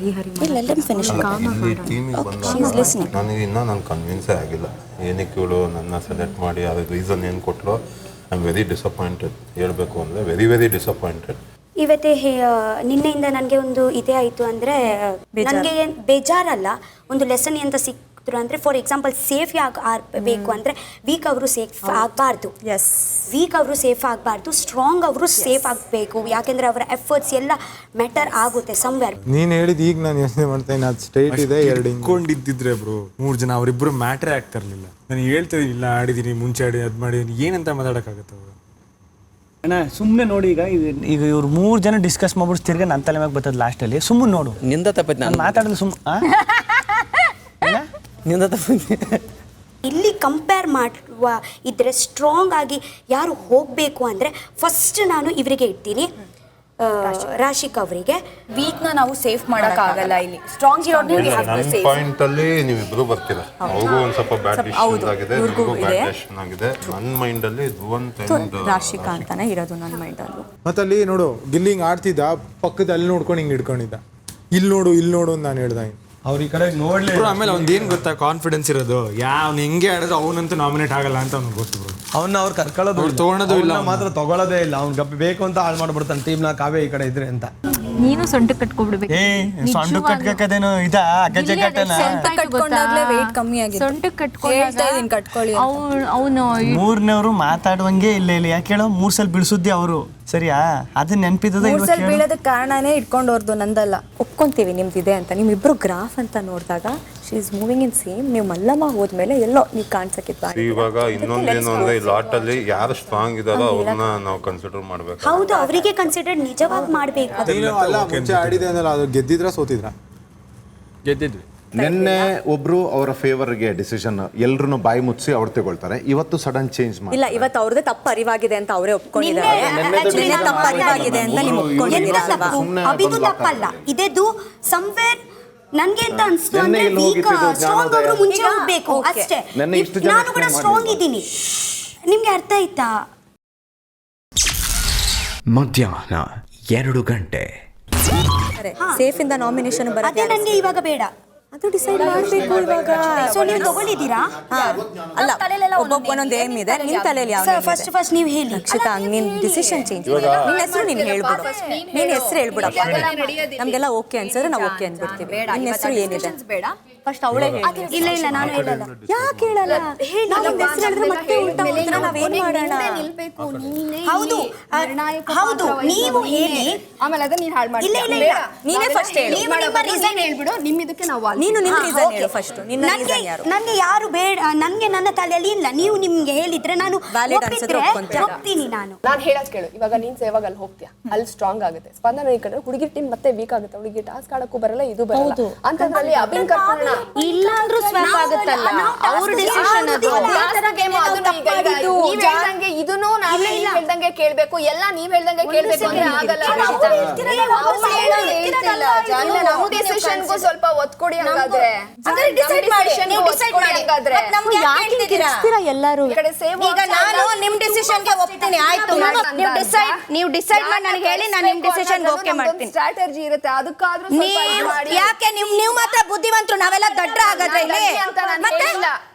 ಇಲ್ಲಿ ಟೀಮಿಗೆ ಬಂದಾಗ ನನಗೆ ಇನ್ನೂ ನಾನು ಕನ್ವಿನ್ಸೇ ಆಗಿಲ್ಲ ಏನಕ್ಕೆ ಇವಳು ನನ್ನ ಸೆಲೆಕ್ಟ್ ಮಾಡಿ ಅದಕ್ಕೆ ರೀಸನ್ ಏನು ಕೊಟ್ಟರು. I am very disappointed. ಹೇಳಬೇಕು ಅಂದರೆ ವೆರಿ ವೆರಿ ಡಿಸಪಾಯಿಂಟೆಡ್. ಇವತ್ತೇ ನಿನ್ನೆಯಿಂದ ನನಗೆ ಒಂದು ಇದೇ ಆಯಿತು ಅಂದರೆ ನನಗೆ ಬೇಜಾರಲ್ಲ, ಒಂದು ಲೆಸನ್ ಅಂತ ಸಿಕ್ತು ಅಂದರೆ ಫಾರ್ ಎಕ್ಸಾಂಪಲ್ ಸೇಫ್ ಆಗಬೇಕು ಅಂದರೆ ವೀಕ್ ಅವರು ಸೇಫ್ ಆಗಬಾರ್ದು. ವೀಕ್ ಅವರು ಸೇಫ್ ಆಗಬಾರ್ದು, ಸ್ಟ್ರಾಂಗ್ ಅವರು ಸೇಫ್ ಆಗಬೇಕು. ಯಾಕೆಂದರೆ ಅವರ ಎಫರ್ಟ್ಸ್ ಎಲ್ಲ ಮ್ಯಾಟರ್ ಆಗುತ್ತೆ ಸಮ್ವೇರ್. ನೀನು ಹೇಳಿದ ಈಗ ನಾನು ಯೋಚನೆ ಮಾಡ್ತೇನೆ, ಅದು ಸ್ಟ್ರೈಟ್ ಇದೆ. ಎರಡು ಇಟ್ಕೊಂಡಿದ್ದಿದ್ರೆ ಬ್ರೋ 3 ಜನ ಅವರಿಬ್ಬರು ಮ್ಯಾಟ್ರೇ ಆಗ್ತಿರ್ಲಿಲ್ಲ. ನಾನು ಹೇಳ್ತಿದ್ದೀನಿ ಇಲ್ಲ ಆಡಿದ್ದೀನಿ ಮುಂಚೆ ಆಡಿ ಅದು ಮಾಡಿದ್ದೀನಿ ಏನಂತ ಮಾತಾಡೋಕ್ಕಾಗತ್ತೆ ಅವರು. ಅಣ್ಣ ಸುಮ್ಮನೆ ನೋಡಿ, ಈಗ ಇವ್ರು 3 ಜನ ಡಿಸ್ಕಸ್ ಮಾಡ್ಬಿಟ್ಟು ತಿರ್ಗಿ ನನ್ನ ತಲೆ ಮ್ಯಾಗೆ ಬರ್ತದೆ ಲಾಸ್ಟಲ್ಲಿ. ಸುಮ್ಮನೆ ನೋಡು, ನಿಂದ ತಪ್ಪೈತೆ. ನಾನು ಮಾತಾಡೋದು ನಿಂದ ತಪ್ಪೈತೆ. ಇಲ್ಲಿ ಕಂಪೇರ್ ಮಾಡುವ ಇದ್ರೆ ಸ್ಟ್ರಾಂಗ್ ಆಗಿ ಯಾರು ಹೋಗಬೇಕು ಅಂದರೆ ಫಸ್ಟ್ ನಾನು ಇವರಿಗೆ ಇಡ್ತೀನಿ, ರಾಶಿಕ್ ಅವರಿಗೆ. ವೀಕ್ನ ನಾವು ಸೇಫ್ ಮಾಡೋಕ್ಕಾಗಲ್ಲ, ಇಲ್ಲಿ ಸ್ಟ್ರಾಂಗ್ ನನ್ನ ಪಾಯಿಂಟ್ ಅಲ್ಲಿ ನೀವಿಬ್ರು ಬರ್ತೀರಾ. ಅವ್ರಿಗೂ ಒಂದು ಸ್ವಲ್ಪ ಬ್ಯಾಡ್ ಡಿಸಿಷನ್ ಆಗಿದೆ, ನಿಮಗೂ ಬ್ಯಾಡ್ ಡಿಸಿಷನ್ ಆಗಿದೆ. ನನ್ನ ಮೈಂಡ್ ಅಲ್ಲಿ ರಾಶಿಕಾ ಅಂತಾನೆ ಇರೋದು ನನ್ನ ಮೈಂಡ್ ಅಲ್ಲಿ. ಮತ್ತಲ್ಲಿ ನೋಡು ಗಿಲ್ಲಿ ಹಿಂಗೆ ಆಡ್ತಿದ್ದ, ಪಕ್ಕದ ಅಲ್ಲಿ ನೋಡ್ಕೊಂಡು ಹಿಂಗೆ ಹಿಡ್ಕೊಂಡಿದ್ದ. ಇಲ್ಲಿ ನೋಡು ಅಂತ ನಾನು ಹೇಳ್ದೆ. ಅವ್ರ ಈ ಕಡೆ ನೋಡ್ಲಿ. ಆಮೇಲೆ ಅವ್ನು ಏನು ಗೊತ್ತಾ ಕಾನ್ಫಿಡೆನ್ಸ್ ಇರೋದು, ಅವ್ನು ಹೆಂಗೆ ಆಡಿದ್ರು ಅವನಂತೂ ನಾಮಿನೇಟ್ ಆಗಲ್ಲ ಅಂತ ಅವ್ನಿಗೆ ಗೊತ್ತು ಬ್ರೋ. ಅವ್ನ ಅವ್ರು ಕರ್ಕೊಳ್ಳೋದು ತೊಗೊಳೋದು ಇಲ್ಲ, ಮಾತ್ರ ತಗೊಳ್ಳೋದೇ ಇಲ್ಲ. ಅವ್ನು ಗಪ್ಪಿ ಬೇಕು ಅಂತ ಹಾಳು ಮಾಡ್ಬಿಡ್ತಾನೆ ಟೀಮ್ನ. ಕಾವೇ ಈ ಕಡೆ ಇದ್ರೆ ಅಂತ. ನೀನು ಸೊಂಟ ಕಟ್ಕೊಬಿಡ್ಬೇಕು. ಸೊಂಟ ಕಟ್ಕದೇನು ಇದ ಗಜಗಟ್ಟನ ಕಟ್ಕೊಂಡಾಗ್ಲೇ ವೆಯ್ಟ್ ಕಮ್ಮಿ ಆಗಿದೆ. ಸೊಂಟ ಕಟ್ಕೊಳ್ಳಿ. ಅವನು 3ನವರು ಮಾತಾಡುವಂಗೆ ಇಲ್ಲ. ಯಾಕೆ ಹೇಳೋ 3 ಸಲ ಬಿಡಿಸುದ್ದಿ ಅವರು, ಸರಿಯಾ? ಅದನ್ನ ನೆನಪಿದ್ದದ. 3 ಸಲ ಬೀಳೋದಕ್ಕೆ ಕಾರಣನೇ ಇಟ್ಕೊಂಡವ್ರದ್ದು ನಂದಲ್ಲ. ಒಪ್ಕೊಂತೀವಿ ನಿಮ್ದಿದೆ ಅಂತ. ನಿಮ್ಮಿಬ್ರು ಗ್ರಾಫ್ ಅಂತ ನೋಡಿದಾಗ she is moving in same. ನೀವು ಮಲ್ಲಮ್ಮ ಹೋದ್ಮೇಲೆ ಎಲ್ಲೋ ನೀವು ಕಾಣಿಸಕ್ಕಿತ್ತು. ಇವಾಗ ಇನ್ನೊಂದೇನು ಅಂದ್ರೆ ಈ ಲಾಟ್ ಅಲ್ಲಿ ಯಾರು ಸ್ಟ್ರಾಂಗ್ ಇದಾರೋ ಅವ್ರನ್ನ ನಾವು ಕನ್ಸಿಡರ್ ಮಾಡ್ಬೇಕು. ಹೌದು, ಅವರಿಗೆ ಕನ್ಸಿಡರ್ ನಿಜವಾಗಿ ಮಾಡಬೇಕು. ಅಲ್ಲ ಮುಂಚೆ ಆಡಿದೆ ಅಂದ್ರೆ ಅದು ಗೆದ್ದಿದ್ರ ಸೋತಿದ್ರ? ಗೆದ್ದಿದ್ವಿ. ನಿನ್ನೆ ಒಬ್ರು ಅವರ ಫೇವರ್ಗೆ ಡಿಸಿಷನ್ ಎಲ್ರು ಬಾಯಿ ಮುಚ್ಚಿ ಅವ್ರು ತಗೊಳ್ತಾರೆ. ಇವತ್ತು ಸಡನ್ ಚೇಂಜ್ ಮಾಡಿ ಇಲ್ಲ, ಇವತ್ತು ಅವ್ರದ್ದೇ ತಪ್ಪು ಅರಿವಾಗಿದೆ ಅಂತ ಅವರೇ ಒಪ್ಕೊಂಡಿದ್ದಾರೆ. ತಪ್ಪು ಅರಿವಾಗಿದೆ ಅಂತ ನೀವು ಒಪ್ಕೊಂಡಿದ್ದೀರಾ. ಅಭಿಗೂ ತಪ್ಪಲ್ಲ, ಇದೆದು ಸಮ್ವೇರ್ ನನ್ಗೆ ಅಂತ ಅನ್ಸ್ತು ಅಂದ್ರೆ ಸ್ಟ್ರಾಂಗ್ ಅವರು ಮುಂಚೆ ಹೋಗ್ಬೇಕು ಅಷ್ಟೇ. ನಾನು ಕೂಡ ಸ್ಟ್ರಾಂಗ್ ಇದ್ದೀನಿ. ನಿಮ್ಗೆ ಅರ್ಥ ಆಯ್ತಾ? ಮಧ್ಯಾಹ್ನ 2 ಗಂಟೆ. ಸೇಫ್ ಇಂದ ನಾಮಿನೇಷನ್ ಬರುತ್ತೆ. ನನಗೆ ಇವಾಗ ಬೇಡ, ಅದು ಡಿಸೈಡ್ ಮಾಡಬೇಕು ಇವಾಗ. ಸೊ ನೀವು ತಗೊಂಡಿದ್ದೀರಾ? ಅಲ್ಲ, ಒಬ್ಬೊಬ್ಬನೊಂದು ಏಮ್ ಇದೆ. ನಿನ್ನ ತಲೆಯಲ್ಲಿ ಯಾವ ಫಸ್ಟ್ ನೀವು ಹೇಳಿ. ರಕ್ಷಿತಾ, ನಿನ್ನ ಡಿಸಿಷನ್ ಚೇಂಜ್. ನಿನ್ನ ಹೆಸರು ನೀನು ಹೇಳ್ಬಿಡು. ನಿನ್ನ ಹೆಸರು ಹೇಳ್ಬಿಡಪ್ಪ. ನಮಗೆಲ್ಲ ಓಕೆ ಅನ್ಸಿದ್ರೆ ನಾವು ಓಕೆ ಅಂದ್ಬಿಡ್ತೀವಿ. ನಿನ್ನ ಹೆಸರು ಏನಿದೆ ಫಸ್ಟ್ ಅವಳೇ ಹೇಳಿ. ಇಲ್ಲ ನಾನು ಹೇಳಲ್ಲ. ಯಾಕೆ ಹೇಳಲ್ಲ? ನಾವು ಹೆಸರು ಹೇಳಿದ್ರೆ ಮತ್ತೆ ಉಲ್ಟಾ ಹೋದ್ರೆ ನಾವೇನ್ ಮಾಡೋಣ? ಹೌದು ಹೌದು, ನೀವು ಹೇಳಿ. ಆಮೇಲೆ ಅದನ್ನ ನೀನು ಹಾಳು ಮಾಡಿ. ಇಲ್ಲ ನೀನೇ ಫಸ್ಟ್ ಹೇಳು. ರೀಸನ್ ಹೇಳ್ಬಿಡು. ನಿಮ್ಮಿದಕ್ಕೆ ನಾವು ನೀನು ನಿನ್ನ ರೀಸನ್ ಹೇಳು ಫಸ್ಟ್. ನಿನ್ನ ರೀಸನ್ ಯಾರು? ನನಗೆ ಯಾರು ಬೇಡ, ನನಗೆ ನನ್ನ ತಲೆಯಲ್ಲಿ ಇಲ್ಲ. ನೀವು ನಿಮ್ಗೆ ಹೇಳಿದ್ರೆ ನಾನು ಹೋಗ್ತೀನಿ. ನಾನು ಹೇಳೋದು ಕೇಳು. ಇವಾಗ ನೀನ್ ಸೇವಾಗ ಅಲ್ಲಿ ಹೋಗ್ತೀಯ, ಅಲ್ಲಿ ಸ್ಟ್ರಾಂಗ್ ಆಗುತ್ತೆ. ಸ್ಪಂದನ ಈ ಕಡೆ ಹುಡುಗಿ ಟೀಮ್ ಮತ್ತೆ ವೀಕ್ ಆಗುತ್ತೆ. ಹುಡುಗಿ ಟಾಸ್ಕ್ ಆಡಕ್ಕೂ ಬರಲ್ಲ, ಇದು ಬರಲ್ಲ ಅಂತಂದ್ರಲ್ಲಿ ಅಭಿನ್ ಕರ್ಕೊಳ್ಳೋಣ. ಇಲ್ಲ ಅಂದ್ರೂ ಸ್ವಾಪ್ ಆಗುತ್ತಲ್ಲ, ಅವ್ರ ಡಿಸಿಷನ್ ಅದು. ನೀವ್ ಹೇಳ್ದಂಗೆ ಇದನ್ನು ನಾವೇ ಹೇಳ್ದಂಗೆ ಕೇಳ್ಬೇಕು, ಎಲ್ಲ ನೀವ್ ಹೇಳ್ದಂಗೆ ಕೇಳ್ಬೇಕು ಅಂದ್ರೆ ಆಗಲ್ಲ. ನಮ್ಮ ಡಿಸಿಷನ್ಗೂ ಸ್ವಲ್ಪ ಒತ್ತು ಕೊಡಿ. ಹಾಗಾದ್ರೆ ಎಲ್ಲರೂ ಈಗ ನಾನು ನಿಮ್ ಡಿಸಿಷನ್ಗೆ ಒಪ್ತೀನಿ. ಆಯ್ತು, ನೀವು ಡಿಸೈಡ್ ಮಾಡಿ ನನಗೆ ಹೇಳಿ, ನಾನು ನಿಮ್ ಡಿಸಿಷನ್ಗೆ ಓಕೆ ಮಾಡ್ತೀನಿ. ಸ್ಟ್ರಾಟಜಿ ಇರುತ್ತೆ, ಅದಕ್ಕಾದ್ರೂ ಯಾಕೆ ನೀವು ಮಾತ್ರ ಬುದ್ಧಿವಂತರು, ನಾವೆಲ್ಲ ದಡ್ರ ಹಾಗಾದ್ರೆ ಇಲ್ಲಿ?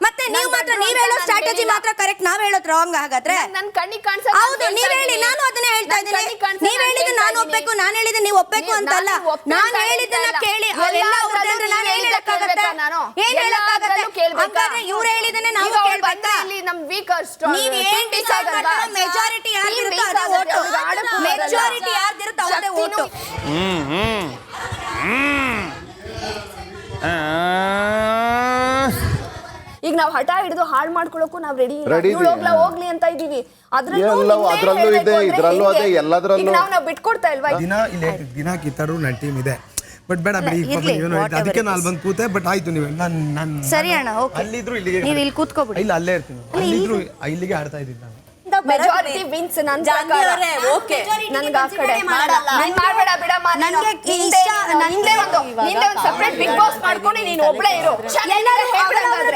ಮತ್ತೆ ನೀವು ಮಾತ್ರ ನೀವ್ ಹೇಳೋ ಸ್ಟ್ರಾಟಜಿ ಮಾತ್ರ ಕರೆಕ್ಟ್, ನಾವ್ ಹೇಳೋದು ರಾಂಗ್ ಹಾಗಾದ್ರೆ? ನನ್ ಕಣ್ಣಿಗೆ ಕಾಣಿಸ. ಹೌದು, ನೀವ್ ಹೇಳಿ, ನಾನು ಅದನ್ನೇ ಹೇಳ್ತಾ ಇದ್ದೀನಿ. ನೀವ್ ಹೇಳಿದ್ದು ನಾನು ಒಪ್ಬೇಕು, ನಾನು ಹೇಳಿದ್ದು ನೀವು ಒಪ್ಬೇಕು ಅಂತಲ್ಲ. ನಾನು ಹೇಳಿದ್ದನ್ನ ಕೇಳಿ ಅವೆಲ್ಲ ಅವ್ರದ್ದು. ನಾನು ಏನ್ ಹೇಳಕ್ಕಾಗತ್ತೆ? ಏನ್ ಹೇಳಕ್ಕಾಗತ್ತೆ? ಹಾಗಾದ್ರೆ ಇವ್ರು ಹೇಳಿದನ್ನೇ ನಾವು ಕೇಳ್ಬೇಕಾ? ನೀವ್ ಏನ್ ಡಿಸೈಡ್ ಮಾಡ್ತಾರೋ ಮೆಜಾರಿಟಿ ಯಾರ್ದಿರುತ್ತೋ ಅದೇ ಓಟು. ಮೆಜಾರಿಟಿ ಯಾರ್ದಿರುತ್ತೋ ಅದೇ ಓಟು. ಈಗ ನಾವು ಹಠ ಹಿಡಿದು ಹಾಳು ಮಾಡ್ಕೊಳ್ಳೋಕು ನಾವು ರೆಡಿ ಹೋಗ್ಲಿ ಅಂತ ಇದೀವಿ. ಅದ್ರಲ್ಲೂ ಇದೆ, ಇದ್ರಲ್ಲೂ ಅದೇ, ಎಲ್ಲದರಲ್ಲೂ ನಾವು ಬಿಟ್ಕೊಡ್ತಾ ಇಲ್ವಾ? ದಿನ ಕಿತ್ತಾಡ್ರು ನನ್ನ ಟೀಮ್ ಇದೆ. ಬಟ್ ಬೇಡ ಬಿಡಿ, ಅದಕ್ಕೆ ನಾನು ಬಂದು ಕೂತೆ. ಬಟ್ ಆಯ್ತು, ನೀವು ನಾನು ಸರಿ ಅಣ್ಣ, ಓಕೆ. ಅಲ್ಲಿದ್ರು ಇಲ್ಲಿಗೆ ನೀವು ಇಲ್ಲಿ ಕೂತ್ಕೋಬಿಡಿ. ಇಲ್ಲ, ಅಲ್ಲೇ ಇರ್ತೀನಿ. ಅಲ್ಲಿದ್ರು ಇಲ್ಲಿಗೆ ಆಡ್ತಾ ಇದ್ದೀನಿ ನಾನು. ಮೆಜಾರಿಟಿ ವಿನ್ಸ್ ನನ್ನ ಪ್ರಕಾರ. ಓಕೆ ನನಗೆ ಆ ಕಡೆ ಮಾಡಲ್ಲ ನೀನ್ ಮಾಡಬೇಡ ಬಿಡಮ್ಮ. ನನಗೆ ನಿಂದೆ ಒಂದು ಸೆಪರೇಟ್ ಬಿಗ್ ಬಾಸ್ ಮಾಡ್ಕೊಂಡು ನೀನು ಒಬ್ಳೇ ಇರು. ಎಲ್ಲರೂ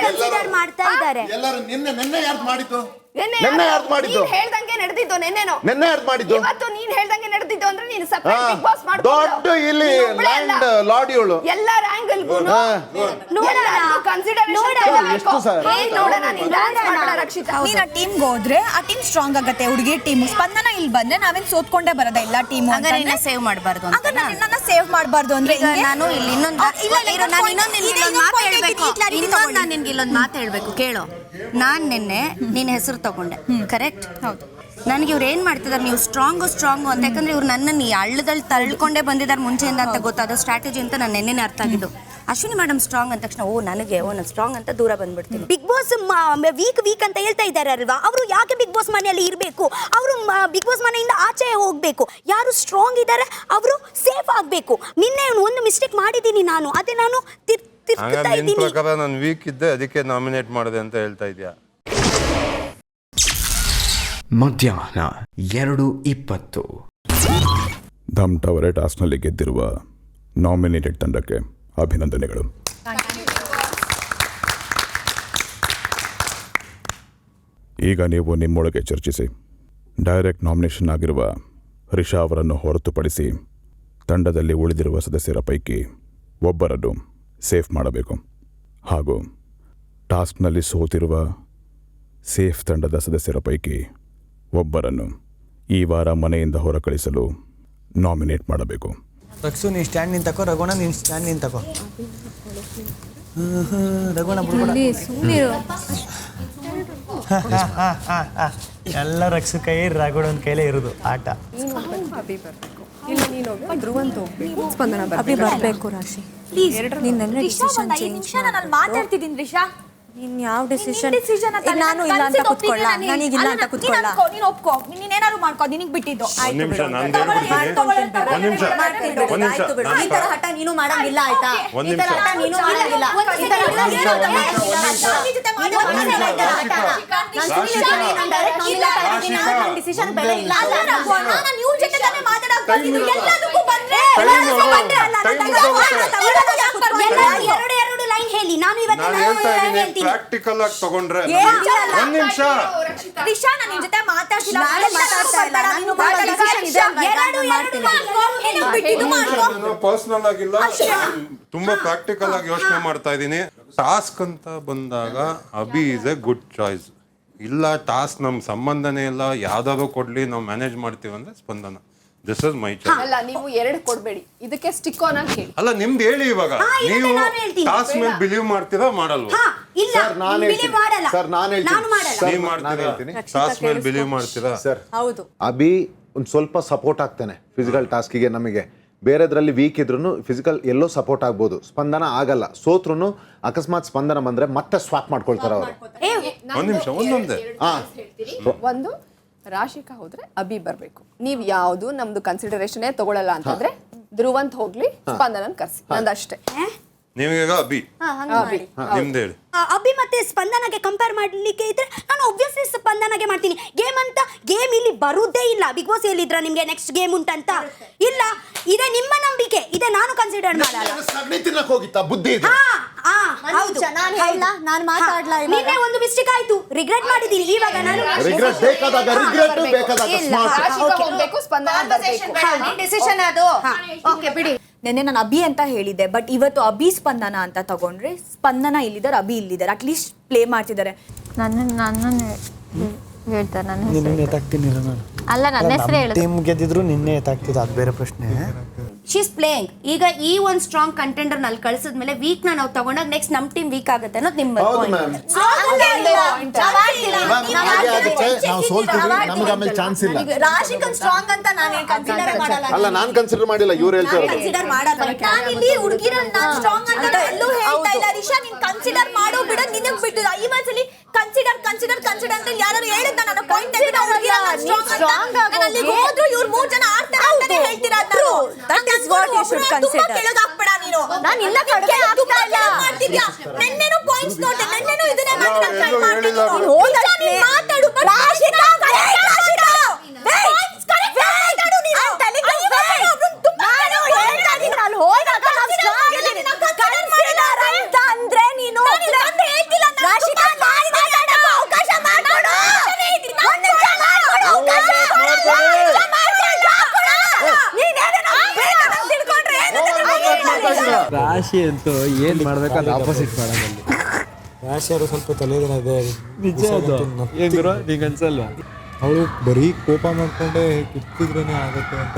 ಕನ್ಸಿಡರ್ ಮಾಡ್ತಾ ಇದ್ದಾರೆ. ಎಲ್ಲರೂ ನಿನ್ನೆ ಯಾರು ಮಾಡಿದ್ದು? ನೆನ್ನೆ ಯಾರು ಮಾಡಿದ್ದು? ನೀನು ಹೇಳ್ದಂಗೆ ನಡೆದಿದ್ದು. ನೆನ್ನೆ ಯಾರು ಮಾಡಿದ್ದು? ಇವತ್ತು ನೀನು ಹೇಳ್ದಂಗೆ ನಡೆದಿದ್ದು ಅಂದ್ರೆ ನೀನು ಸೆಪರೇಟ್ ಬಿಗ್ ಬಾಸ್ ಮಾಡ್ಕೊಂಡು ದೊಡ್ಡ ಇಲ್ಲಿ ಲ್ಯಾಂಡ್ ಲಾರ್ಡ್ ಇವಳು. ಎಲ್ಲರ ಆಂಗಲ್ಗೂ ಕನ್ಸಿಡರೇಷನ್ ಎಷ್ಟು ಸರ್ ನೋಡೋಣ. ನೀನು ಡ್ಯಾನ್ಸ್ ಮಾಡೋಣ ರಕ್ಷಿತಾ. ನೀನ್ ಆ ಟೀಮ್ಗೆ ಹೋದ್ರೆ ಆ ಟೀಮ್ ಸ್ಟ್ರಾಂಗ್ ಆಗತ್ತೆ. ಹುಡುಗಿ ಟೀಮ್ ಸ್ಪಂದನ ಇಲ್ಲಿ ಬಂದ್ರೆ ನಾವೇನ್ ಸೋತ್ಕೊಂಡೇ ಬರೋದ ಇಲ್ಲ ಟೀಮ್. ಸೇವ್ ಮಾಡಬಾರ್ದು ನನ್ನ ಸೇವ್ ಮಾಡಬಾರ್ದು ಅಂದ್ರೆ ನಾನು ಇಲ್ಲಿ ಇಲ್ಲೊಂದು ಮಾತು ಹೇಳ್ಬೇಕು ಕೇಳು. ನಾನ್ ನಿನ್ನೆ ನಿನ್ನ ಹೆಸರು ತಗೊಂಡೆ, ಕರೆಕ್ಟ್? ಹೌದು. ನನಗೆ ಇವ್ರು ಏನ್ ಮಾಡ್ತಿದಾರೆ, ನೀವು ಸ್ಟ್ರಾಂಗು ಅಂತ, ಯಾಕಂದ್ರೆ ಇವ್ರು ನನ್ನನ್ನು ಈ ಹಳ್ಳದಲ್ಲಿ ತಳ್ಕೊಂಡೇ ಬಂದಿದ್ದಾರೆ ಮುಂಚೆಯಿಂದ ಅಂತ ಗೊತ್ತಾದ ಸ್ಟ್ರಾಟಜಿ ಅಂತ ನಾನು ನೆನ್ನೆನೇ ಅರ್ಥ ಆಗಿದ್ದು. ಅಶ್ವಿನಿ ಮೇಡಮ್ ಸ್ಟ್ರಾಂಗ್ ಅಂದ ತಕ್ಷಣ ನಾನು ಸ್ಟ್ರಾಂಗ್ ಅಂತ ದೂರ ಬಂದ್ಬಿಡ್ತೀನಿ. ಬಿಗ್ ಬಾಸ್ ವೀಕ್ ಅಂತ ಹೇಳ್ತಾ ಇದ್ದಾರೆ ಅಲ್ವಾ, ಅವರು ಯಾಕೆ ಬಿಗ್ ಬಾಸ್ ಮನೆಯಲ್ಲಿ ಇರಬೇಕು? ಅವರು ಬಿಗ್ ಬಾಸ್ ಮನೆಯಿಂದ ಆಚೆ ಹೋಗ್ಬೇಕು. ಯಾರು ಸ್ಟ್ರಾಂಗ್ ಇದ್ದಾರೆ ಅವರು ಸೇಫ್ ಆಗಬೇಕು. ನಿನ್ನೆ ಒಂದು ಮಿಸ್ಟೇಕ್ ಮಾಡಿದ್ದೀನಿ ನಾನು, ಅದೇ ನಾನು ನಿನ್ ಪ್ರಕಾರ ನಾನು ವೀಕ್ ಇದ್ದೆ ಅದಕ್ಕೆ ನಾಮಿನೇಟ್ ಮಾಡಿದೆ ಅಂತ ಹೇಳ್ತಾ ಇದೀಯಾ? ಮಧ್ಯಾಹ್ನ 2:20. ಧಮ್ ಟವರೆ ಟಾಸ್ಕ್ನಲ್ಲಿ ಗೆದ್ದಿರುವ ನಾಮಿನೇಟೆಡ್ ತಂಡಕ್ಕೆ ಅಭಿನಂದನೆಗಳು. ಈಗ ನೀವು ನಿಮ್ಮೊಳಗೆ ಚರ್ಚಿಸಿ ಡೈರೆಕ್ಟ್ ನಾಮಿನೇಷನ್ ಆಗಿರುವ ರಿಷಾ ಅವರನ್ನು ಹೊರತುಪಡಿಸಿ ತಂಡದಲ್ಲಿ ಉಳಿದಿರುವ ಸದಸ್ಯರ ಪೈಕಿ ಒಬ್ಬರನ್ನು ಸೇಫ್ ಮಾಡಬೇಕು. ಹಾಗೂ ಟಾಸ್ಕ್ನಲ್ಲಿ ಸೋತಿರುವ ಸೇಫ್ ತಂಡದ ಸದಸ್ಯರ ಪೈಕಿ ಒಬ್ಬರನ್ನು ಈ ವಾರ ಮನೆಯಿಂದ ಹೊರಕಳಿಸಲು ನಾಮಿನೇಟ್ ಮಾಡಬೇಕು. ರಕ್ಷು ನೀನು ಸ್ಟ್ಯಾಂಡ್ ನಿಂತ ತಗೋ, ರಘುಣ ನೀನು ಸ್ಟ್ಯಾಂಡ್ ನಿಂತ ತಗೋ. ರಘುಣ ಎಲ್ಲ ರಕ್ಷು ಕೈ ರಘುಣನ ಕೈಲೇ ಇರೋದು ಆಟ. ಬರಬೇಕು ರಾಶಿ ಪ್ಲೀಸ್. ನಾನು ಮಾತಾಡ್ತಿದ್ದೀನಿ ರಿಷಾ. ನೀನ್ ಯಾವ ಡಿಸಿಷನ್ ನಾನು ಇಲ್ಲ ಅಂತ ಕುತ್ಕೊಳ್ಳ, ನನಗೆ ಇಲ್ಲ ಅಂತ ಕುತ್ಕೊಳ್ಳ. ನೀನು ಒಪ್ಕೋ, ನೀನೇನಾದ್ರು ಮಾಡ್ಕೋ, ನಿನಗೆ ಬಿಟ್ಟಿದ್ದು. ಒಂದ್ ನಿಮಿಷ ನಾನು ಹೇಳ್ಬಿಡ್ತೀನಿ. ಒಂದ್ ನಿಮಿಷ ಈ ತರ ಹಠ ನೀನು ಮಾಡಂಗಿಲ್ಲ ಆಯ್ತಾ? ಈ ತರ ಹಠ ನೀನು ಮಾಡಂಗಿಲ್ಲ. ಈ ತರ ಡಿಸಿಷನ್ ಬೆಲೆ ಇಲ್ಲ. ನಾನು ಇವ್ರ ಜೊತೆ ತಾನೇ ಮಾತಾಡಕ್ ಬಂದಿದ್ದು. ಎಲ್ಲದಕ್ಕೂ ಬಂದ್ರೆ ಎರಡು ಲೈನ್ ಹೇಳಿ. ನಾನು ಇವತ್ತು ಪ್ರಾಕ್ಟಿಕಲ್ ಆಗಿ ತಗೊಂಡ್ರೆ ಒಂದ್ ನಿಮಿಷ ರಿಷಾ, ನಾನು ನಿನ್ ಜೊತೆ ಮಾತಾಡ್ತಿಲ್ಲ. ಪರ್ಸನಲ್ ಆಗಿಲ್ಲ, ತುಂಬಾ ಪ್ರಾಕ್ಟಿಕಲ್ ಆಗಿ ಯೋಚನೆ ಮಾಡ್ತಾ ಇದ್ದೀನಿ. ಟಾಸ್ಕ್ ಅಂತ ಬಂದಾಗ Abhi is a good choice. ಇಲ್ಲ ಟಾಸ್ಕ್ ನಮ್ ಸಂಬಂಧನೇ ಇಲ್ಲ, ಯಾವ್ದಾದ್ರು ಕೊಡ್ಲಿ ನಾವು ಮ್ಯಾನೇಜ್ ಮಾಡ್ತೀವಿ ಅಂದ್ರೆ Spandana. This is my choice. ಅಲ್ಲ, ನೀವು ಎರಡು ಕೊಡ್ಬೇಡಿ, ಇದಕ್ಕೆ ಸ್ಟಿಕ್ ಆನ್ ಆಗಿ ಹೇಳಿ. ಅಲ್ಲ ನಿಮ್ದು ಹೇಳಿ ಇವಾಗ. ನೀವು ಟಾಸ್ಕ್ ಮೇಲೆ ಬಿಲೀವ್ ಮಾಡ್ತೀರಾ ಮಾಡಲ್ವಾ? ಟಾಸ್ಕ್ ಮೇಲೆ ಬಿಲೀವ್ ಮಾಡ್ತೀರಾ? ಸರ್ ಅಭಿ ಒಂದು ಸ್ವಲ್ಪ ಸಪೋರ್ಟ್ ಆಗ್ತಾನೆ ಫಿಸಿಕಲ್ ಟಾಸ್ಕಿಗೆ. ನಮಗೆ ಬೇರೆದ್ರಲ್ಲಿ ವೀಕ್ ಇದ್ರೂ ಫಿಸಿಕಲ್ ಎಲ್ಲೋ ಸಪೋರ್ಟ್ ಆಗ್ಬೋದು. ಸ್ಪಂದನ ಆಗಲ್ಲ. ಸೋತ್ರು ಅಕಸ್ಮಾತ್ ಸ್ಪಂದನ ಬಂದ್ರೆ ಮತ್ತೆ ಸ್ವಾಪ್ ಮಾಡ್ಕೊಳ್ತಾರೆ ಅವರು. ಒಂದ್ ನಿಮಿಷ ಒಂದೊಂದೇ. ಒಂದು ರಾಶಿಕಾ ಹೋದ್ರೆ ಅಭಿ ಬರ್ಬೇಕು. ನೀವ್ ಯಾವ್ದು ನಮ್ದು ಕನ್ಸಿಡರೇಷನ್ ತಗೊಳಲ್ಲ ಅಂತಂದ್ರೆ ಧ್ರುವಂತ್ ಹೋಗ್ಲಿ, ಸ್ಪಂದನನ್ ಕರ್ಸಿ. ನಂದಷ್ಟೇ. ನೀವೀಗ ಅಭಿ ನಿಮ್ದು ಹೇಳಿ. ಅಭಿ ಮತ್ತೆ ಸ್ಪಂದನಗೆ ಕಂಪೇರ್ ಮಾಡ್ಲಿಕ್ಕೆ ಇದ್ರೆ ನಾನು ಒಬ್ವಿಯಸ್ಲಿ ಸ್ಪಂದನಗೆ ಮಾಡ್ತೀನಿ. ಗೇಮ್ ಇಲ್ಲಿ ಬರುವುದೇ ಇಲ್ಲ. ಬಿಗ್ ಬಾಸ್ ಹೇಳಿದ್ರ ನಿಮ್ಗೆ ನೆಕ್ಸ್ಟ್ ಗೇಮ್ ಉಂಟಂತ? ಇಲ್ಲ, ಇದೆ ನಿಮ್ಮ ನಂಬಿಕೆ, ಇದೆ ನಾನು ಕನ್ಸಿಡರ್ ಮಾಡಲ್ಲ. ಹೋಗಿತ್ತಾ ಬುದ್ಧಿ? ನಾನು ಮಾತಾಡ್ಲಾ. ನಿನ್ನೆ ಒಂದು ಮಿಸ್ಟೇಕ್ ಆಯ್ತು, ರಿಗ್ರೆಟ್ ಮಾಡಿದೀನಿ. ಇವಾಗ ನಾನು ಡಿಸಿಷನ್ ಅದು. ಓಕೆ ಬಿಡಿ. ನೆನ್ನೆ ನಾನು ಅಭಿ ಅಂತ ಹೇಳಿದ್ದೆ, ಬಟ್ ಇವತ್ತು ಅಭಿ ಸ್ಪಂದನ ಅಂತ ತಗೊಂಡ್ರೆ ಸ್ಪಂದನ ಇಲ್ಲಿದ್ದಾರೆ, ಅಭಿ ಇಲ್ಲಿದ್ದಾರೆ. ಅಟ್ಲೀಸ್ಟ್ ಪ್ಲೇ ಮಾಡ್ತಿದ್ದಾರೆ. ನನ್ನನ್ನು ಹೇಳ್ತಾರೆ. ಅಲ್ಲ, ನನ್ನ ಹೆಸರು ಹೇಳು. ಟೀಮ್ ಗೆದ್ದಿದ್ರು ನಿನ್ನೆ ಎತ್ತಾಗ್ತಿದ್ದು, ಅದು ಬೇರೆ ಪ್ರಶ್ನೆ. She's playing. ಈಗ ಈ ಒಂದು ಸ್ಟ್ರಾಂಗ್ ಕಂಟೆಂಡರ್ ನಲ್ಲಿ ಕಳಿಸಿದ್ಮೇಲೆ ವೀಕ್ ನಾವು ತಗೊಂಡಾಗ ನೆಕ್ಸ್ಟ್ ನಮ್ ಟೀಮ್ ವೀಕ್ ಆಗುತ್ತೆ ಅನ್ನೋದು ನಿಮ್ಮ ರಾಶಿಕನ್ ಸ್ಟ್ರಾಂಗ್ ಅಂತ ನಾನು ಕನ್ಸಿಡರ್ ಮಾಡಲ್ಲ. ಅಲ್ಲ, ನಾನು ಕನ್ಸಿಡರ್ ಮಾಡಿಲ್ಲ, ಇವ್ರು ಹೇಳ್ತಾರೆ. ಕನ್ಸಿಡರ್ ಮಾಡಲ್ಲ. ನಾನು ಇಲ್ಲಿ ಹುಡುಗಿರ ನಾನು ಸ್ಟ್ರಾಂಗ್ ಅಂತ ಎಲ್ಲೂ ಹೇಳ್ತಾ ಇಲ್ಲ. ರಿಷಾ, ನೀನ್ ಕನ್ಸಿಡರ್ ಮಾಡೋ ಬಿಡ, ನಿನಗೆ ಬಿಟ್ಟು. ಈ ಮನಸ್ಸಲ್ಲಿ ಕನ್ಸಿಡರ್ ಅಂತ ಯಾರು ಹೇಳಿದ್ದ? ನನ್ನ ಪಾಯಿಂಟ್ ತೆಗೆದು ಹುಡುಗಿರ ಸ್ಟ್ರಾಂಗ್ ಅಂತ ಅಲ್ಲಿಗೆ ಹೋದ್ರು ಇವ್ರು 3 ಜನ ಆಡ್ತಾರೆ ಅಂತಾನೆ ಹೇಳ್ತೀರಾ? That is what you should consider. ಕೆಳಗಾಕ್ಬೇಡ ನೀನು. ನಾನು ಇಲ್ಲ ಕಡಿಮೆ ಆಗ್ತಾ ಇಲ್ಲ. ಮಾಡ್ತಿದ್ಯಾ? ನೆನ್ನೆನೂ ಪಾಯಿಂಟ್ಸ್ ನೋಡ್ದೆ, ನೆನ್ನೆನೂ ಇದನ್ನೇ ಮಾತಾಡಕ್ಕೆ ಟ್ರೈ ಮಾಡ್ತಿದ್ದೀನಿ. ಮಾತಾಡು. ರಾಶಿಕಾ ರಾಶಿ ಅಂತೂ ಏನ್ ಮಾಡ್ಬೇಕು ಅದು ಆಪೋಸಿಟ್ ಮಾಡೋದಲ್ಲಿ. ರಾಶಿ ಅವರು ಸ್ವಲ್ಪ ತಲೆದಿರೋದೇ ನಿಜ ಅದು. ಏನ್ ಗುರು ನಿಂಗೆ ಅನ್ಸಲ್ವಾ? ಅವಳು ಬರೀ ಕೋಪ ಮಾಡ್ಕೊಂಡೆ ಕಿತ್ತಿದ್ರೇನೆ ಆಗುತ್ತೆ ಅಂತ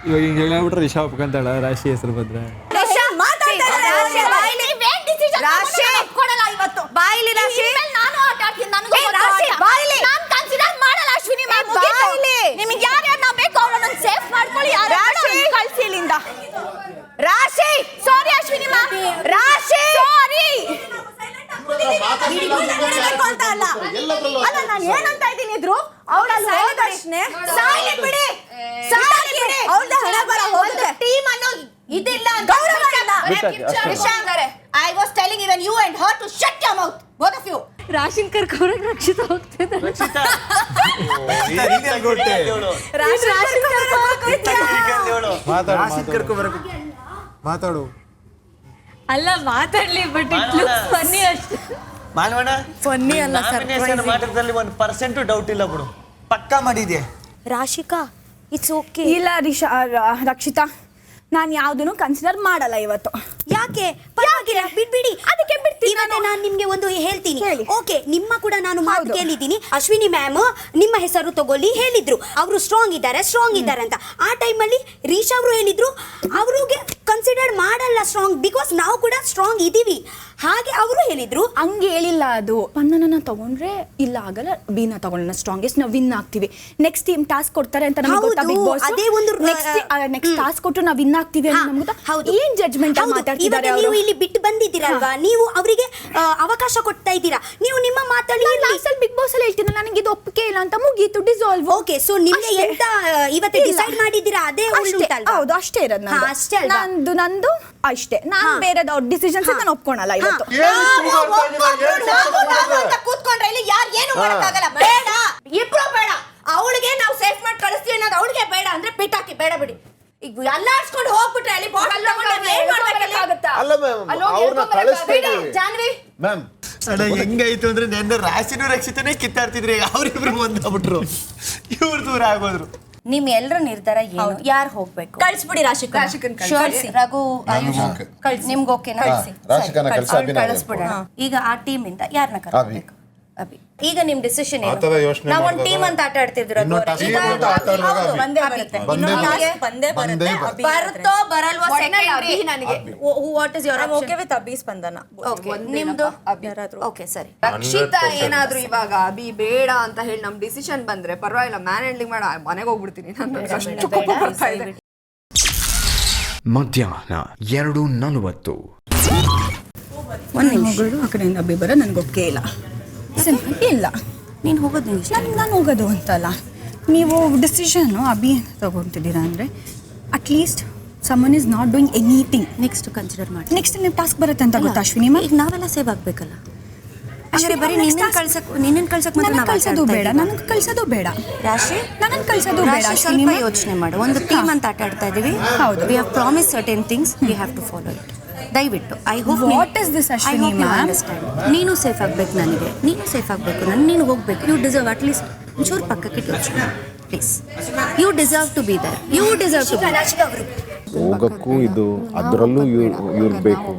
ಇವಾಗ ಹಿಂಗೆ ಹೇಳ್ಬಿಟ್ರೆ ರಿಷಾ ಒಪ್ಕೊಂತಾಳ ರಾಶಿ ಹೆಸರು ಬಂದ್ರೆ. ಏನಂತ ಇದ್ದೀನಿ ಇದ್ರು I was telling even you and her to shut your mouth, both of you. ರಾಶಿನ್ ಕರ್ಕೊಂಡ್ರೆ Rakshita ಹೋಗ್ತಿದ್ದಾರೆ. ಮಾತಾಡು. ಅಲ್ಲ ಮಾತಾಡ್ಲಿ, ಬಟ್ ಇಟ್ ಲುಕ್ಸ್ ಫನ್ನಿ ಅಷ್ಟೇ. ಮಾಡೋಣ. ಫನ್ನಿ ಅಲ್ಲ ಸರ್. ಮಾತಾಡೋದ್ರಲ್ಲಿ 1% ಡೌಟ್ ಇಲ್ಲ ಬಿಡು, ಪಕ್ಕಾ ಮಾಡಿದ್ಯಾ. Rashika it's okay. ಇಲ್ಲ ರಕ್ಷಿತಾ, ನಾನು ಯಾವುದನ್ನು ಕನ್ಸಿಡರ್ ಮಾಡಲ್ಲ ಇವತ್ತು. ಯಾಕೆ? ಪರವಾಗಿಲ್ಲ, ಬಿಡ್ಬಿಡಿ. ಅದಕ್ಕೆ ಬಿಡ್ತೀನಿ. ನಾನು ನಿಮ್ಗೆ ಒಂದು ಹೇಳ್ತೀನಿ. ಓಕೆ, ನಿಮ್ಮ ಕೂಡ ನಾನು ಮಾತು ಕೇಳಿದ್ದೀನಿ. ಅಶ್ವಿನಿ ಮ್ಯಾಮ್ ನಿಮ್ಮ ಹೆಸರು ತಗೊಳ್ಳಿ ಹೇಳಿದ್ರು, ಅವರು ಸ್ಟ್ರಾಂಗ್ ಇದ್ದಾರೆ ಅಂತ. ಆ ಟೈಮಲ್ಲಿ ರೀಶಾ ಅವರು ಹೇಳಿದ್ರು ಅವ್ರಿಗೆ ಕನ್ಸಿಡರ್ ಮಾಡಲ್ಲ ಸ್ಟ್ರಾಂಗ್, ಬಿಕಾಸ್ ನಾವು ಕೂಡ ಸ್ಟ್ರಾಂಗ್ ಇದೀವಿ. ಹಾಗೆ ಅವರು ಹೇಳಿದ್ರು. ಹಂಗೆ ಹೇಳಿಲ್ಲ, ಅದು ಸ್ಪಂದನನ ತಗೊಂಡ್ರೆ ಇಲ್ಲ ಆಗಲ್ಲ, ಬಿನ ತಗೊಳ್ಳೋಣ, ಸ್ಟ್ರಾಂಗೆಸ್ಟ್ ನಾವು ವಿನ್ ಆಗ್ತೀವಿ. ನೆಕ್ಸ್ಟ್ ಟೀಮ್ ಟಾಸ್ಕ್ ಕೊಡ್ತಾರೆ ಅಂತ ನಮಗೆ ಗೊತ್ತಾ ಬಿಗ್ ಬಾಸ್. ಅದೇ ಒಂದು ನೆಕ್ಸ್ಟ್ ಟಾಸ್ಕ್ ಕೊಟ್ಟು ನಾವು ವಿನ್ ಆಗ್ತೀವಿ ಅಂತ ನಮ್ಗೆ ಗೊತ್ತಾ. ಏನ್ ಜಡ್ಜ್ಮೆಂಟ್ ಮಾತಾಡ್ತಿದ್ದಾರೆ ಅವರು? ನೀವು ಇಲ್ಲಿ ಬಿಟ್ಟು ಬಂದಿದ್ದೀರಲ್ವಾ, ನೀವು ಅವರಿಗೆ ಅವಕಾಶ ಕೊಡ್ತಾ ಇದ್ದೀರಾ. ನೀವು ನಿಮ್ಮ ಮಾತಲ್ಲಿ ಲಾಸ್ಟಲ್ಲಿ ಬಿಗ್ ಬಾಸ್ ಅಲ್ಲಿ ಹೇಳ್ತೀನಿ ನನಗೆ ಇದು ಒಪ್ಪಿಗೆ ಇಲ್ಲ ಅಂತ, ಮುಗೀತು, ಡಿಸಾಲ್ವ್. ಓಕೆ, ಸೊ ನಿಮಗೆ ಎಂತ ಇವತ್ತು ಡಿಸೈಡ್ ಮಾಡಿದ್ದೀರಾ ಅದೇ ಉಂಟಲ್ವಾ? ಹೌದು, ಅಷ್ಟೇ ಇರೋದು ನಂದು. ಅಷ್ಟೇ ಅಲ್ವಾ? ನಂದು ಅಷ್ಟೇ. ನಾನು ಬೇರೆ ಡಿಸಿಷನ್ಸ್ ನಾನು ಒಪ್ಕೊಳಲ್ಲ ಇವತ್ತು. ಕೂತ್ಕೊಂಡ್ರೆ ಇಲ್ಲಿ ಯಾರು ಏನು ಮಾಡಕ್ಕಾಗಲ್ಲ. ಬೇಡ, ಇಬ್ರು ಬೇಡ. ಅವಳಿಗೆ ನಾವು ಸೇಫ್ ಮಾಡಿ ಕಳಿಸ್ತೀವಿ ಅನ್ನೋದು ಅವಳಿಗೆ ಬೇಡ ಅಂದ್ರೆ ಪಿಟ್ಟಾಕಿ, ಬೇಡ ಬಿಡಿ. ಈಗ ಅಲ್ಲಾಡ್ಸ್ಕೊಂಡು ಹೋಗ್ಬಿಟ್ರೆ ಅಲ್ಲಿ ಬಾಟಲ್ ತಗೊಂಡು ಏನ್ ಮಾಡ್ಬೇಕಾಗುತ್ತಾ? ಅಲ್ಲ ಮ್ಯಾಮ್, ಅವ್ರನ್ನ ಕಳಿಸ್ತಾ ಇದೀವಿ. ಜಾನ್ವಿ ಮ್ಯಾಮ್ ಅಣ್ಣ ಹೆಂಗಾಯ್ತು ಅಂದ್ರೆ ನೆನ್ನೆ ರಾಶಿನೂ ರಕ್ಷಿತನೇ ಕಿತ್ತಾಡ್ತಿದ್ರಿ, ಅವ್ರಿಬ್ರು ಒಂದಾಗ್ಬಿಟ್ರು, ಇವ್ರು ದೂರ ಆಗೋದ್ರು. ನಿಮ್ ಎಲ್ರ ನಿರ್ಧಾರ ಏನು? ಯಾರು ಹೋಗ್ಬೇಕು? ಕಳಿಸ್ಬಿಡಿ ರಾಶಿಕನ್. ರಘು, ಆಯುಷ್ ನಿಮ್ಗೆ ಓಕೆನಾ? ಕಳಿಸ್ಬಿಡೋಣ. ಈಗ ಆ ಟೀಮ್ ಇಂದ ಯಾರನ್ನ ಕರ್ಬೇಕು? ಅಭಿ. ಈಗ ನಿಮ್ ಡಿಸಿಷನ್ ಏನು? ನಾವು ಒಂದು ಟೀಮ್ ಅಂತ ಆಟ ಆಡ್ತಿದ್ರು, ಬರುತ್ತೋ ಬರಲ್ವೋ secondary. What is your okay with Abhi Spandana. ನಿಮ್ದು? ಓಕೆ ಸರಿ. ರಕ್ಷಿತಾ ಏನಾದ್ರು ಇವಾಗ ಅಭಿ ಬೇಡ ಅಂತ ಹೇಳಿ ನಮ್ ಡಿಸಿಷನ್ ಬಂದ್ರೆ ಪರವಾಗಿಲ್ಲ, ಮ್ಯಾನ್ ಹ್ಯಾಂಡ್ಲಿಂಗ್ ಮಾಡಿ ಮನೆಗೆ ಹೋಗ್ಬಿಡ್ತೀನಿ. ನನಗೆ ಅಷ್ಟು ಕೋಪ ಬರ್ತಾ ಇದೆ. ಮಧ್ಯಾಹ್ನ 2:40. ಒಂದು ಮಗಳು ಆ ಕಡೆಯಿಂದ ಅಬ್ಬಿ ಬರೋ ನನಗೆ ಒಪ್ಪಿಗೆ ಇಲ್ಲ. ಸಿಂಪಲ್ ಇಲ್ಲ. ನೀನು ಹೋಗೋದು ನಾನು ಹೋಗೋದು ಅಂತಲ್ಲ, ನೀವು ಡಿಸಿಷನ್ನು ಅಭಿ ತಗೊತಿದ್ದೀರಾ ಅಂದರೆ at least someone is not doing anything. Next consider ಮಾಡಿ. ನೆಕ್ಸ್ಟ್ ನೀವು ಟಾಸ್ಕ್ ಬರುತ್ತೆ ಅಂತ ಗೊತ್ತಾ ಅಶ್ವಿನಿ? ಈಗ ನಾವೆಲ್ಲ ಸೇವ್ ಆಗಬೇಕಲ್ಲ. ಅಷ್ಟೇ, ಬರೀ ನಿನ್ನನ್ನು ಕಳ್ಸಕ್ಕೆ ನನಗೆ ಕಳ್ಸೋದು ಬೇಡ, ನನಗೆ ಕಳ್ಸೋದು ಬೇಡ. ರಾಶಿ ನನಗೆ ಕಳ್ಸೋದು ಬೇಡ. ಸ್ವಲ್ಪ ಯೋಚನೆ ಮಾಡು. ಒಂದು ಟೀಮ್ ಅಂತ ಆಟ ಆಡ್ತಾ ಇದೀವಿ. ಹೌದು, we have promise certain things, we have to follow it. ದಯವಿಟ್ಟು I hope what is this Ashwini ma'am? ನೀನು ಸೇಫ್ ಆಗಬೇಕು, ನನಗೆ ನೀನು ಸೇಫ್ ಆಗಬೇಕು, ನೀನು ಹೋಗ್ಬೇಕು. ಯು ಡಿಸರ್ವ್ ಅಟ್ಲೀಸ್ಟ್ ಒಂಚೂರು ಪಕ್ಕಕ್ಕೆ ಯೋಚನೆ please. You deserve to be there. You deserve to be. ಹೋಗಕ್ಕೂ ಇದು ಅದರಲ್ಲೂ ಇವ್ರು ಬೇಕು.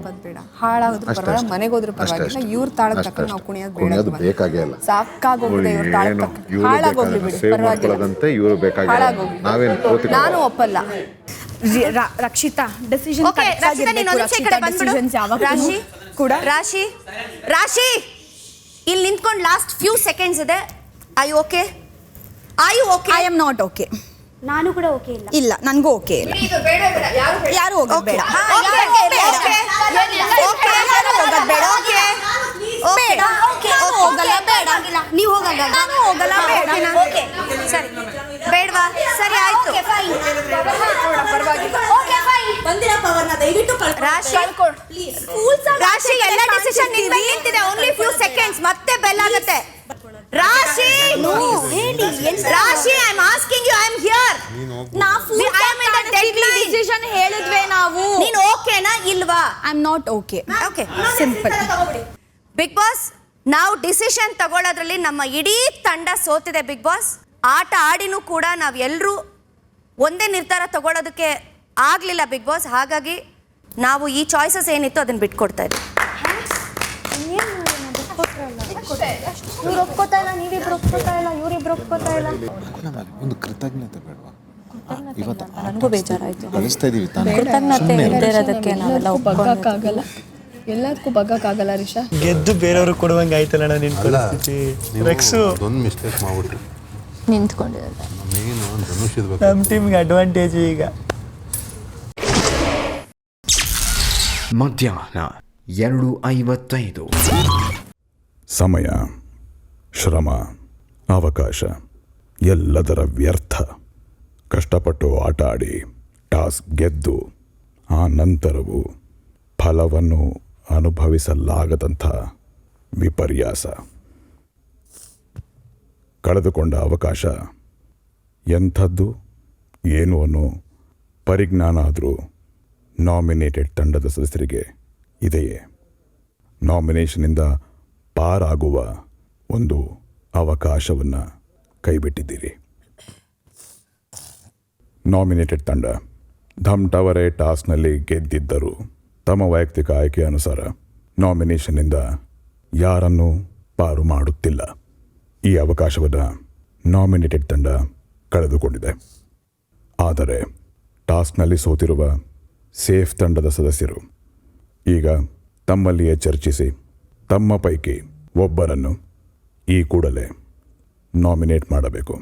ಹಾಳಾಗೋದ್ರು ಪರವಾಗಿಲ್ಲ, ಮನೆಗೆ ಹೋದ್ರು ಪರವಾಗಿಲ್ಲ, ಇವ್ರ ತಾಳದ ತಕ್ಕ ನಾವು ಕುಣಿಯೋದು ಬೇಕಾಗೇ ಇಲ್ಲ. ಸಾಕಾಗೋಗಿದೆ ಇವ್ರ ತಾಳದ ತಕ್ಕ. ಹಾಳಾಗೋಗ್ಲಿ ಬಿಡಿ, ಪರವಾಗಿಲ್ಲ, ಇವ್ರು ಬೇಕಾಗಿಲ್ಲ. ನಾವೇನು ನಾನು ಒಪ್ಪಲ್ಲ. ರಕ್ಷಿತಾ ಡಿಸಿಷನ್ ರಾಶಿ ಇಲ್ಲಿ ನಿಂತ್ಕೊಂಡು ಲಾಸ್ಟ್ ಫ್ಯೂ ಸೆಕೆಂಡ್ಸ್ ಇದೆ. I okay? I am not okay. ನಾನು ಕೂಡ ಓಕೆ ಇಲ್ಲ. ಇಲ್ಲ, ನನಗೂ ಓಕೆ ಇಲ್ಲ. ಯಾರು ಹೋಗೋದು ಬೇಡ. ಹೋಗಲ್ಲ, ಬೇಡ. ಪರವಾಗಿಲ್ಲ ನೀವು ಹೋಗಲ್ಲ ನಾನು ಹೋಗಲ್ಲ ಬೇಡ ಓಕೆ ಸರಿ ಬೇಡವಾ ಸರಿ ಆಯ್ತು ರಾಶಿ ಎಲ್ಲ ಡಿಸಿಷನ್ ನಿನ್ ಮೇಲೆ ನಿಂತಿದೆ ಓನ್ಲಿ ಫ್ಯೂ ಸೆಕೆಂಡ್ಸ್ ಮತ್ತೆ ಬೆಲ್ ಆಗುತ್ತೆ Rashi Rashi I am asking you I am here decision ಹೇಳಿದ್ವಿ ನಾವು. ನೀನು ಓಕೆನಾ ಇಲ್ವಾ? I am not okay. Okay simple. Bigg Boss ನಾವು ಡಿಸಿಷನ್ ತಗೊಳ್ಳೋದ್ರಲ್ಲಿ ನಮ್ಮ ಇಡೀ ತಂಡ ಸೋತಿದೆ ಬಿಗ್ ಬಾಸ್. ಆಟ ಆಡಿನೂ ಕೂಡ ನಾವು ಎಲ್ಲರೂ ಒಂದೇ ನಿರ್ಧಾರ ತಗೊಳ್ಳೋದಕ್ಕೆ ಆಗಲಿಲ್ಲ ಬಿಗ್ ಬಾಸ್. ಹಾಗಾಗಿ ನಾವು ಈ ಚಾಯ್ಸಸ್ ಏನಿತ್ತು ಅದನ್ನು ಬಿಟ್ಕೊಡ್ತಾ ಇದ್ದೀವಿ. ಇವ್ರು ಒಪ್ಕೋತಾ ಇಲ್ಲ, ನೀವಿಬ್ರು ಒಪ್ಕೋತಾ ಇಲ್ಲ, ಇವರಿಬ್ರು ಒಪ್ಕೋತಾ ಇಲ್ಲ. ಒಂದು ಕೃತಜ್ಞತೆ ಬೇಡವಾ? ಇವತ್ತು ನನಗೂ ಬೇಜಾರಾಯ್ತು. ಕಳಿಸ್ತಾ ಇದೀವಿ ತಾನೇ. ಕೃತಜ್ಞತೆ ಇಲ್ಲದೆ ಇರೋದಕ್ಕೆ ನಾವೆಲ್ಲ ಬಗ್ಗಕ್ಕಾಗಲ್ಲ, ಎಲ್ಲದಕ್ಕೂ ಬಗ್ಗಕ್ಕಾಗಲ್ಲ ರಿಷಾ. ಗೆದ್ದು ಬೇರೆಯವ್ರಿಗೆ ಕೊಡುವಂಗೆ ಆಯ್ತಲ್ಲ ನಿನ್ ಪರಿಸ್ಥಿತಿ. ರೆಕ್ಸು ಒಂದು ಮಿಸ್ಟೇಕ್ ಮಾಡ್ಬಿಟ್ರಿ, ನಿಂತ್ಕೊಂಡಿದ್ದಾರೆ. ನಮ್ಮ ಟೀಮ್ಗೆ ಅಡ್ವಾಂಟೇಜ್ ಈಗ. ಮಧ್ಯಾಹ್ನ 2:55. ಸಮಯ, ಶ್ರಮ, ಅವಕಾಶ ಎಲ್ಲದರ ವ್ಯರ್ಥ. ಕಷ್ಟಪಟ್ಟು ಆಟ ಆಡಿ ಟಾಸ್ಕ್ ಗೆದ್ದು ಆ ನಂತರವೂ ಫಲವನ್ನು ಅನುಭವಿಸಲಾಗದಂಥ ವಿಪರ್ಯಾಸ. ಕಳೆದುಕೊಂಡ ಅವಕಾಶ ಎಂಥದ್ದು ಏನು ಅನ್ನೋ ಪರಿಜ್ಞಾನ ಆದರೂ ನಾಮಿನೇಟೆಡ್ ತಂಡದ ಸದಸ್ಯರಿಗೆ ಇದೆಯೇ? ನಾಮಿನೇಷನಿಂದ ಪಾರಾಗುವ ಒಂದು ಅವಕಾಶವನ್ನು ಕೈಬಿಟ್ಟಿದ್ದೀರಿ. ನಾಮಿನೇಟೆಡ್ ತಂಡ ಧಮ್ ಟವರೇ ಟಾಸ್ಕ್ನಲ್ಲಿ ಗೆದ್ದಿದ್ದರೂ ತಮ್ಮ ವೈಯಕ್ತಿಕ ಆಯ್ಕೆ ಅನುಸಾರ ನಾಮಿನೇಷನ್ನಿಂದ ಯಾರನ್ನೂ ಪಾರು ಮಾಡುತ್ತಿಲ್ಲ. ಈ ಅವಕಾಶವನ್ನು ನಾಮಿನೇಟೆಡ್ ತಂಡ ಕಳೆದುಕೊಂಡಿದೆ. ಆದರೆ ಟಾಸ್ಕ್ನಲ್ಲಿ ಸೋತಿರುವ ಸೇಫ್ ತಂಡದ ಸದಸ್ಯರು ಈಗ ತಮ್ಮಲ್ಲಿಯೇ ಚರ್ಚಿಸಿ ತಮ್ಮ ಪೈಕಿ ಒಬ್ಬರನ್ನು ಈ ಕೂಡಲೇ ನಾಮಿನೇಟ್ ಮಾಡಬೇಕು.